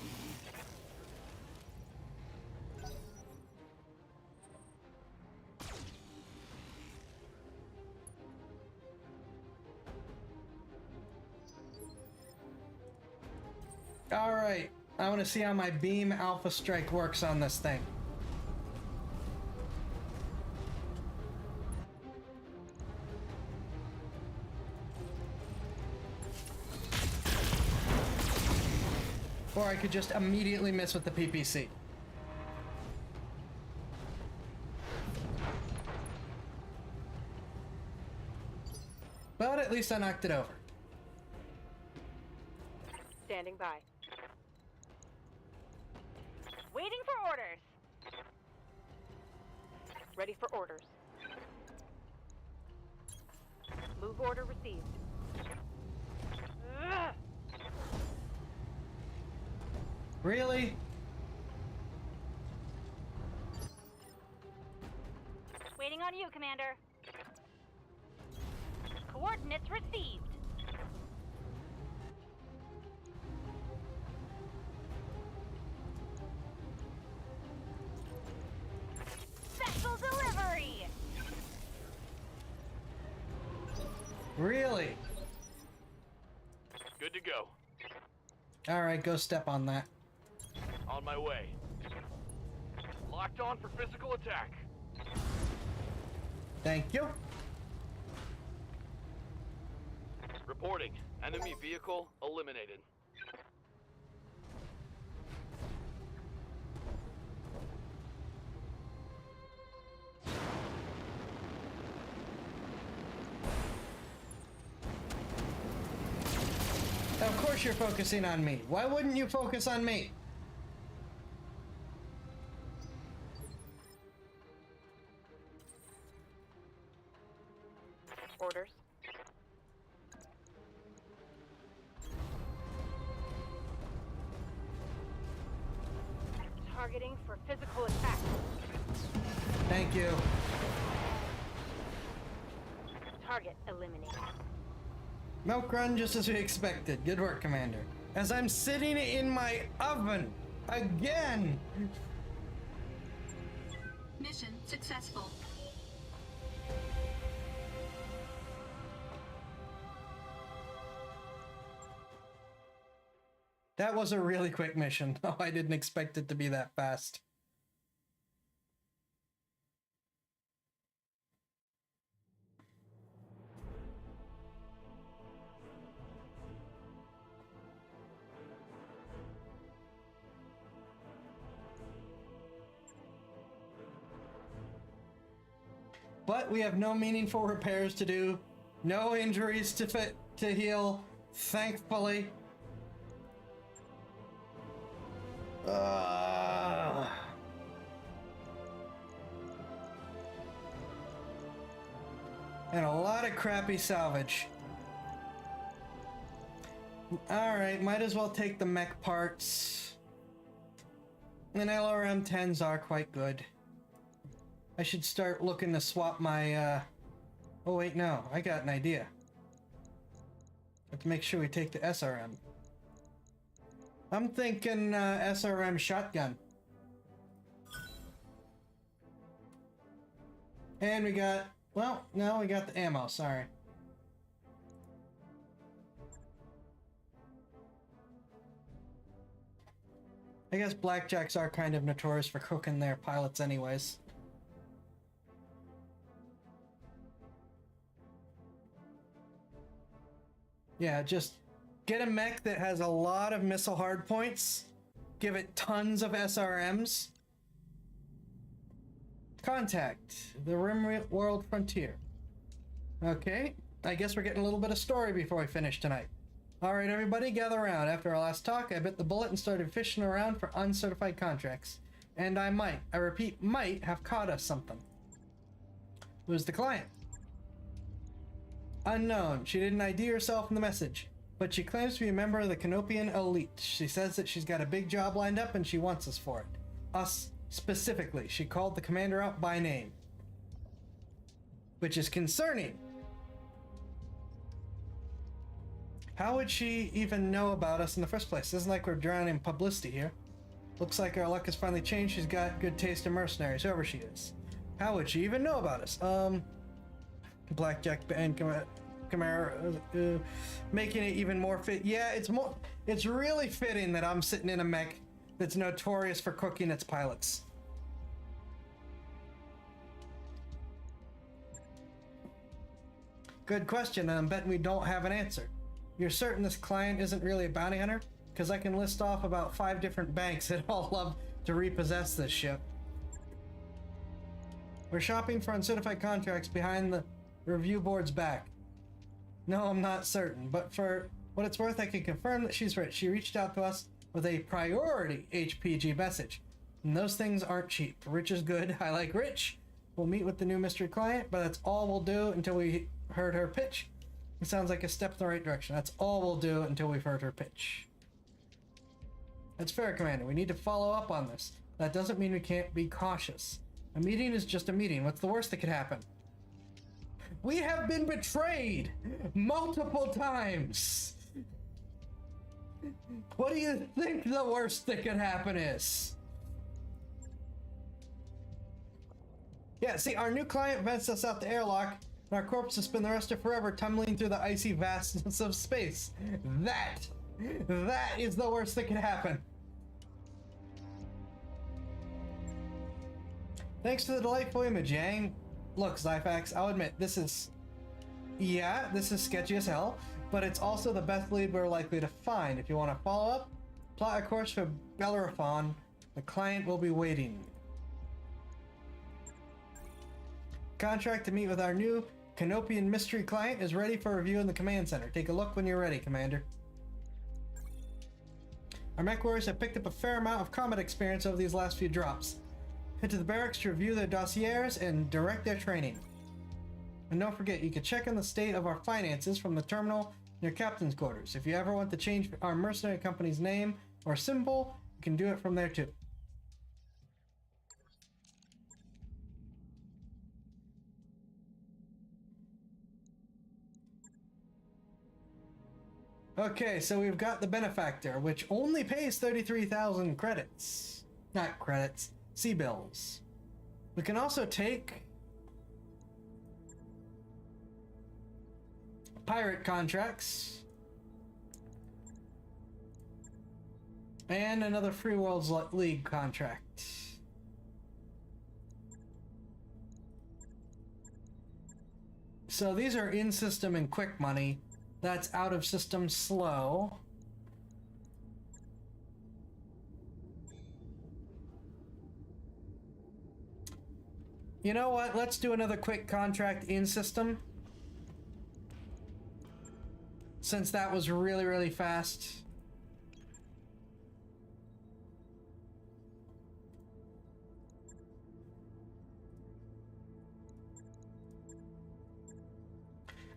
Alright. I want to see how my beam alpha strike works on this thing. Or I could just immediately miss with the PPC. But at least I knocked it over. Standing by. Waiting for orders. Ready for orders. Move order received. Ugh. Really? Waiting on you, Commander. Coordinates received. Special delivery! Really? Good to go. Alright, go step on that. On my way. Locked on for physical attack. Thank you. Reporting. Enemy vehicle eliminated. Of course you're focusing on me. Why wouldn't you focus on me? Orders. Targeting for physical attack. Thank you. Target eliminated. Milk run just as we expected. Good work, Commander. As I'm sitting in my oven again. Mission successful. That was a really quick mission. Oh, I didn't expect it to be that fast. But we have no meaningful repairs to do, no injuries to heal, Thankfully. And a lot of crappy salvage. Alright, might as well take the mech parts. And LRM-10s are quite good. I should start looking to swap my, Oh wait, no, I got an idea. Let's make sure we take the SRM. I'm thinking, SRM shotgun. And we got, well, no, we got the ammo, sorry. I guess blackjacks are kind of notorious for cooking their pilots anyways. Yeah, just get a mech that has a lot of missile hardpoints, give it tons of SRMs. Contact the Rim World Frontier. Okay, I guess we're getting a little bit of story before we finish tonight. Alright everybody, gather around. After our last talk, I bit the bullet and started fishing around for uncertified contracts. And I repeat, might have caught us something. Who's the client? Unknown. She didn't ID herself in the message, but she claims to be a member of the Canopian elite. She says that she's got a big job lined up and she wants us for it. Us specifically. She called the commander out by name. Which is concerning. How would she even know about us in the first place? Isn't like we're drowning in publicity here. Looks like our luck has finally changed. She's got good taste in mercenaries, whoever she is. How would she even know about us? Blackjack and Camara, making it even more fit. Yeah, it's really fitting that I'm sitting in a mech that's notorious for cooking its pilots. Good question, and I'm betting we don't have an answer. You're certain this client isn't really a bounty hunter? Because I can list off about 5 different banks that all love to repossess this ship. We're shopping for uncertified contracts behind the review board's back. No, I'm not certain, but for what it's worth, I can confirm that she's rich. She reached out to us with a priority HPG message. And those things aren't cheap. Rich is good. I like rich. We'll meet with the new mystery client, but that's all we'll do until we heard her pitch. It sounds like a step in the right direction. That's all we'll do until we've heard her pitch. That's fair, Commander. We need to follow up on this. That doesn't mean we can't be cautious. A meeting is just a meeting. What's the worst that could happen? We have been betrayed multiple times. What do you think the worst that could happen is? Yeah, see, our new client vents us out the airlock, and our corpses spend the rest of forever tumbling through the icy vastness of space. That is the worst that could happen. Thanks for the delightful image, Yang. Look, Zyfax, I'll admit, this is sketchy as hell, but it's also the best lead we're likely to find. If you want to follow up, plot a course for Bellerophon. The client will be waiting. Contract to meet with our new Canopian mystery client is ready for review in the command center. Take a look when you're ready, Commander. Our mech warriors have picked up a fair amount of combat experience over these last few drops. Head to the barracks to review their dossiers and direct their training. And don't forget, you can check on the state of our finances from the terminal in your captain's quarters. If you ever want to change our mercenary company's name or symbol, you can do it from there too. Okay, so we've got the benefactor, which only pays 33,000 credits. Not credits, C-bills. We can also take pirate contracts and another Free Worlds League contract. So these are in-system and quick money. That's out of system slow. You know what? Let's do another quick contract in system. since that was really, really fast.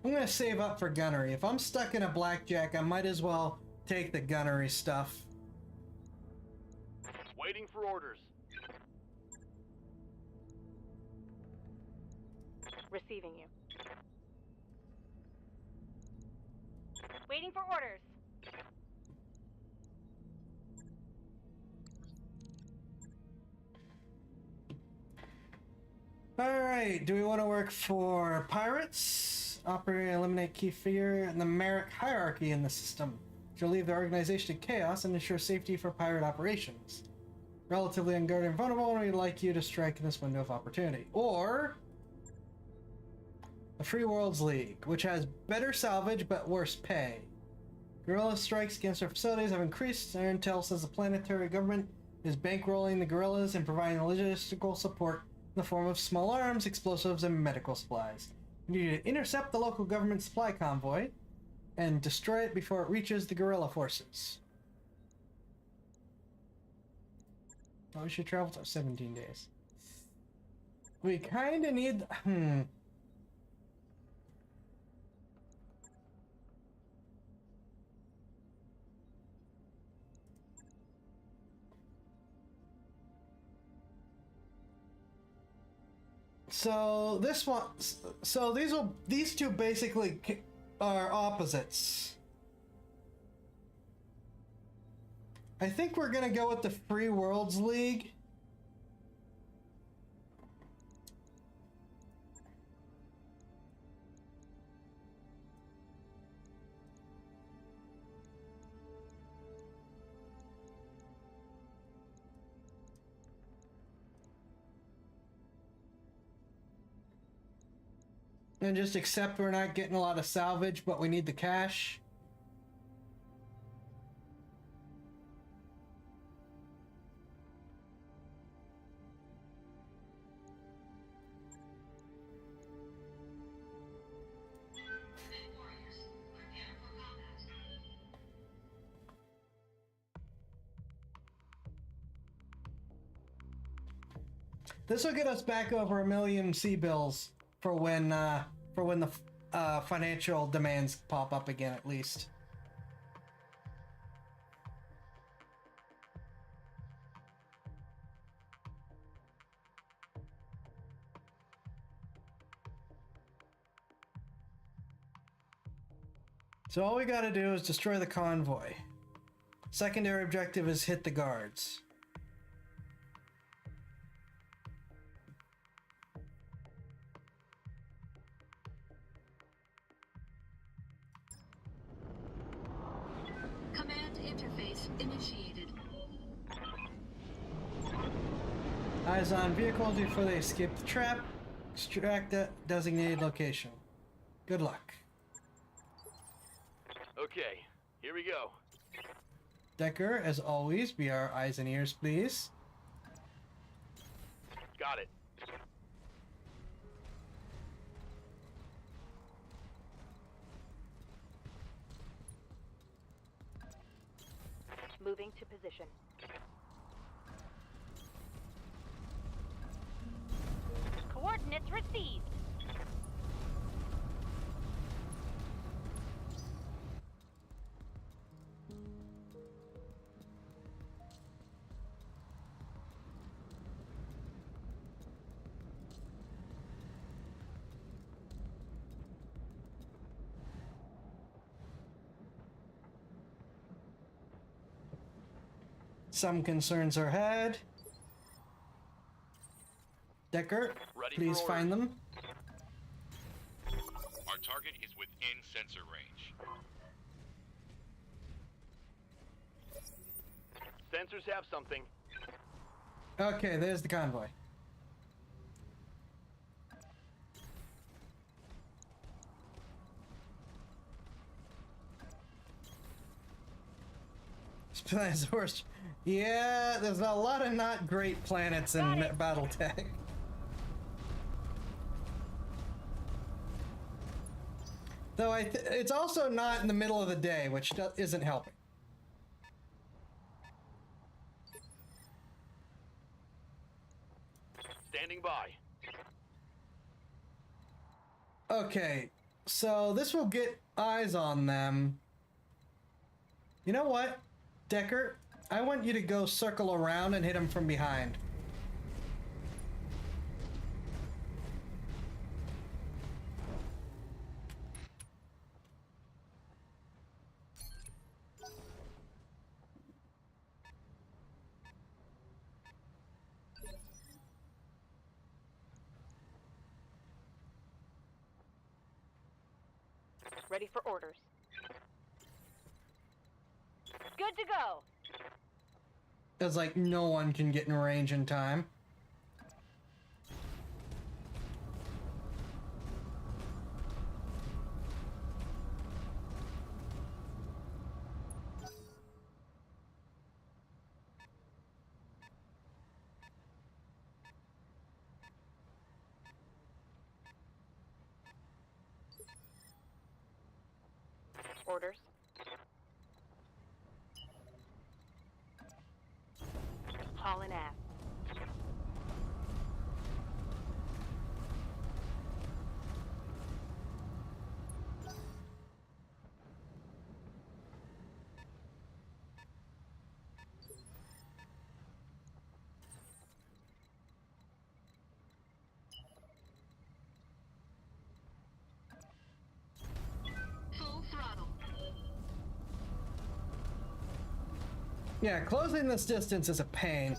I'm gonna save up for gunnery. If I'm stuck in a blackjack, I might as well take the gunnery stuff. Waiting for orders. Receiving you. Waiting for orders. Alright, do we want to work for pirates? Operate and eliminate key figure in the merit hierarchy in the system. To leave the organization to chaos and ensure safety for pirate operations. Relatively unguarded and vulnerable, and we'd like you to strike in this window of opportunity. Or the Free Worlds League, which has better salvage but worse pay. Guerrilla strikes against our facilities have increased. Our intel says the planetary government is bankrolling the guerrillas and providing logistical support in the form of small arms, explosives, and medical supplies. We need to intercept the local government supply convoy and destroy it before it reaches the guerrilla forces. Oh, we should travel to 17 days. We kind of need... So this one, so these two basically are opposites. I think we're gonna go with the Free Worlds League. And just accept we're not getting a lot of salvage, but we need the cash. This will get us back over 1 million sea bills for when the financial demands pop up again, at least. So all we gotta do is destroy the convoy. Secondary objective is hit the guards. Command interface initiated. Eyes on vehicles before they escape the trap. Extract that designated location. Good luck. Okay, here we go. Decker, as always, be our eyes and ears, please. Got it. Moving to position. Coordinates received. Some concerns are had. Decker, Ready please for find them. Our target is within sensor range. Sensors have something. Okay, there's the convoy. Planet's horse. Yeah, there's a lot of not great planets in Battletech. Though it's also not in the middle of the day, which isn't helping. Standing by. Okay, so this will get eyes on them. You know what, Decker? I want you to go circle around and hit him from behind. Ready for orders. Good to go. It's like no one can get in range in time. Orders. Hauling ass. Full throttle. Yeah, closing this distance is a pain.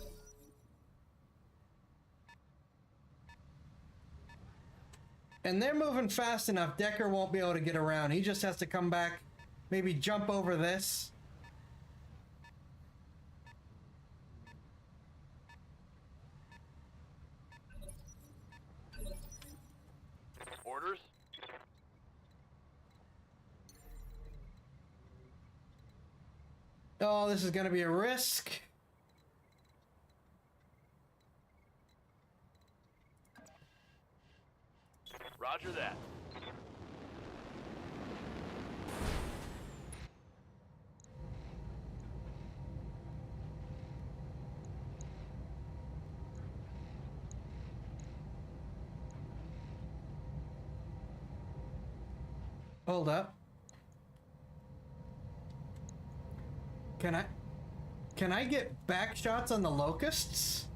And they're moving fast enough, Decker won't be able to get around. He just has to come back, maybe jump over this. Orders. Oh, this is gonna be a risk. Roger that. Hold up. Can I get back shots on the locusts?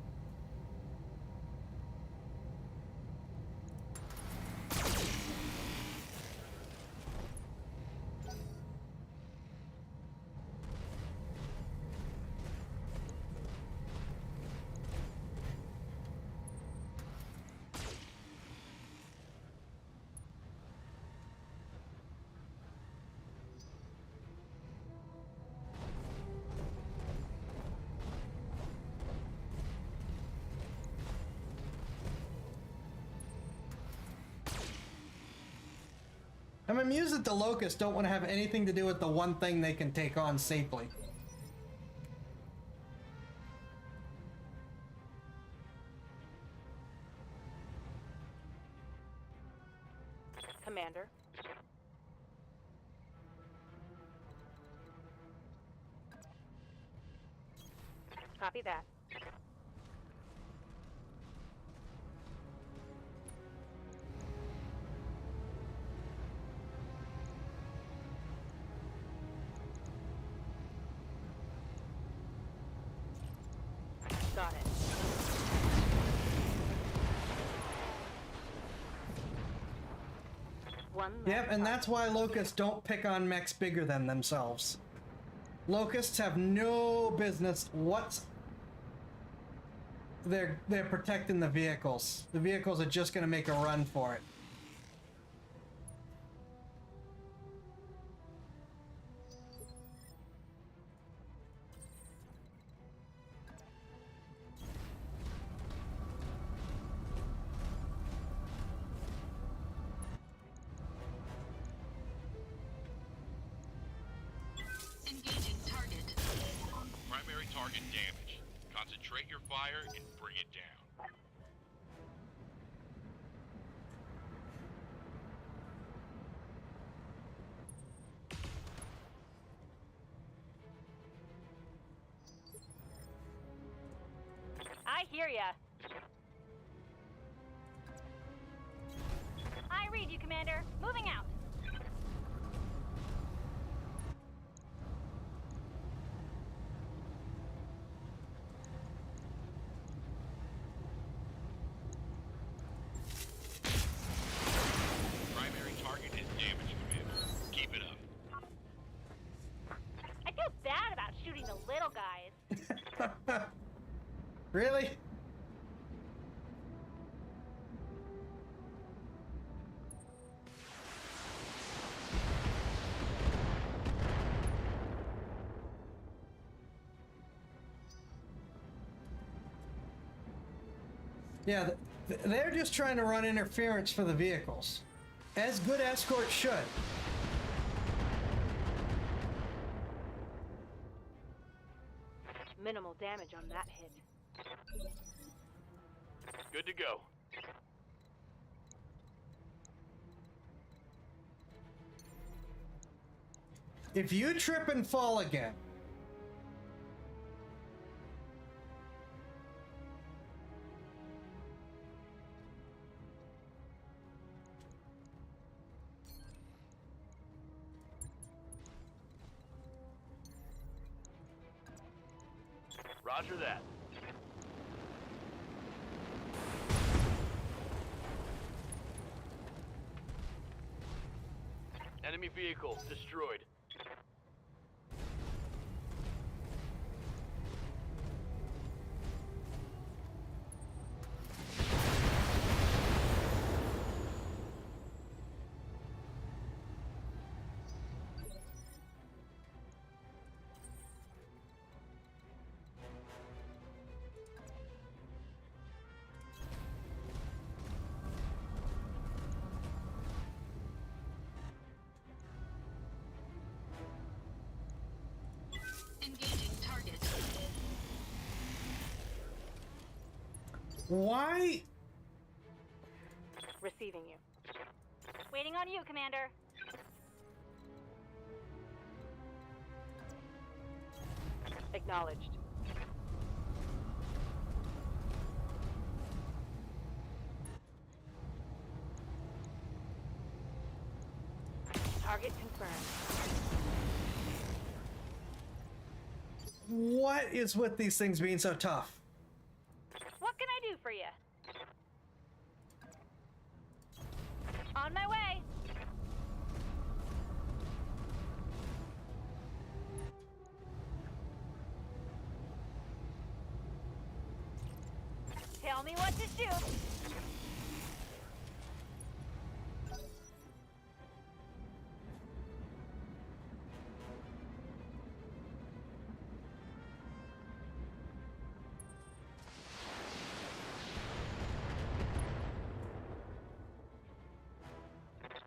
I'm amused that the locusts don't want to have anything to do with the one thing they can take on safely. Commander. Copy that. Got it. One Yep, and that's why locusts don't pick on mechs bigger than themselves. Locusts have no business they're protecting the vehicles. The vehicles are just gonna make a run for it. Engaging target. Primary target damaged. Concentrate your fire and bring it down. I hear ya. I read you, Commander. Moving out. Primary target is damaged, Commander. Keep it up. I feel bad about shooting the little guys. Really? Yeah, they're just trying to run interference for the vehicles. As good escorts should. Minimal damage on that hit. Good to go. If you trip and fall again, Roger that. Enemy vehicle destroyed. Engaging target. why? Receiving you. Waiting on you, Commander. Acknowledged. Target confirmed. What is with these things being so tough? What can I do for you? On my way. Tell me what to shoot.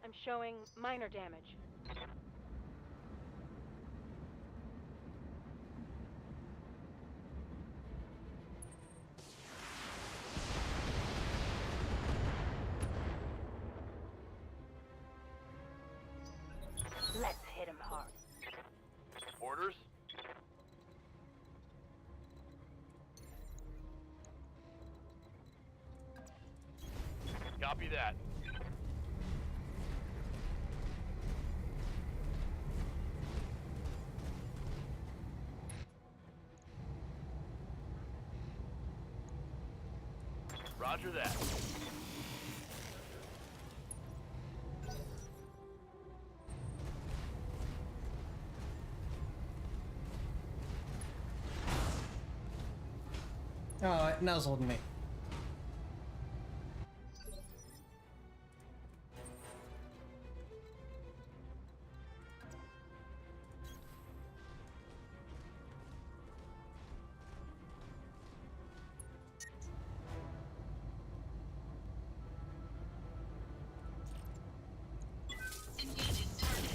I'm showing minor damage. Let's hit him hard. Orders? Copy that. Roger that. Oh, it nuzzled me. Engaging target.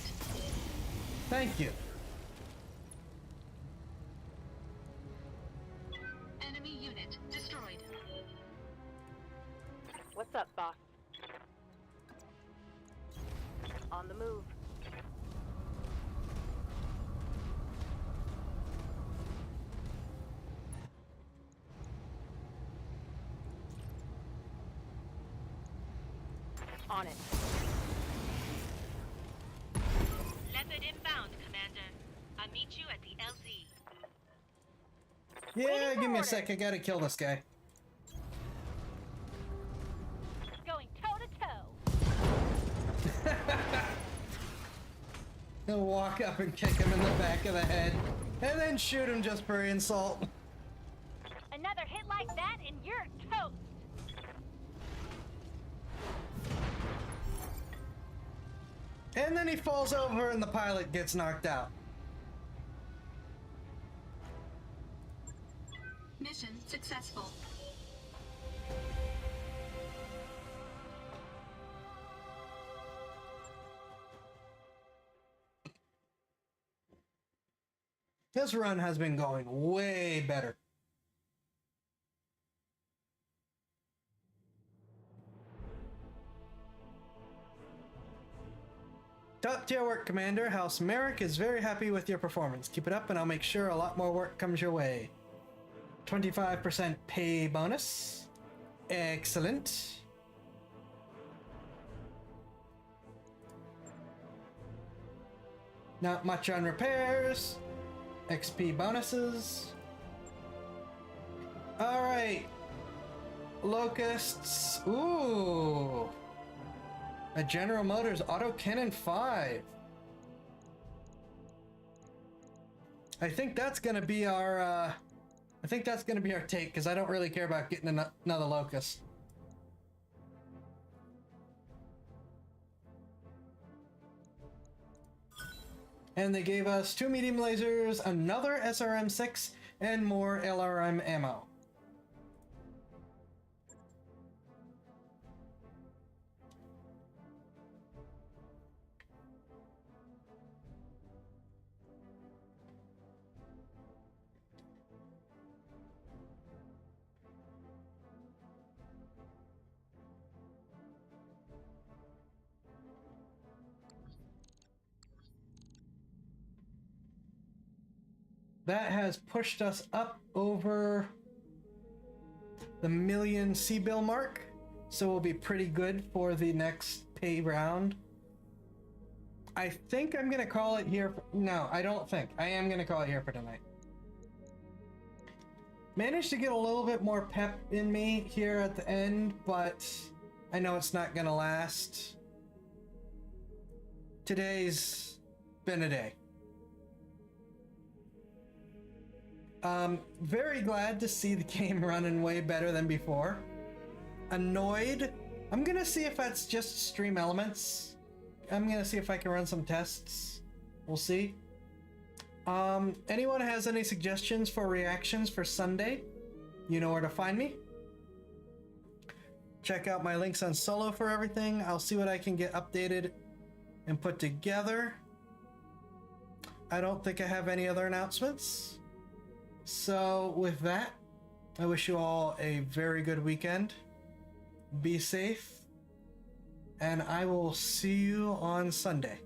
Thank you. Enemy unit destroyed. What's up, boss? On the move. On it. Leopard inbound, Commander. I'll meet you at the LZ. Yeah, give me a sec. I gotta kill this guy. Going toe to toe. He'll walk up and kick him in the back of the head, and then shoot him just for insult. Another hit like that and you're toast. And then he falls over and the pilot gets knocked out. Mission successful. This run has been going way better. Top tier work, Commander. House Merrick is very happy with your performance. Keep it up and I'll make sure a lot more work comes your way. 25% pay bonus. Excellent. Not much on repairs. XP bonuses. Alright. Locusts. Ooh. A General Motors Autocannon 5. I think that's gonna be our take, because I don't really care about getting another Locust. And they gave us 2 medium lasers, another SRM-6, and more LRM ammo. That has pushed us up over the million C-bill mark, so we'll be pretty good for the next pay round. I think I'm gonna call it here. No, I don't think. I am gonna call it here for tonight. Managed to get a little bit more pep in me here at the end, but I know it's not gonna last. Today's been a day. Very glad to see the game running way better than before. Annoyed. I'm gonna see if that's just stream elements. I'm gonna see if I can run some tests. We'll see. Anyone has any suggestions for reactions for Sunday? You know where to find me. Check out my links on Solo for everything. I'll see what I can get updated and put together. I don't think I have any other announcements. So with that, I wish you all a very good weekend. Be safe, and I will see you on Sunday.